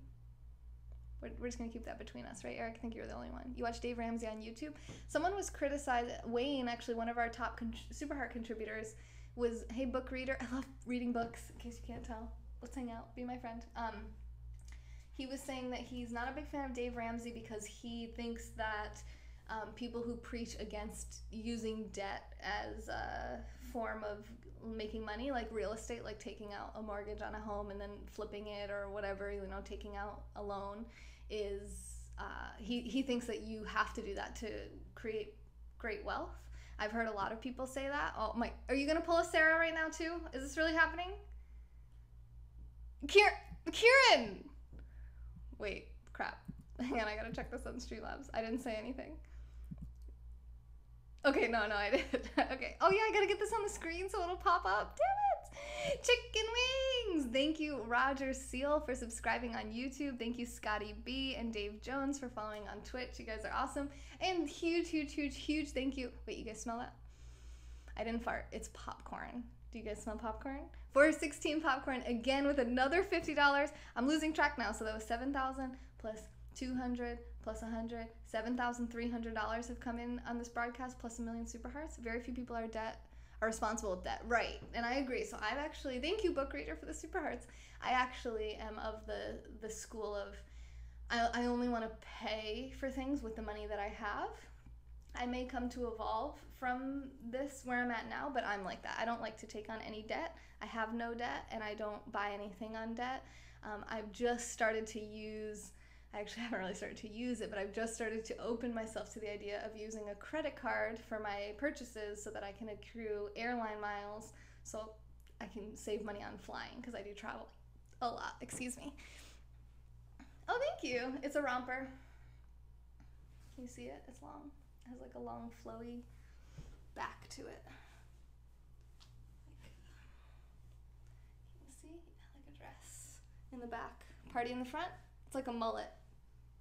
We're just going to keep that between us, right, Eric? I think you're the only one. You watch Dave Ramsey on YouTube. Someone was criticized. Wayne, actually, one of our top Super Heart contributors, was, hey, book reader. I love reading books, in case you can't tell. Let's hang out. Be my friend. He was saying that he's not a big fan of Dave Ramsey because he thinks that people who preach against using debt as a form of making money, like real estate, like taking out a mortgage on a home and then flipping it or whatever, taking out a loan, is he thinks that you have to do that to create great wealth. I've heard a lot of people say that. Oh my, are you gonna pull a Sarah right now too? Is this really happening? Kieran! Wait, crap. Hang on, I gotta check this on Streamlabs. I didn't say anything. Okay, no, I did. Okay. Oh yeah, I gotta get this on the screen so it'll pop up. Damn it! Chicken wings! Thank you, Roger Seal, for subscribing on YouTube. Thank you, Scotty B and Dave Jones, for following on Twitch. You guys are awesome. And huge thank you. Wait, you guys smell that? I didn't fart. It's popcorn. Do you guys smell popcorn? 416 popcorn again with another $50. I'm losing track now. So that was 7,000 plus 200 plus 100. $7,300 have come in on this broadcast plus 1 million super hearts. Very few people are responsible with debt. Right. And I agree. So I've actually, thank you, book reader, for the super hearts. I actually am of the school of I only want to pay for things with the money that I have. I may come to evolve from this where I'm at now, but I'm like that. I don't like to take on any debt. I have no debt, and I don't buy anything on debt. I've just started to use, I actually haven't really started to use it, but I've just started to open myself to the idea of using a credit card for my purchases so that I can accrue airline miles so I can save money on flying because I do travel a lot. Excuse me. Oh, thank you. It's a romper. Can you see it? It's long. It has like a long flowy back to it. Can you see? Like a dress in the back. Party in the front. It's like a mullet.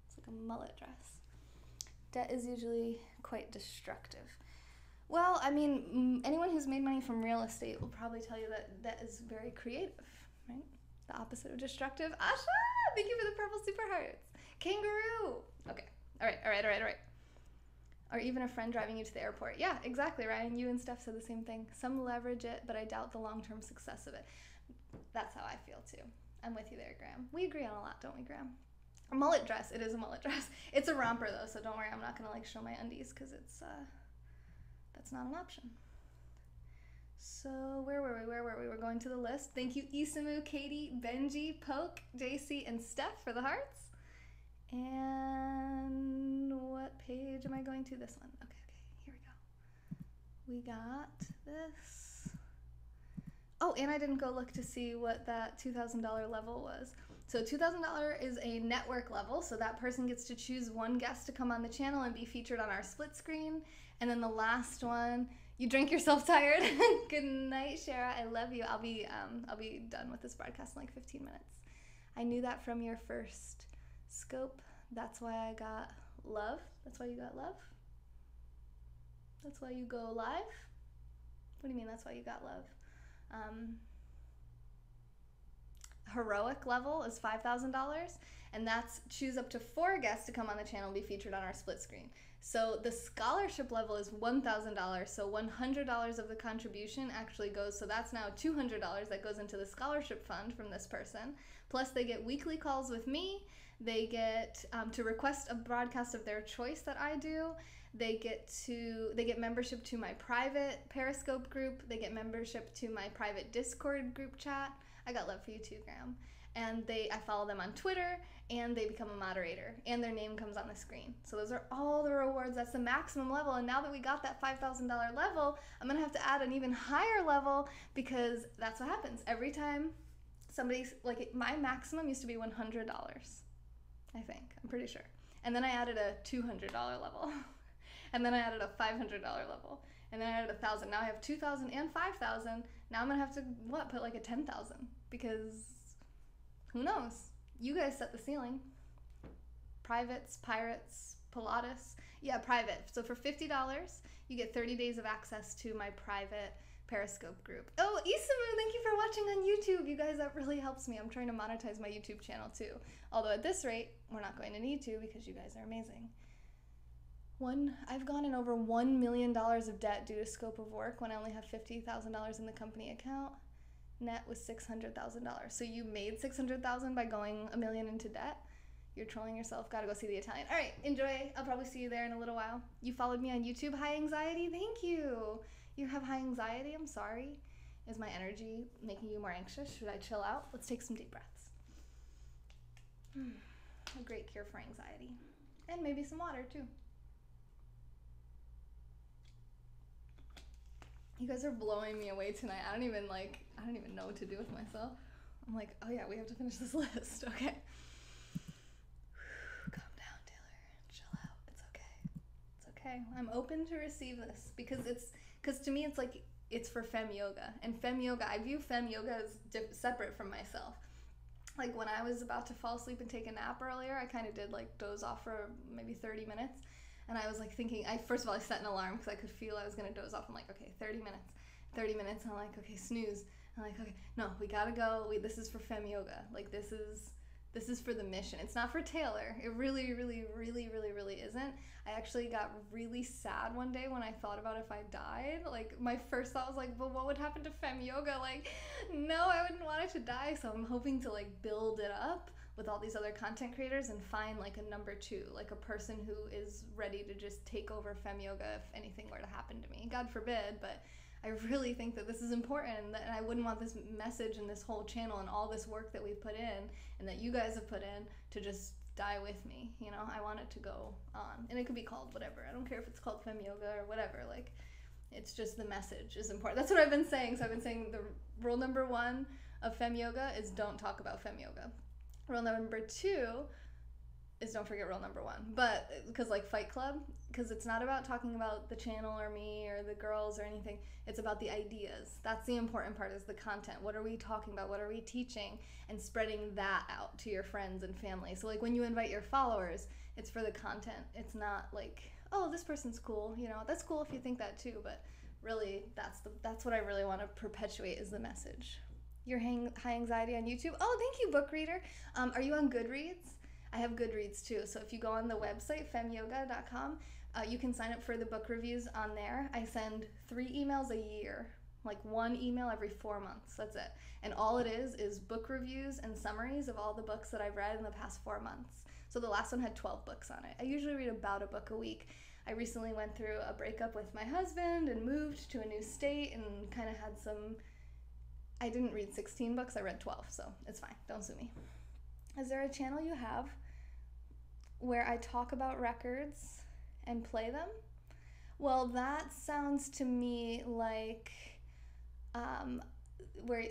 It's like a mullet dress. Debt is usually quite destructive. Well, I mean, anyone who's made money from real estate will probably tell you that debt is very creative, right? The opposite of destructive. Asha! Thank you for the purple super hearts. Kangaroo! Okay. All right. Or even a friend driving you to the airport. Yeah, exactly, Ryan. You and Steph said the same thing. Some leverage it, but I doubt the long-term success of it. That's how I feel, too. I'm with you there, Graham. We agree on a lot, don't we, Graham? A mullet dress. It is a mullet dress. It's a romper, though, so don't worry. I'm not going to, like, show my undies because it's, that's not an option. So where were we? We're going to the list. Thank you, Isamu, Katie, Benji, Poke, JC, and Steph for the hearts. And what page am I going to? This one. Okay, here we go. We got this. Oh, and I didn't go look to see what that $2,000 level was. So $2,000 is a network level, so that person gets to choose one guest to come on the channel and be featured on our split screen. And then the last one, you drink yourself tired. Good night, Shara. I love you. I'll be done with this broadcast in like 15 minutes. I knew that from your first scope. That's why I got love. That's why you got love. That's why you go live. What do you mean that's why you got love? Heroic level is $5,000, and that's choose up to 4 guests to come on the channel and be featured on our split screen. So the scholarship level is $1,000, so $100 of the contribution actually goes, so that's now $200 that goes into the scholarship fund from this person. Plus they get weekly calls with me. They get to request a broadcast of their choice that I do. They get membership to my private Periscope group. They get membership to my private Discord group chat. I got love for you too, Graham. And I follow them on Twitter, and they become a moderator, and their name comes on the screen. So those are all the rewards. That's the maximum level. And now that we got that $5,000 level, I'm gonna have to add an even higher level because that's what happens every time somebody's like, my maximum used to be $100. I think, I'm pretty sure. And then I added a $200 level. And then I added a $500 level. And then I added 1,000. Now I have 2,000 and 5,000. Now I'm gonna have to, put like a 10,000 because who knows? You guys set the ceiling. Privates, pirates, Pilatus. Yeah, private. So for $50, you get 30 days of access to my private Periscope group. Oh, Isamu, thank you for watching on YouTube. You guys, that really helps me. I'm trying to monetize my YouTube channel too. Although at this rate, we're not going to need to because you guys are amazing. I've gone in over $1 million of debt due to scope of work when I only have $50,000 in the company account. Net was $600,000. So you made $600,000 by going $1 million into debt? You're trolling yourself. Gotta go see the Italian. All right, enjoy. I'll probably see you there in a little while. You followed me on YouTube. High anxiety? Thank you. You have high anxiety? I'm sorry. Is my energy making you more anxious? Should I chill out? Let's take some deep breaths. A great cure for anxiety. And maybe some water too. You guys are blowing me away tonight. I don't even know what to do with myself. I'm like, oh yeah, we have to finish this list. Okay. Calm down, Taylor. Chill out. It's okay. It's okay. I'm open to receive this because to me it's like, it's for fem yoga. And fem yoga, I view fem yoga as separate from myself. Like when I was about to fall asleep and take a nap earlier, I kind of did like doze off for maybe 30 minutes. And I was like thinking, first of all, I set an alarm because I could feel I was going to doze off. I'm like, okay, 30 minutes. And I'm like, okay, snooze. I'm like, okay, no, we got to go. This is for fem yoga. Like this is for the mission. It's not for Taylor. It really, really, really, really, really isn't. I actually got really sad one day when I thought about if I died. Like my first thought was like, but what would happen to fem yoga? Like, no, I wouldn't want it to die. So I'm hoping to like build it up with all these other content creators and find like a number two, like a person who is ready to just take over Fem Yoga if anything were to happen to me. God forbid, but I really think that this is important, and I wouldn't want this message and this whole channel and all this work that we've put in and that you guys have put in to just die with me. You know, I want it to go on, and it could be called whatever. I don't care if it's called Fem Yoga or whatever. Like, it's just the message is important. That's what I've been saying. So I've been saying the rule number 1 of Fem Yoga is don't talk about Fem Yoga. Rule number 2 is don't forget rule number 1. But because like Fight Club, because it's not about talking about the channel or me or the girls or anything. It's about the ideas. That's the important part, is the content. What are we talking about? What are we teaching? And spreading that out to your friends and family. So like when you invite your followers, it's for the content. It's not like, oh, this person's cool. You know, that's cool if you think that too. But really, that's what I really want to perpetuate, is the message. Your high anxiety on YouTube. Oh, thank you, book reader. Are you on Goodreads? I have Goodreads too. So if you go on the website, femyoga.com, you can sign up for the book reviews on there. I send 3 emails a year, like 1 email every 4 months. That's it. And all it is book reviews and summaries of all the books that I've read in the past 4 months. So the last one had 12 books on it. I usually read about a book a week. I recently went through a breakup with my husband and moved to a new state and kind of had some... I didn't read 16 books, I read 12, so it's fine. Don't sue me. Is there a channel you have where I talk about records and play them? Well, that sounds to me like where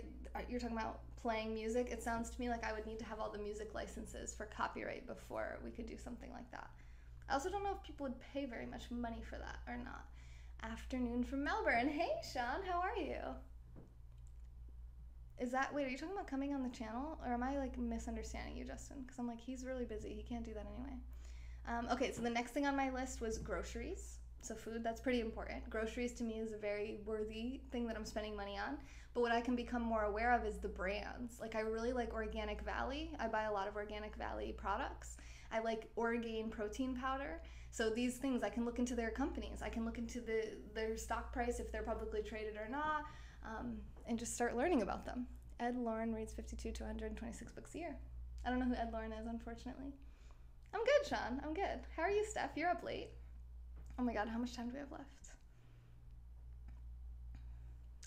you're talking about playing music. It sounds to me like I would need to have all the music licenses for copyright before we could do something like that. I also don't know if people would pay very much money for that or not. Afternoon from Melbourne. Hey, Sean, how are you? Wait, are you talking about coming on the channel? Or am I like misunderstanding you, Justin? Because I'm like, he's really busy. He can't do that anyway. Okay, so the next thing on my list was groceries. So food, that's pretty important. Groceries to me is a very worthy thing that I'm spending money on. But what I can become more aware of is the brands. Like I really like Organic Valley. I buy a lot of Organic Valley products. I like Orgain protein powder. So these things, I can look into their companies. I can look into their stock price, if they're publicly traded or not. And just start learning about them. Ed Lauren reads 52 to 126 books a year. I don't know who Ed Lauren is, unfortunately. I'm good, Sean. I'm good. How are you, Steph? You're up late. Oh my God, how much time do we have left?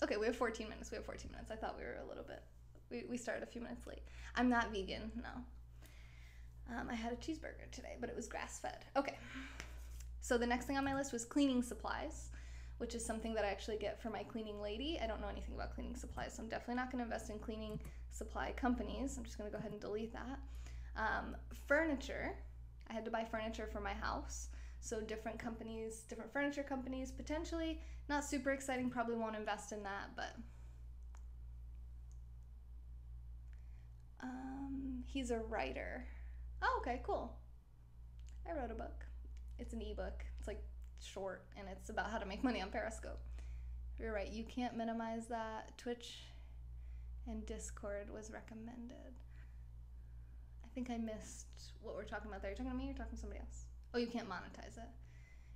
Okay, we have 14 minutes. I thought we were a little bit... We started a few minutes late. I'm not vegan, no. I had a cheeseburger today, but it was grass-fed. Okay. So the next thing on my list was cleaning supplies, which is something that I actually get for my cleaning lady. I don't know anything about cleaning supplies, so I'm definitely not going to invest in cleaning supply companies. I'm just going to go ahead and delete that. Furniture. I had to buy furniture for my house. So different companies, different furniture companies, potentially. Not super exciting, probably won't invest in that, but... he's a writer. Oh, okay, cool. I wrote a book. It's an ebook. It's like short, and it's about how to make money on Periscope. You're right, you can't minimize that. Twitch and Discord was recommended. I think I missed what we're talking about there. Are you talking to me or talking to somebody else? Oh, you can't monetize it.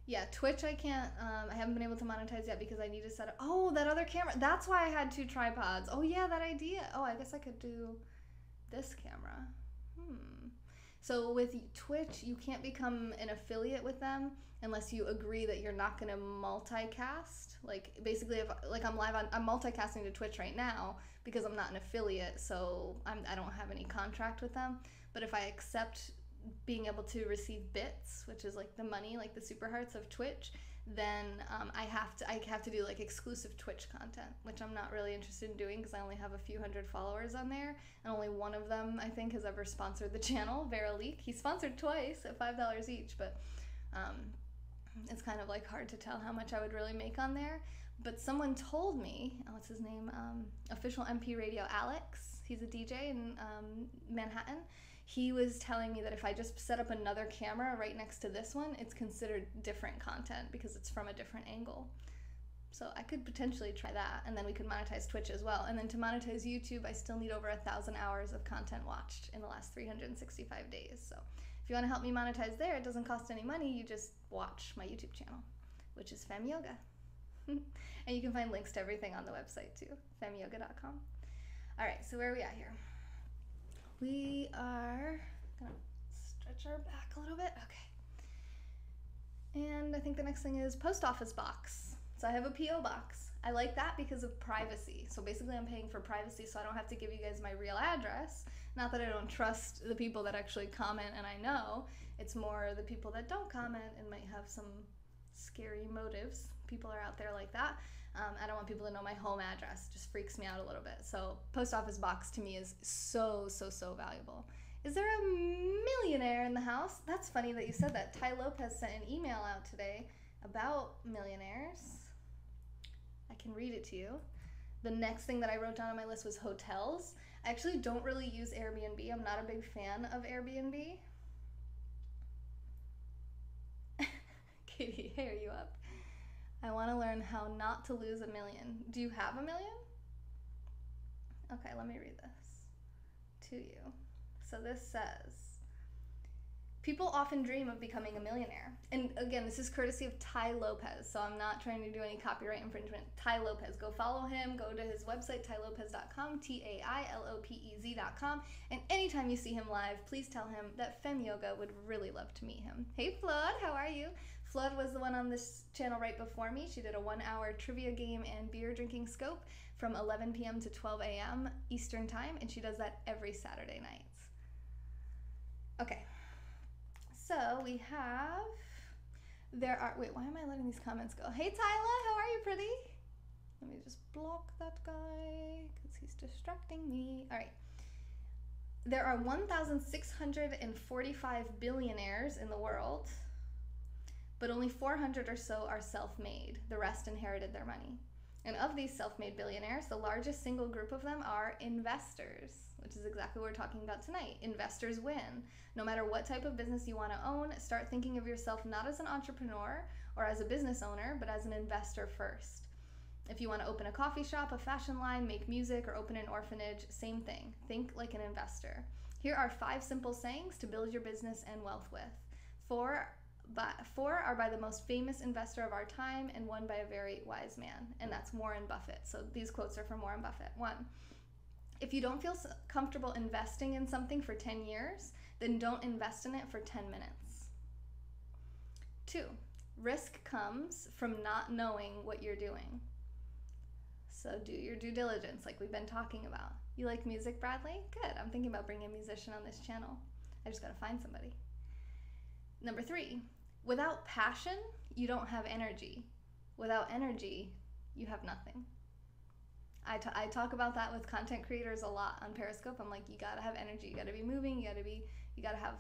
Yeah, Twitch I can't, I haven't been able to monetize yet because I need to set up, oh, that other camera. That's why I had 2 tripods. Oh yeah, that idea. Oh, I guess I could do this camera. So with Twitch, you can't become an affiliate with them unless you agree that you're not going to multicast. Like basically, if like I'm multicasting to Twitch right now because I'm not an affiliate, so I don't have any contract with them. But if I accept being able to receive bits, which is like the money, like the super hearts of Twitch, then I have to do like exclusive Twitch content, which I'm not really interested in doing because I only have a few hundred followers on there, and only one of them I think has ever sponsored the channel, Veraleek. He sponsored twice at $5 each, but it's kind of like hard to tell how much I would really make on there. But someone told me, what's his name? Official MP Radio Alex. He's a DJ in Manhattan. He was telling me that if I just set up another camera right next to this one, it's considered different content because it's from a different angle. So I could potentially try that, and then we could monetize Twitch as well. And then to monetize YouTube, I still need over 1,000 hours of content watched in the last 365 days. So if you want to help me monetize there, it doesn't cost any money. You just watch my YouTube channel, which is Fem Yoga. And you can find links to everything on the website too, femyoga.com. All right, so where are we at here? we are gonna stretch our back a little bit. Okay. And I think the next thing is post office box. So I have a P.O. box. I like that because of privacy. So basically I'm paying for privacy so I don't have to give you guys my real address. Not that I don't trust the people that actually comment and I know. It's more the people that don't comment and might have some scary motives. People are out there like that. I don't want people to know my home address. It just freaks me out a little bit. So post office box to me is so valuable. Is there a millionaire in the house? That's funny that you said that. Ty Lopez sent an email out today about millionaires. I can read it to you. The next thing that I wrote down on my list was hotels. I actually don't really use Airbnb. I'm not a big fan of Airbnb. Katie, hey, are you up? I want to learn how not to lose $1 million. Do you have $1 million? Okay, let me read this to you. So this says, people often dream of becoming a millionaire. And again, this is courtesy of Ty Lopez, so I'm not trying to do any copyright infringement. Ty Lopez, go follow him, go to his website, tylopez.com, TAILOPEZ.com, and anytime you see him live, please tell him that Fem Yoga would really love to meet him. Hey Flood, how are you? Flood was the one on this channel right before me. She did a 1-hour trivia game and beer drinking scope from 11 p.m. to 12 a.m. Eastern time, and she does that every Saturday nights. Okay. So we have, wait, why am I letting these comments go? Hey Tyler, how are you, pretty? Let me just block that guy because he's distracting me. All right. There are 1,645 billionaires in the world, but only 400 or so are self-made. The rest inherited their money. And of these self-made billionaires, the largest single group of them are investors, which is exactly what we're talking about tonight. Investors win. No matter what type of business you want to own, start thinking of yourself not as an entrepreneur or as a business owner, but as an investor first. If you want to open a coffee shop, a fashion line, make music, or open an orphanage, same thing. Think like an investor. Here are 5 simple sayings to build your business and wealth with. 4 are by the most famous investor of our time and 1 by a very wise man, and that's Warren Buffett. So these quotes are from Warren Buffett. 1, if you don't feel comfortable investing in something for 10 years, then don't invest in it for 10 minutes. 2, risk comes from not knowing what you're doing. So do your due diligence like we've been talking about. You like music, Bradley? Good. I'm thinking about bringing a musician on this channel. I just got to find somebody. Number 3, without passion, you don't have energy. Without energy, you have nothing. I talk about that with content creators a lot on Periscope. I'm like, you gotta have energy. You gotta be moving. You gotta have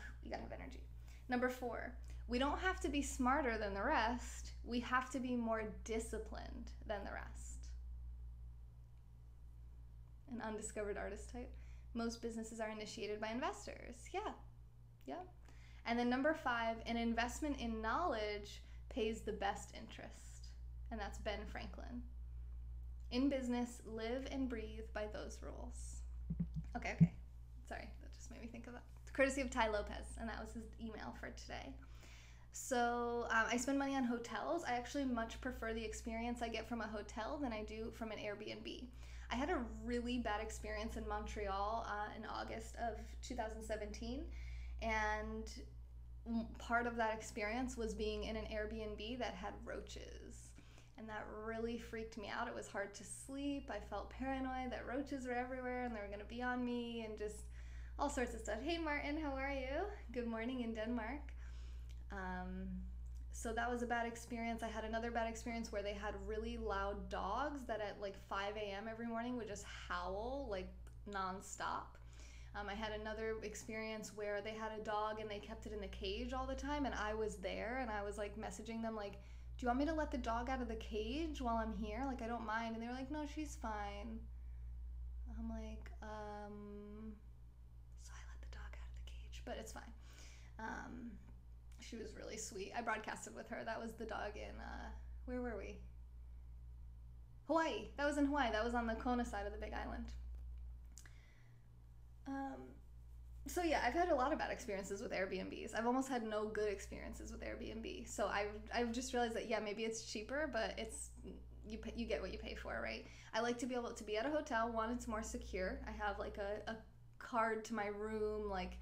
energy. Number 4, we don't have to be smarter than the rest. We have to be more disciplined than the rest. An undiscovered artist type. Most businesses are initiated by investors. Yeah. And then number 5, an investment in knowledge pays the best interest. And that's Ben Franklin. In business, live and breathe by those rules. Okay. Sorry, that just made me think of that. Courtesy of Ty Lopez, and that was his email for today. So I spend money on hotels. I actually much prefer the experience I get from a hotel than I do from an Airbnb. I had a really bad experience in Montreal in August of 2017, and part of that experience was being in an Airbnb that had roaches. And that really freaked me out. It was hard to sleep. I felt paranoid that roaches were everywhere and they were going to be on me and just all sorts of stuff. Hey Martin, how are you? Good morning in Denmark. So that was a bad experience. I had another bad experience where they had really loud dogs that at like 5 a.m. every morning would just howl like nonstop. I had another experience where they had a dog and they kept it in the cage all the time, and I was there and I was like messaging them like, do you want me to let the dog out of the cage while I'm here? Like, I don't mind. And they were like, no, she's fine. I'm like, so I let the dog out of the cage, but it's fine. She was really sweet. I broadcasted with her. That was the dog in, where were we? Hawaii. That was in Hawaii. That was on the Kona side of the Big Island. So yeah, I've had a lot of bad experiences with Airbnbs. I've almost had no good experiences with Airbnb. So I've just realized that, yeah, maybe it's cheaper, but it's you get what you pay for, right? I like to be able to be at a hotel. One, it's more secure. I have like a card to my room. Like,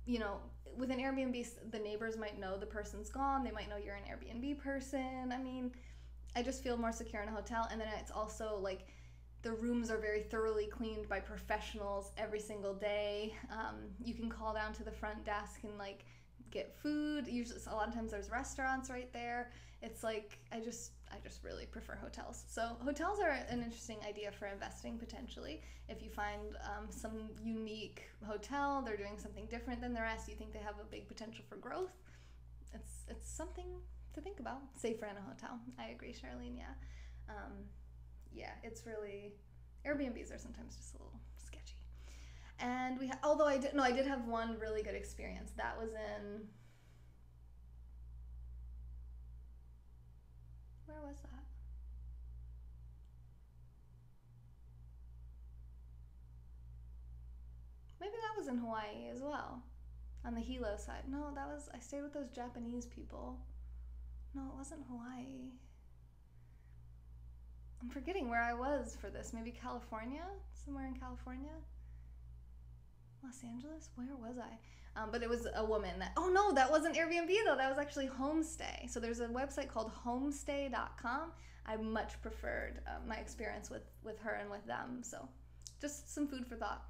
you know, with an Airbnb, the neighbors might know the person's gone. They might know you're an Airbnb person. I mean, I just feel more secure in a hotel. And then it's also like the rooms are very thoroughly cleaned by professionals every single day. You can call down to the front desk and like get food. Usually, a lot of times there's restaurants right there. It's like I just really prefer hotels. So hotels are an interesting idea for investing potentially. If you find some unique hotel, they're doing something different than the rest, you think they have a big potential for growth. It's something to think about. Safer in a hotel. I agree, Charlene. Yeah, it's really, Airbnbs are sometimes just a little sketchy. And although I did have one really good experience. That was in, where was that? Maybe that was in Hawaii as well, on the Hilo side. No, I stayed with those Japanese people. No, it wasn't Hawaii. I'm forgetting where I was for this. Maybe California? Somewhere in California? Los Angeles? Where was I? But it was a woman that, oh no, that wasn't Airbnb though. That was actually Homestay. So there's a website called homestay.com. I much preferred my experience with her and with them. So just some food for thought,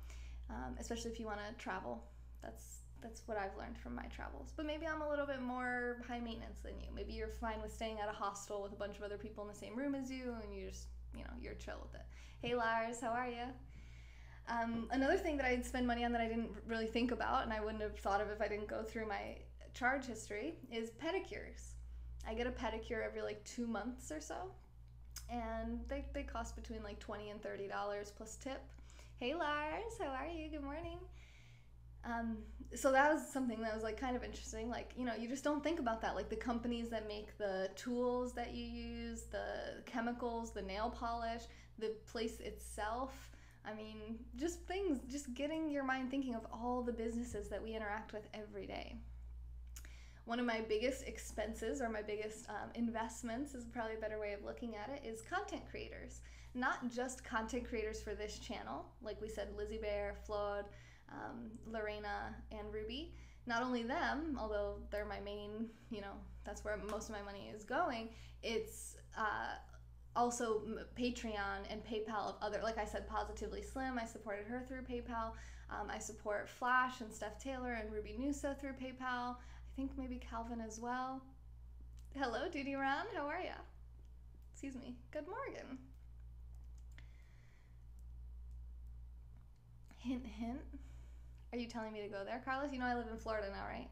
especially if you want to travel. That's what I've learned from my travels. But maybe I'm a little bit more high maintenance than you. Maybe you're fine with staying at a hostel with a bunch of other people in the same room as you, and you just, you're chill with it. Hey Lars, how are you? Another thing that I'd spend money on that I didn't really think about, and I wouldn't have thought of if I didn't go through my charge history, is pedicures. I get a pedicure every like 2 months or so, and they cost between like $20 and $30 plus tip. Hey Lars, how are you? Good morning. So that was something that was like kind of interesting. Like, you just don't think about that. Like the companies that make the tools that you use, the chemicals, the nail polish, the place itself. I mean, just getting your mind thinking of all the businesses that we interact with every day. One of my biggest expenses, or my biggest investments is probably a better way of looking at it, is content creators. Not just content creators for this channel, like we said, Lizzie Bear, Flawed, Lorena, and Ruby. Not only them, although they're my main, that's where most of my money is going, it's also Patreon and PayPal of other, like I said, Positively Slim, I supported her through PayPal. I support Flash and Steph Taylor and Ruby Noosa through PayPal. I think maybe Calvin as well. Hello, Duty Ron, how are ya? Excuse me. Good morning. Hint, hint. Are you telling me to go there, Carlos? I live in Florida now, right?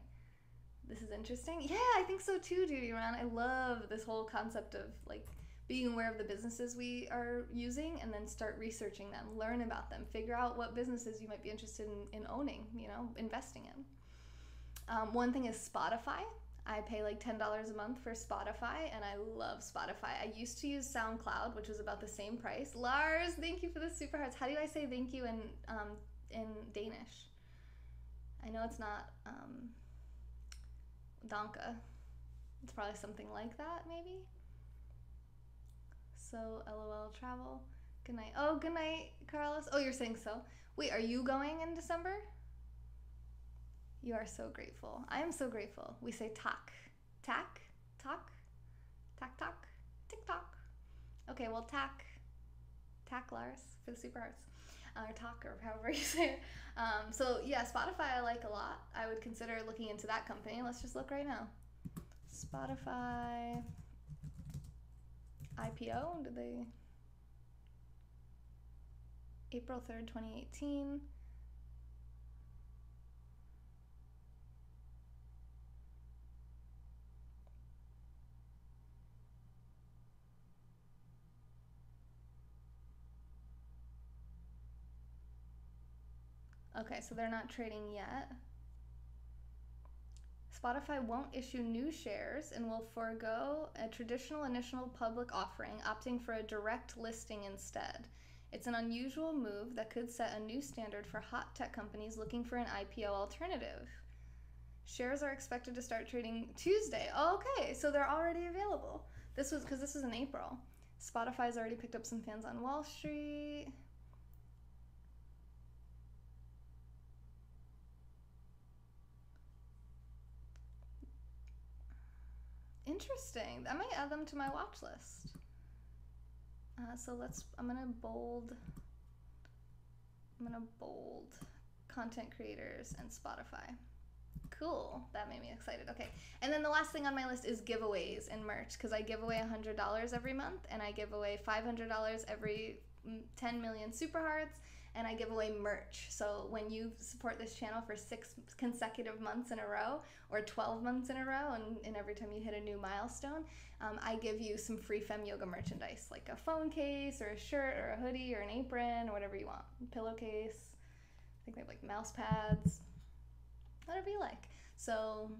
This is interesting. Yeah, I think so too, Duty Ron. I love this whole concept of like being aware of the businesses we are using and then start researching them, learn about them, figure out what businesses you might be interested in owning, investing in. One thing is Spotify. I pay like $10 a month for Spotify, and I love Spotify. I used to use SoundCloud, which was about the same price. Lars, thank you for the super hearts. How do I say thank you in Danish? I know it's not danke. It's probably something like that, maybe. So, LOL travel. Good night. Oh, good night, Carlos. Oh, you're saying so. Wait, are you going in December? You are so grateful. I am so grateful. We say tak. Tak? Tak? Tak tak? Tick tock. Okay, well, tak. Tak, Lars, for the super hearts. Or talk, or however you say it. So yeah, Spotify I like a lot. I would consider looking into that company. Let's just look right now. Spotify IPO, did they? April 3rd, 2018. Okay, so they're not trading yet. Spotify won't issue new shares and will forego a traditional initial public offering, opting for a direct listing instead. It's an unusual move that could set a new standard for hot tech companies looking for an IPO alternative. Shares are expected to start trading Tuesday. Oh, okay, so they're already available. This was in April. Spotify's already picked up some fans on Wall Street. Interesting. I might add them to my watch list. So I'm gonna bold content creators and Spotify. Cool. That made me excited. Okay. And then the last thing on my list is giveaways and merch, because I give away $100 every month, and I give away $500 every 10 million super hearts, and I give away merch. So when you support this channel for 6 consecutive months in a row, or 12 months in a row, and every time you hit a new milestone, I give you some free Femme Yoga merchandise, like a phone case or a shirt or a hoodie or an apron or whatever you want. Pillowcase. I think they have like mouse pads. Whatever you like. So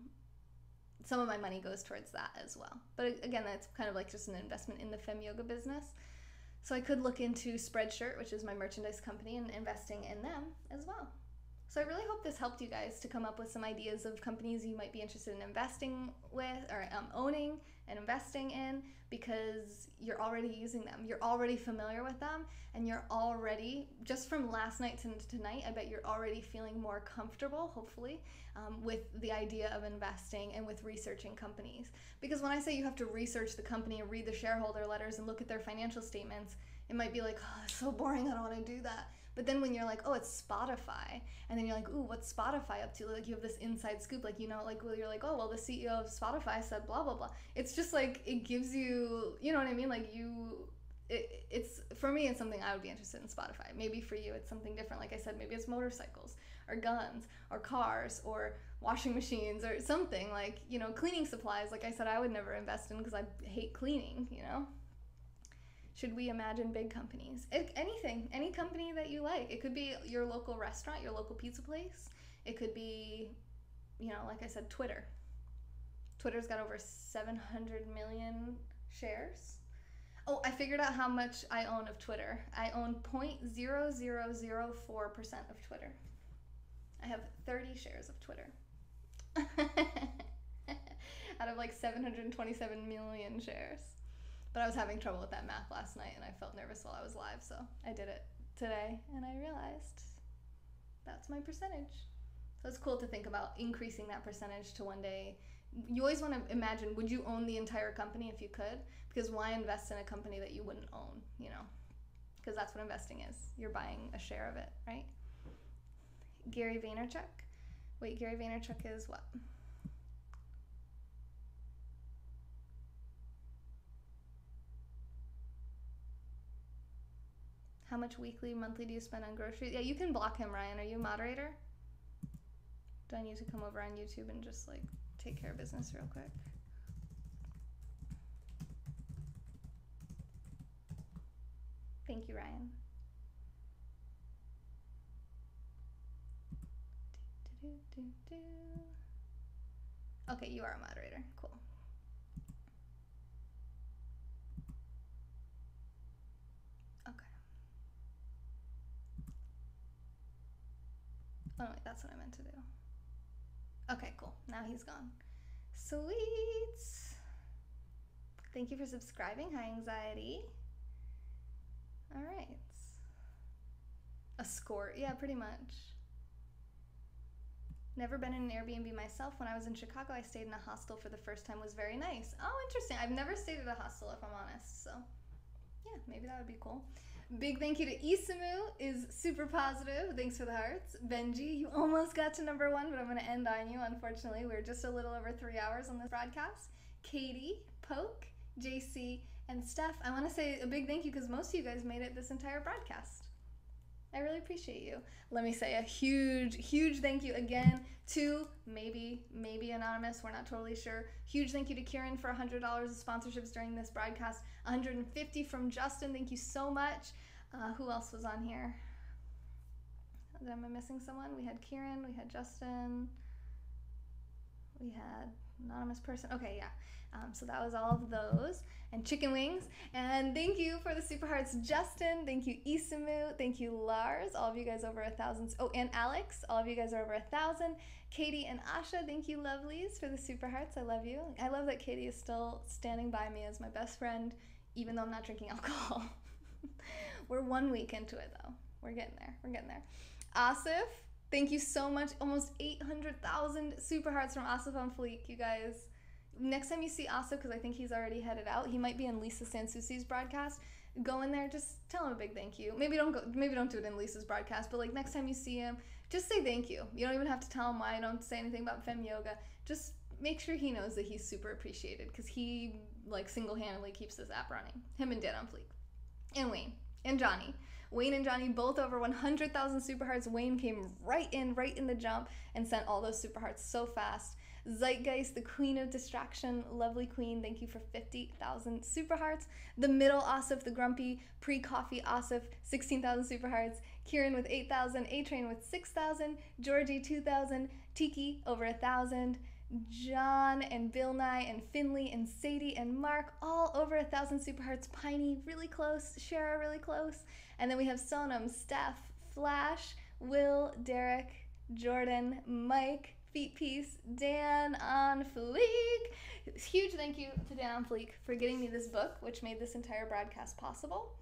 some of my money goes towards that as well. But again, that's kind of like just an investment in the Femme Yoga business. So I could look into Spreadshirt, which is my merchandise company, and investing in them as well. So I really hope this helped you guys to come up with some ideas of companies you might be interested in investing with, or owning and investing in, because you're already using them. You're already familiar with them, and you're already, just from last night to tonight, I bet you're already feeling more comfortable, hopefully, with the idea of investing and with researching companies. Because when I say you have to research the company and read the shareholder letters and look at their financial statements, it might be like, oh, it's so boring, I don't want to do that. But then when you're like, oh, it's Spotify, and then you're like, ooh, what's Spotify up to? Like, you have this inside scoop, like, you know, like, well, you're like, oh, well, the CEO of Spotify said blah, blah, blah. It's just like, it gives you, you know what I mean? Like, it's, for me, it's something I would be interested in Spotify. Maybe for you, it's something different. Like I said, maybe it's motorcycles or guns or cars or washing machines or something, like, you know, cleaning supplies. Like I said, I would never invest in because I hate cleaning, you know? Should we imagine big companies? Anything, any company that you like. It could be your local restaurant, your local pizza place. It could be, you know, like I said, Twitter. Twitter's got over 700 million shares. Oh, I figured out how much I own of Twitter. I own 0.0004% of Twitter. I have 30 shares of Twitter. Out of like 727 million shares. But I was having trouble with that math last night, and I felt nervous while I was live, so I did it today, and I realized that's my percentage. So it's cool to think about increasing that percentage to one day. You always want to imagine, would you own the entire company if you could? Because why invest in a company that you wouldn't own, you know? Because that's what investing is. You're buying a share of it, right? Gary Vaynerchuk. Wait, Gary Vaynerchuk is what? How much weekly, monthly do you spend on groceries? Yeah, you can block him, Ryan. Are you a moderator? Do I need to come over on YouTube and just like take care of business real quick? Thank you, Ryan. Okay, you are a moderator. Cool. Oh, wait, that's what I meant to do. Okay, cool. Now he's gone. Sweet. Thank you for subscribing. Hi, Anxiety. All right. A score. Yeah, pretty much. Never been in an Airbnb myself. When I was in Chicago, I stayed in a hostel for the first time. It was very nice. Oh, interesting. I've never stayed at a hostel, if I'm honest. So, yeah, maybe that would be cool. Big thank you to Isamu, is super positive. Thanks for the hearts. Benji, you almost got to number 1, but I'm going to end on you, unfortunately. We're just a little over 3 hours on this broadcast. Katie, Poke, JC, and Steph, I want to say a big thank you because most of you guys made it this entire broadcast. I really appreciate you. Let me say a huge, huge thank you again to maybe anonymous, we're not totally sure. Huge thank you to Kieran for $100 of sponsorships during this broadcast. $150 from Justin, thank you so much. Who else was on here? Am I missing someone? We had Kieran, we had Justin, we had anonymous person. Okay, yeah. So that was all of those. And chicken wings. And thank you for the super hearts, Justin. Thank you, Isamu. Thank you, Lars. All of you guys over 1,000. Oh, and Alex. All of you guys are over 1,000. Katie and Asha. Thank you, lovelies, for the super hearts. I love you. I love that Katie is still standing by me as my best friend, even though I'm not drinking alcohol. We're 1 week into it, though. We're getting there. We're getting there. Asif. Thank you so much. Almost 800,000 super hearts from Asif on Fleek, you guys. next time you see Asa, because I think he's already headed out, he might be in Lisa Sansusi's broadcast. Go in there, just tell him a big thank you. Maybe don't do it in Lisa's broadcast, but like next time you see him, just say thank you. You don't even have to tell him why I don't say anything about Fem Yoga. Just make sure he knows that he's super appreciated, because he like single-handedly keeps this app running. Him and Dan on Fleek. And Wayne and Johnny. Wayne and Johnny both over 100,000 super hearts. Wayne came right in the jump and sent all those super hearts so fast. Zeitgeist, the queen of distraction, lovely queen, thank you for 50,000 super hearts. The middle Asif, the grumpy pre-coffee Asif, 16,000 super hearts. Kieran with 8,000, A-Train with 6,000, Georgie 2,000, Tiki over 1,000, John and Bill Nye and Finley and Sadie and Mark all over 1,000 super hearts. Piney really close, Shara really close, and then we have Sonam, Steph, Flash, Will, Derek, Jordan, Mike, Feet Piece, Dan on Fleek. Huge thank you to Dan on Fleek for getting me this book, which made this entire broadcast possible.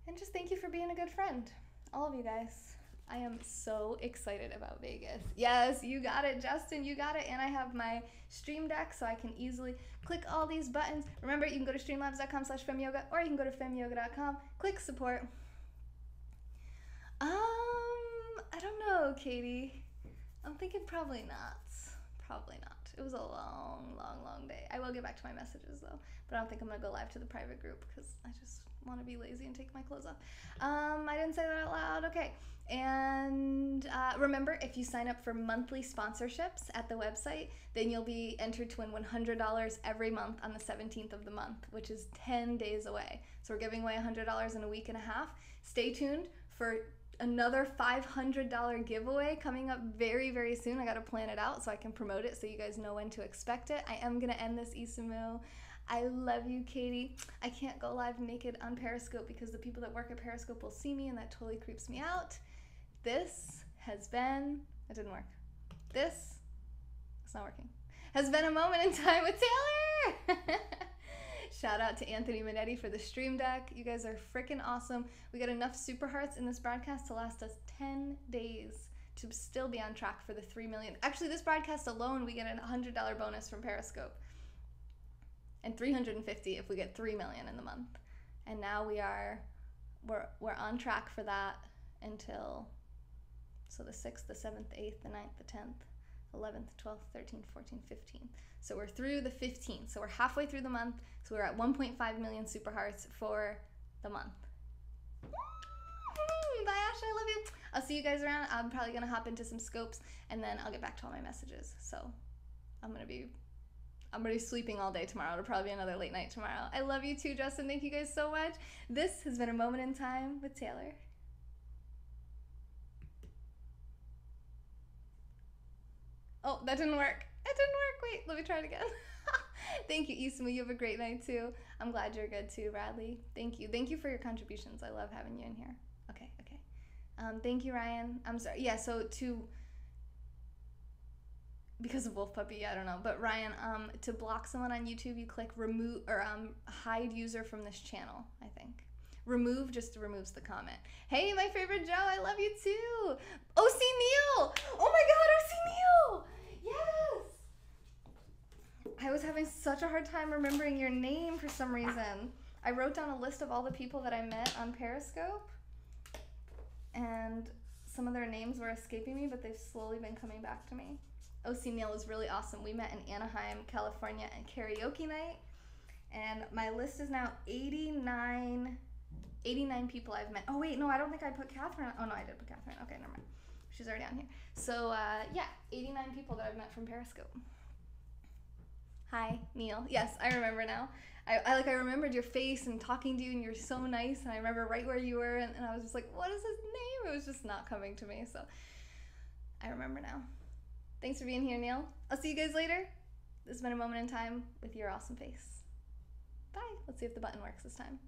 And just thank you for being a good friend, all of you guys. I am so excited about Vegas. Yes, you got it, Justin, you got it. And I have my Stream Deck, so I can easily click all these buttons. Remember, you can go to streamlabs.com/femyoga, or you can go to femyoga.com, click support. I don't know, Katie. I'm thinking probably not. Probably not. It was a long day. I will get back to my messages though, but I don't think I'm gonna go live to the private group because I just want to be lazy and take my clothes off. I didn't say that out loud. Okay. And remember, if you sign up for monthly sponsorships at the website, then you'll be entered to win $100 every month on the 17th of the month, which is 10 days away. So we're giving away $100 in a week and a half. Stay tuned for another $500 giveaway coming up very, very soon. I got to plan it out so I can promote it so you guys know when to expect it. I am going to end this, Isamu. I love you, Katie. I can't go live naked on Periscope because the people that work at Periscope will see me and that totally creeps me out. This has been, it didn't work. This, it's not working, has been a moment in time with Taylor. Shout out to Anthony Minetti for the Stream Deck. You guys are freaking awesome. We got enough super hearts in this broadcast to last us 10 days to still be on track for the 3 million. Actually, this broadcast alone, we get a $100 bonus from Periscope. And $350 if we get 3 million in the month. And now we're on track for that until, so the 6th, the 7th, the 8th, the 9th, the 10th, 11th, 12th, 13th, 14th, 15th. So we're through the 15th. So we're halfway through the month. So we're at 1.5 million super hearts for the month. Bye, Ash, I love you. I'll see you guys around. I'm probably gonna hop into some scopes and then I'll get back to all my messages. So I'm gonna be sleeping all day tomorrow. It'll probably be another late night tomorrow. I love you too, Justin. Thank you guys so much. This has been a moment in time with Taylor. Oh, that didn't work. It didn't work. Wait, let me try it again. Thank you, Isma. You have a great night too. I'm glad you're good too, Bradley. Thank you. Thank you for your contributions. I love having you in here. Okay. Thank you, Ryan. I'm sorry. Yeah, so because of Wolf Puppy, I don't know. But Ryan, to block someone on YouTube, you click remove or hide user from this channel, I think. Remove just removes the comment. Hey, my favorite Joe, I love you too. OC Neil! Oh my god, OC Neil! Yes! I was having such a hard time remembering your name for some reason. I wrote down a list of all the people that I met on Periscope, and some of their names were escaping me, but they've slowly been coming back to me. OC Neil is really awesome. We met in Anaheim, California at karaoke night, and my list is now 89 people I've met. Oh wait, no, I don't think I put Catherine. Oh no, I did put Catherine. Okay, never mind. She's already on here. So yeah, 89 people that I've met from Periscope. Hi, Neil. Yes, I remember now. I remembered your face and talking to you, and you're so nice, and I remember right where you were, and I was just like, what is his name? It was just not coming to me, so I remember now. Thanks for being here, Neil. I'll see you guys later. This has been a moment in time with your awesome face. Bye. Let's see if the button works this time.